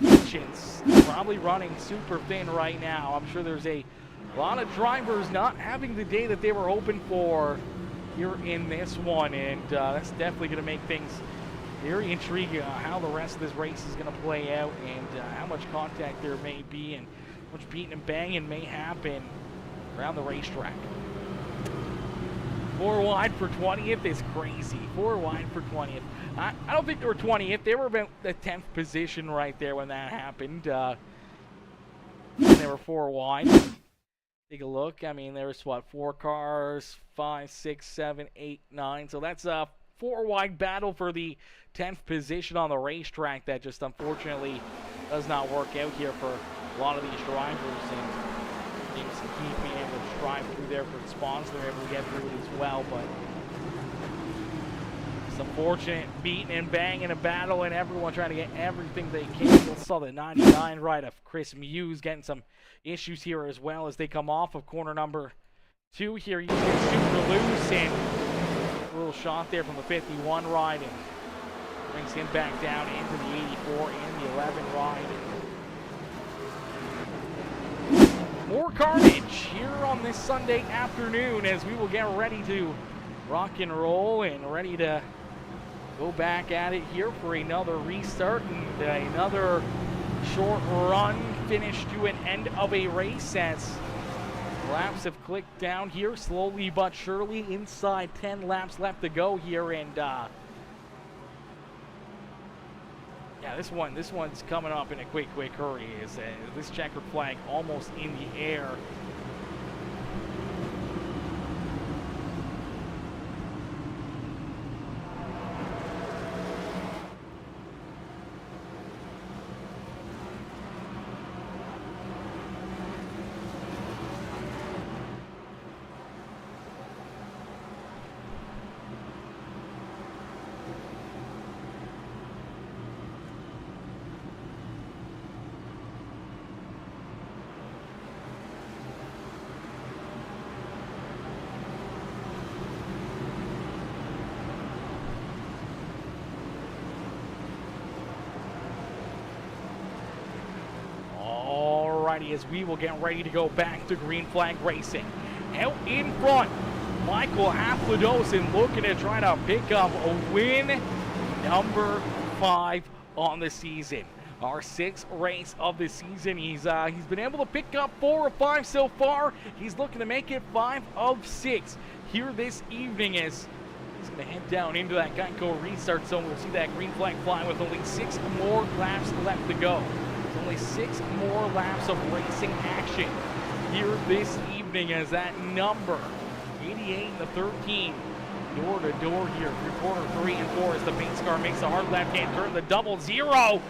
patience probably running super thin right now. I'm sure there's a lot of drivers not having the day that they were hoping for here in this one, and that's definitely going to make things very intriguing how the rest of this race is going to play out, and how much contact there may be and how much beating and banging may happen around the racetrack. 4 wide for 20th is crazy. 4 wide for 20th. I don't think they were 20th. They were about the 10th position right there when that happened. They were 4 wide. Take a look. I mean, there's what, 4 cars, 5, 6, 7, 8, 9. So that's a 4 wide battle for the 10th position on the racetrack. That just unfortunately does not work out here for a lot of these drivers, and James and Keith being able to drive through there for the spawns. They're able to get through it as well, but it's unfortunate beating and banging a battle, and everyone trying to get everything they can. We saw the 99 ride of Chris Muse getting some issues here as well as they come off of corner number 2 here. You can super loose, and a little shot there from the 51 ride, and brings him back down into the 84 and the 11 ride. More carnage here on this Sunday afternoon as we will get ready to rock and roll and ready to go back at it here for another restart and another short run finish to an end of a race, as laps have clicked down here slowly but surely. Inside 10 laps left to go here, and yeah, this one's coming up in a quick hurry. Is this checkered flag almost in the air? As we will get ready to go back to green flag racing. Out in front, Michael Haflidosin looking to try to pick up a win, number 5 on the season. Our 6th race of the season. He's been able to pick up 4 or 5 so far. He's looking to make it 5 of 6 here this evening, as he's going to head down into that Geico restart zone. We'll see that green flag fly with only 6 more laps left to go. Only 6 more laps of racing action here this evening, as that number 88 and the 13 door to door here through corner 3 and 4 as the paint car makes a hard left hand turn. The 00.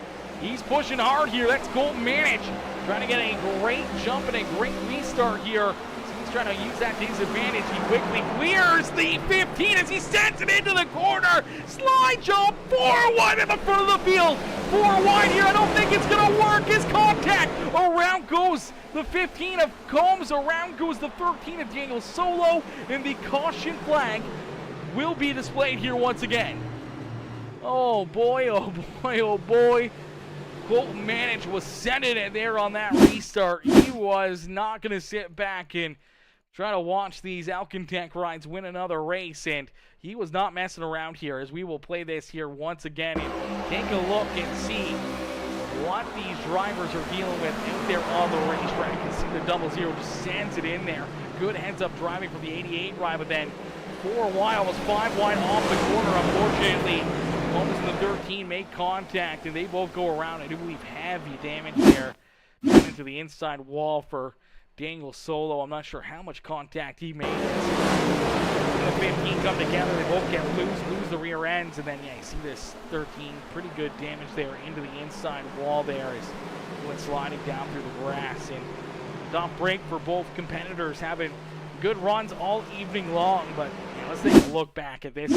He's pushing hard here. That's Colton Manich trying to get a great jump and a great restart here. Seems He's trying to use that to his advantage. He quickly clears the 15 as he sends it into the corner. Slide jump, 4 wide in the front of the field. 4 wide here. I don't think it's going to work. His contact. Around goes the 15 of Combs. Around goes the 13 of Daniel Solo. And the caution flag will be displayed here once again. Oh boy, oh boy, oh boy. Colton Manage was sending it there on that restart. He was not going to sit back and try to watch these Alcantech rides win another race, and he was not messing around here, as we will play this here once again and take a look and see what these drivers are dealing with out there on the racetrack. You see the 00 just sends it in there. Good heads-up driving from the 88 ride, but then 4 wide, almost 5 wide off the corner, unfortunately. Combs and the 13 make contact, and they both go around. I do believe heavy damage there down into the inside wall for Daniel Solo. I'm not sure how much contact he made. The 15 come together. They both get lose the rear ends, and then, yeah, you see this 13. Pretty good damage there into the inside wall there as he went sliding down through the grass. And top break for both competitors, having good runs all evening long. But yeah, let's take a look back at this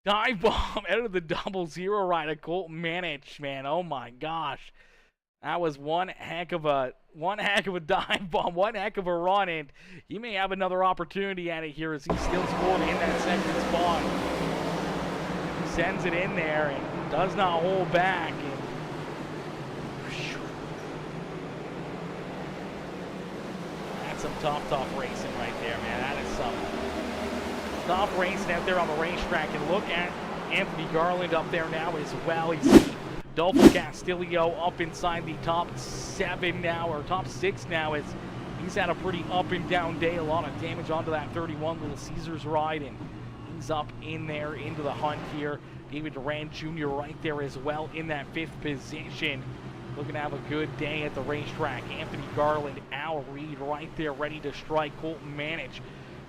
dive bomb out of the 00 ride of Colton Manage, man. Oh my gosh. That was one heck of a dive bomb, one heck of a run, and he may have another opportunity at it here as he's still scored in that second spot. He sends it in there and does not hold back. And that's some top racing right there, man. That is some top racing out there on the racetrack. And look at Anthony Garland up there now as well. He's Adolfo Castillo up inside the top 7 now, or top 6 now, as he's had a pretty up and down day. A lot of damage onto that 31 Little Caesars ride, and he's up in there into the hunt here. David Durant Jr. right there as well in that 5th position. Looking to have a good day at the racetrack. Anthony Garland, Al Reed right there ready to strike. Colton Manage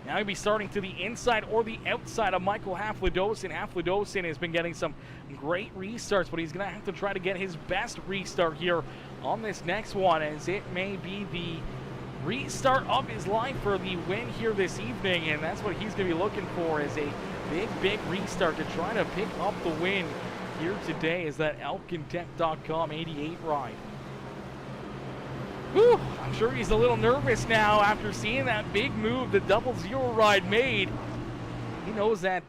now he'll be starting to the inside or the outside of Michael Haflidosin. Haflidosin has been getting some great restarts, but he's going to have to try to get his best restart here on this next one, as it may be the restart of his life for the win here this evening, and that's what he's going to be looking for, is a big restart to try to pick up the win here today, is that Alcantech.com 88 ride. Whew, I'm sure he's a little nervous now after seeing that big move the 00 ride made. He knows that,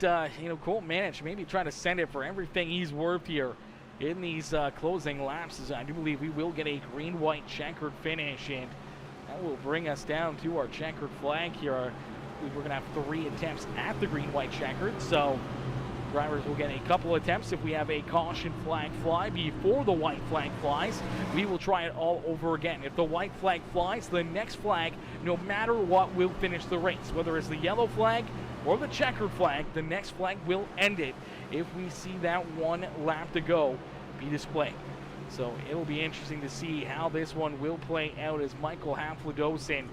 Colton Manage maybe trying to send it for everything he's worth here in these closing laps. As I do believe we will get a green-white checkered finish, and that will bring us down to our checkered flag here. I believe we're going to have 3 attempts at the green-white checkered, so drivers will get a couple attempts. If we have a caution flag fly before the white flag flies, we will try it all over again. If the white flag flies, the next flag, no matter what, will finish the race. Whether it's the yellow flag or the checkered flag, the next flag will end it if we see that 1 lap to go be displayed. So it'll be interesting to see how this one will play out, as Michael Haflidosin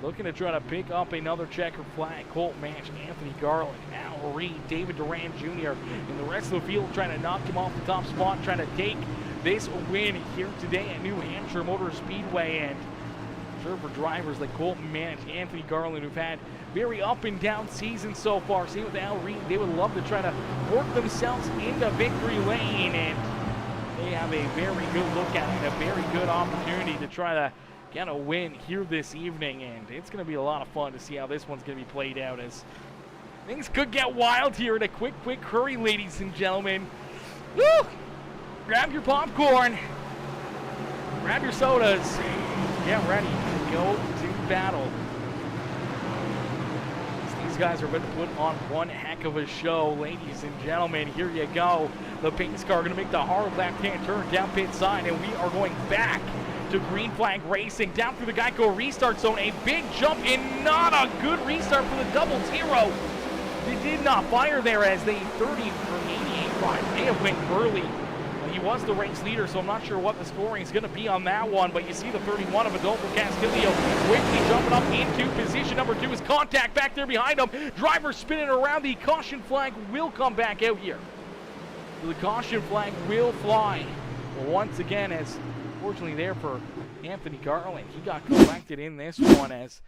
looking to try to pick up another checkered flag. Colton Manage, Anthony Garland, Al Reed, David Durant Jr., and the rest of the field trying to knock him off the top spot, trying to take this win here today at New Hampshire Motor Speedway. And I'm sure for drivers like Colton Manage, Anthony Garland, who've had very up and down seasons so far, same with Al Reed, they would love to try to work themselves into victory lane, and they have a very good look at it, a very good opportunity to try to get a win here this evening, and it's going to be a lot of fun to see how this one's going to be played out, as things could get wild here in a quick hurry, ladies and gentlemen. Woo! Grab your popcorn, grab your sodas, get ready to go to battle. These guys are about to put on one heck of a show, ladies and gentlemen. Here you go. The pace car going to make the hard left-hand turn down pit side, and we are going back to green flag racing down through the Geico restart zone. A big jump and not a good restart for the 00. They did not fire there, as the 30 from the 88 ride may have went early. He was the race leader, so I'm not sure what the scoring is going to be on that one, but you see the 31 of Adolfo Castillo quickly jumping up into position number 2. His contact back there behind him. Driver spinning around. The caution flag will come back out here. The caution flag will fly once again, as fortunately there for Anthony Garland, he got collected in this one, as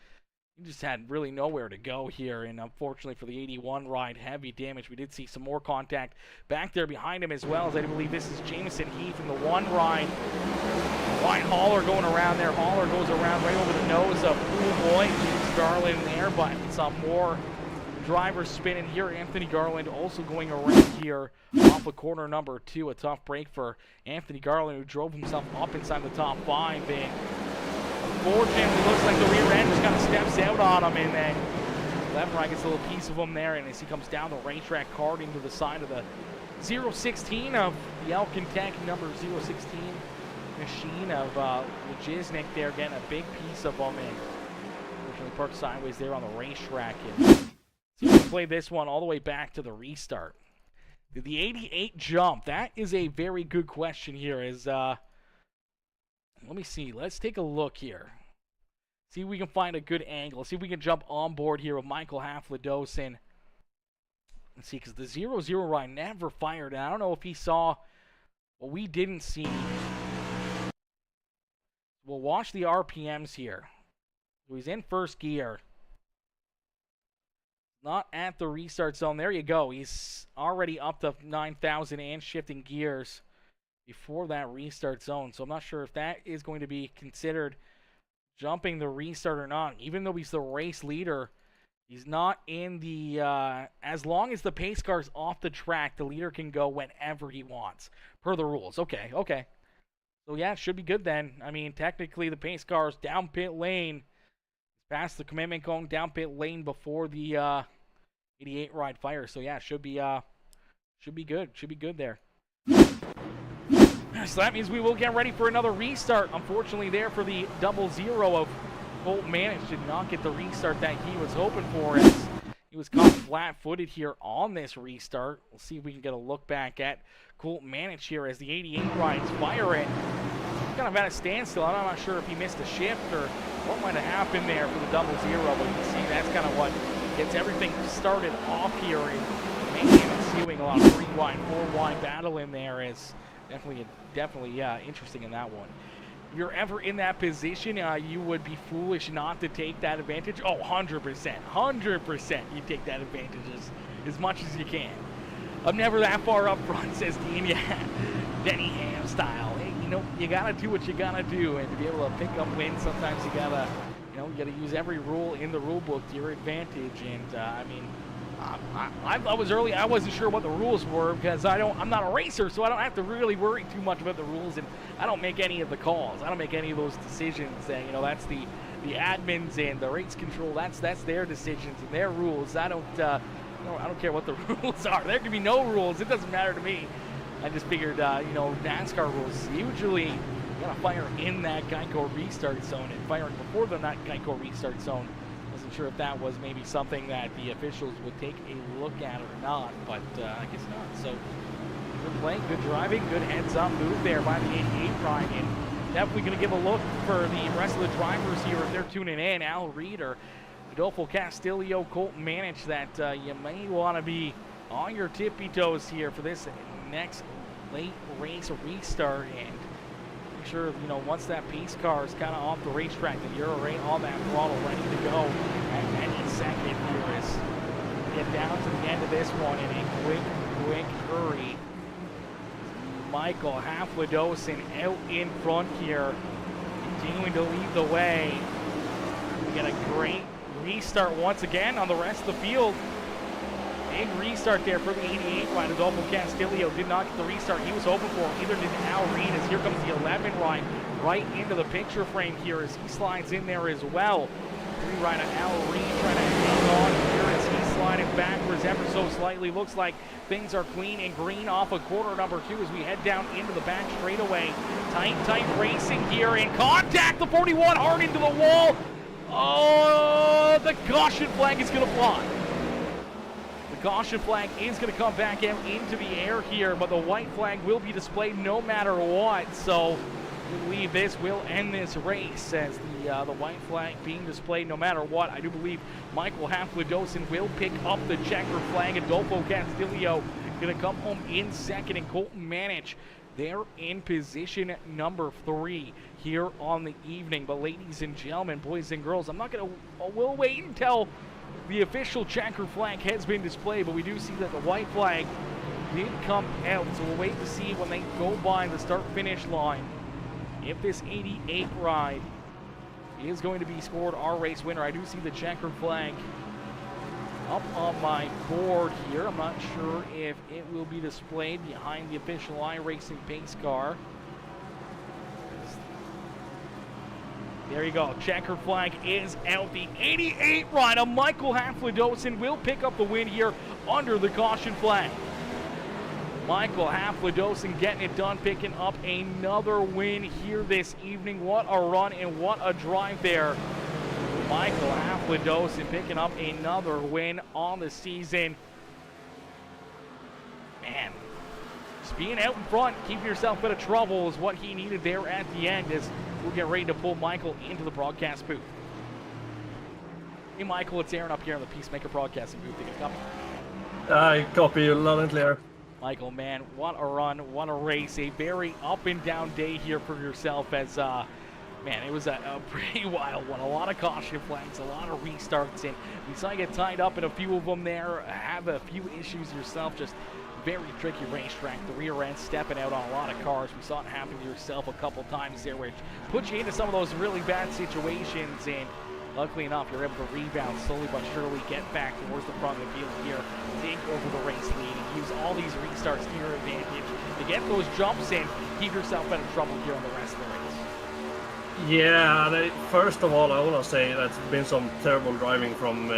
He just had really nowhere to go here, and unfortunately for the 81 ride, heavy damage. We did see some more contact back there behind him as well, as I believe this is Jameson Heath in the 1 ride. Wide hauler going around there. Hauler goes around right over the nose of Pool Boy, James Garland there, but some more drivers spinning here. Anthony Garland also going around here off of corner number 2. A tough break for Anthony Garland, who drove himself up inside the top 5, and unfortunately, looks like the rear end just kind of steps out on him, and then left right gets a little piece of him there, and as he comes down the racetrack, carting to the side of the 016 of the Elkin Tech number 016 machine of Lejiznik there, getting a big piece of him, and unfortunately parked sideways there on the racetrack. And see if we can play this one all the way back to the restart. Did the 88 jump? That is a very good question here. Let me see. Let's take a look here. See if we can find a good angle. See if we can jump on board here with Michael Haflidosin. Let's see, because the 0-0 ride never fired. I don't know if he saw what we didn't see. We'll watch the RPMs here. So he's in first gear. Not at the restart zone. There you go. He's already up to 9,000 and shifting gears before that restart zone. So I'm not sure if that is going to be considered jumping the restart or not. Even though he's the race leader, he's not in the as long as the pace car's off the track, the leader can go whenever he wants per the rules. Okay. So yeah, it should be good then. I mean, technically the pace car's down pit lane, past the commitment cone, down pit lane before the 88 ride fire. So yeah, should be good. Should be good there. So that means we will get ready for another restart. Unfortunately there for the 0-0 of Colt Manich, did not get the restart that he was hoping for, as he was caught flat-footed here on this restart. We'll see if we can get a look back at Colt Manich here as the 88 rides fire it. Kind of at a standstill. I'm not sure if he missed a shift or what might have happened there for the 0-0, but you can see that's kind of what gets everything started off here, and maybe ensuing a lot of 3-wide, 4-wide battle in there is definitely interesting in that one. If you're ever in that position, you would be foolish not to take that advantage. Oh, 100%. 100% you take that advantage as much as you can. I'm never that far up front, says Dean. Yeah, Denny Ham style. Hey, you gotta do what you gotta do, and to be able to pick up wins, sometimes you gotta use every rule in the rule book to your advantage. And I mean, I was early. I wasn't sure what the rules were because I'm not a racer, so I don't have to really worry too much about the rules, and I don't make any of the calls. I don't make any of those decisions. Saying that's the admins and the race control. That's their decisions and their rules. I don't care what the rules are. There can be no rules. It doesn't matter to me. I just figured, NASCAR rules usually you gotta fire in that Geico restart zone, and firing before the Geico restart zone. Wasn't sure if that was maybe something that the officials would take a look at or not, but I guess not. So good play, good driving, good heads-up move there by the 88 ride, and definitely going to give a look for the rest of the drivers here if they're tuning in. Al Reed or Adolfo Castillo, Colt Manich, that you may want to be on your tippy toes here for this next late race restart, and make sure once that pace car is kind of off the racetrack that you're already on that throttle ready to go at any second here as we get down to the end of this one in a quick hurry. Michael Haflidosin out in front here, continuing to lead the way. We get a great restart once again on the rest of the field. Big restart there for the 88 ride. Adolfo Castillo did not get the restart he was hoping for. Either did Al Reed, as here comes the 11 ride right into the picture frame here as he slides in there as well. 3 rider Al Reed trying to hang on here as he's sliding backwards ever so slightly. Looks like things are clean and green off of corner number 2 as we head down into the back straightaway. Tight racing here, in contact. The 41 hard into the wall. Oh, the caution flag is going to fly. Caution flag is going to come back out into the air here, but the white flag will be displayed no matter what. So we believe this will end this race as the white flag being displayed no matter what. I do believe Michael Haflidosin will pick up the checkered flag. Adolfo Castillo going to come home in second, and Colton Manich They're in position number 3 here on the evening. But ladies and gentlemen, boys and girls, we'll wait until the official checker flag has been displayed, but we do see that the white flag did come out, so we'll wait to see when they go by the start-finish line if this 88 ride is going to be scored our race winner. I do see the checkered flag up on my board here. I'm not sure if it will be displayed behind the official iRacing pace car. There you go. Checkered flag is out. The 88 rider, Michael Haflidosin, will pick up the win here under the caution flag. Michael Haflidosin getting it done, picking up another win here this evening. What a run and what a drive there. Michael Haflidosin picking up another win on the season. Man, just being out in front, keeping yourself out of trouble is what he needed there at the end as we'll get ready to pull Michael into the broadcast booth. Hey Michael, it's Aaron up here on the PeaceMaker broadcasting booth. Did you copy? I copy you loud and clear. Michael, man, what a run, what a race. A very up and down day here for yourself as, man, it was a pretty wild one. A lot of caution flags, a lot of restarts, and we saw you get tied up in a few of them there, have a few issues yourself, just very tricky racetrack. The rear end stepping out on a lot of cars. We saw it happen to yourself a couple times there, which put you into some of those really bad situations, and luckily enough, you're able to rebound slowly but surely, get back towards the front of the field here, take over the race lead, and use all these restarts to your advantage to get those jumps in, keep yourself out of trouble here on the rest of the race. Yeah, first of all, I want to say that's been some terrible driving from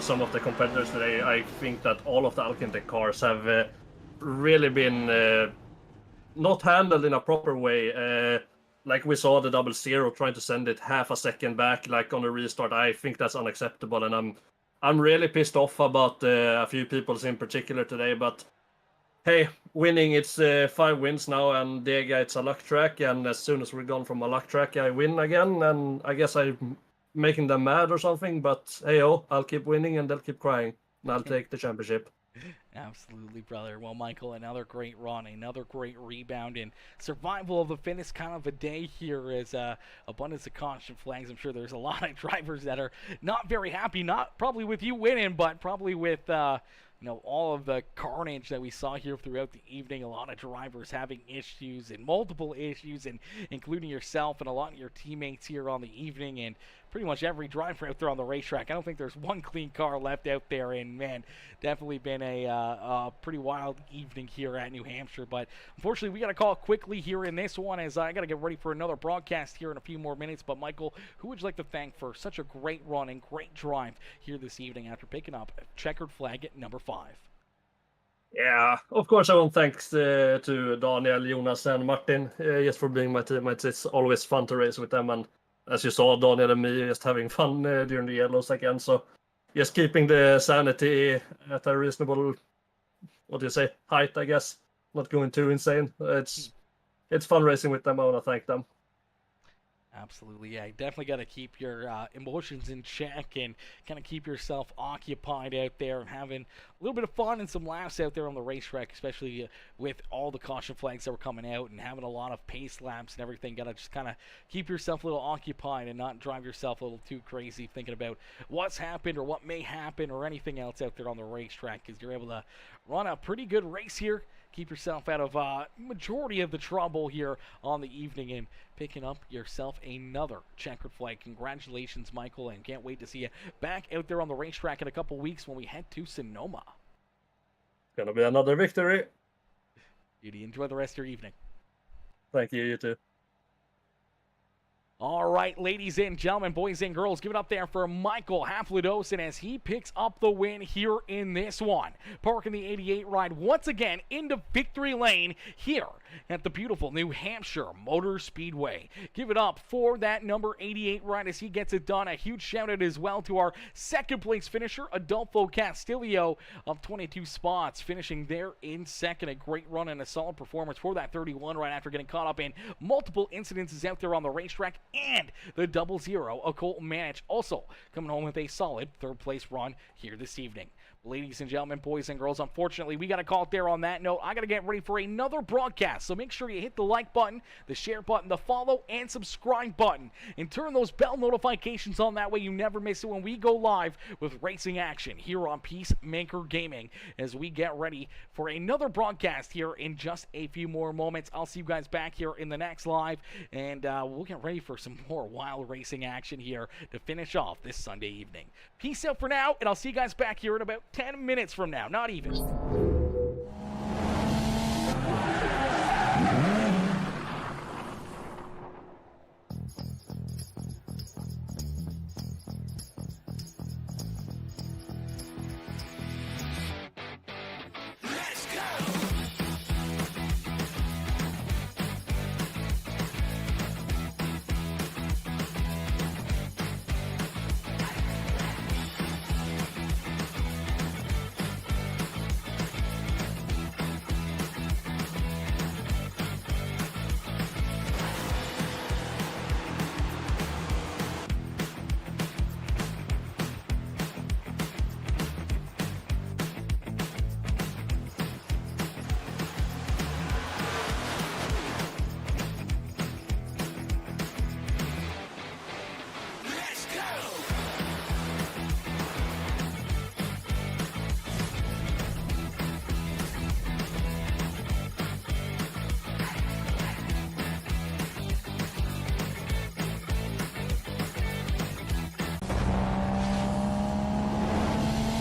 some of the competitors today. I think that all of the Alcantech cars have really been not handled in a proper way. Like we saw the 00 trying to send it half a second back, like on a restart. I think that's unacceptable, and I'm really pissed off about a few people in particular today. But hey, winning, it's 5 wins now, and Dega, it's a luck track, and as soon as we're gone from a luck track, I win again, and I guess I'm making them mad or something, but hey, I'll keep winning, and they'll keep crying, and I'll take the championship. Absolutely, brother. Well, Michael, another great run, another great rebound, and survival of the fittest kind of a day here is abundance of caution flags. I'm sure there's a lot of drivers that are not very happy, not probably with you winning, but probably with all of the carnage that we saw here throughout the evening. A lot of drivers having issues and multiple issues, and including yourself and a lot of your teammates here on the evening, and pretty much every driver out there on the racetrack. I don't think there's one clean car left out there, and man, definitely been a pretty wild evening here at New Hampshire. But unfortunately, we got to call it quickly here in this one as I got to get ready for another broadcast here in a few more minutes. But Michael, who would you like to thank for such a great run and great drive here this evening after picking up checkered flag at number 5? Yeah, of course I want thanks to Daniel, Jonas, and Martin just for being my teammates. It's always fun to race with them, and as you saw, Daniel and me just having fun during the yellows again. So just keeping the sanity at a reasonable, height, I guess. Not going too insane. It's fun racing with them. I want to thank them. Absolutely, yeah. You definitely got to keep your emotions in check and kind of keep yourself occupied out there and having a little bit of fun and some laughs out there on the racetrack, especially with all the caution flags that were coming out and having a lot of pace laps and everything. Got to just kind of keep yourself a little occupied and not drive yourself a little too crazy thinking about what's happened or what may happen or anything else out there on the racetrack, because you're able to run a pretty good race here. Keep yourself out of majority of the trouble here on the evening and picking up yourself another checkered flag. Congratulations, Michael, and can't wait to see you back out there on the racetrack in a couple weeks when we head to Sonoma. Gonna be another victory. Beauty, enjoy the rest of your evening. Thank you, you too. All right, ladies and gentlemen, boys and girls, give it up there for Michael Haflidosin as he picks up the win here in this one. Parking the 88 ride once again into victory lane here at the beautiful New Hampshire Motor Speedway. Give it up for that number 88 ride as he gets it done. A huge shout out as well to our second place finisher, Adolfo Castillo, of 22 spots, finishing there in second. A great run and a solid performance for that 31 right after getting caught up in multiple incidences out there on the racetrack. And the 00 of Colton Manich also coming home with a solid third place run here this evening. Ladies and gentlemen, boys and girls, unfortunately, we got to call it there on that note. I got to get ready for another broadcast, so make sure you hit the like button, the share button, the follow, and subscribe button, and turn those bell notifications on. That way you never miss it when we go live with racing action here on PeaceMaker Gaming as we get ready for another broadcast here in just a few more moments. I'll see you guys back here in the next live, and we'll get ready for some more wild racing action here to finish off this Sunday evening. Peace out for now, and I'll see you guys back here in about 10 minutes from now. Not even.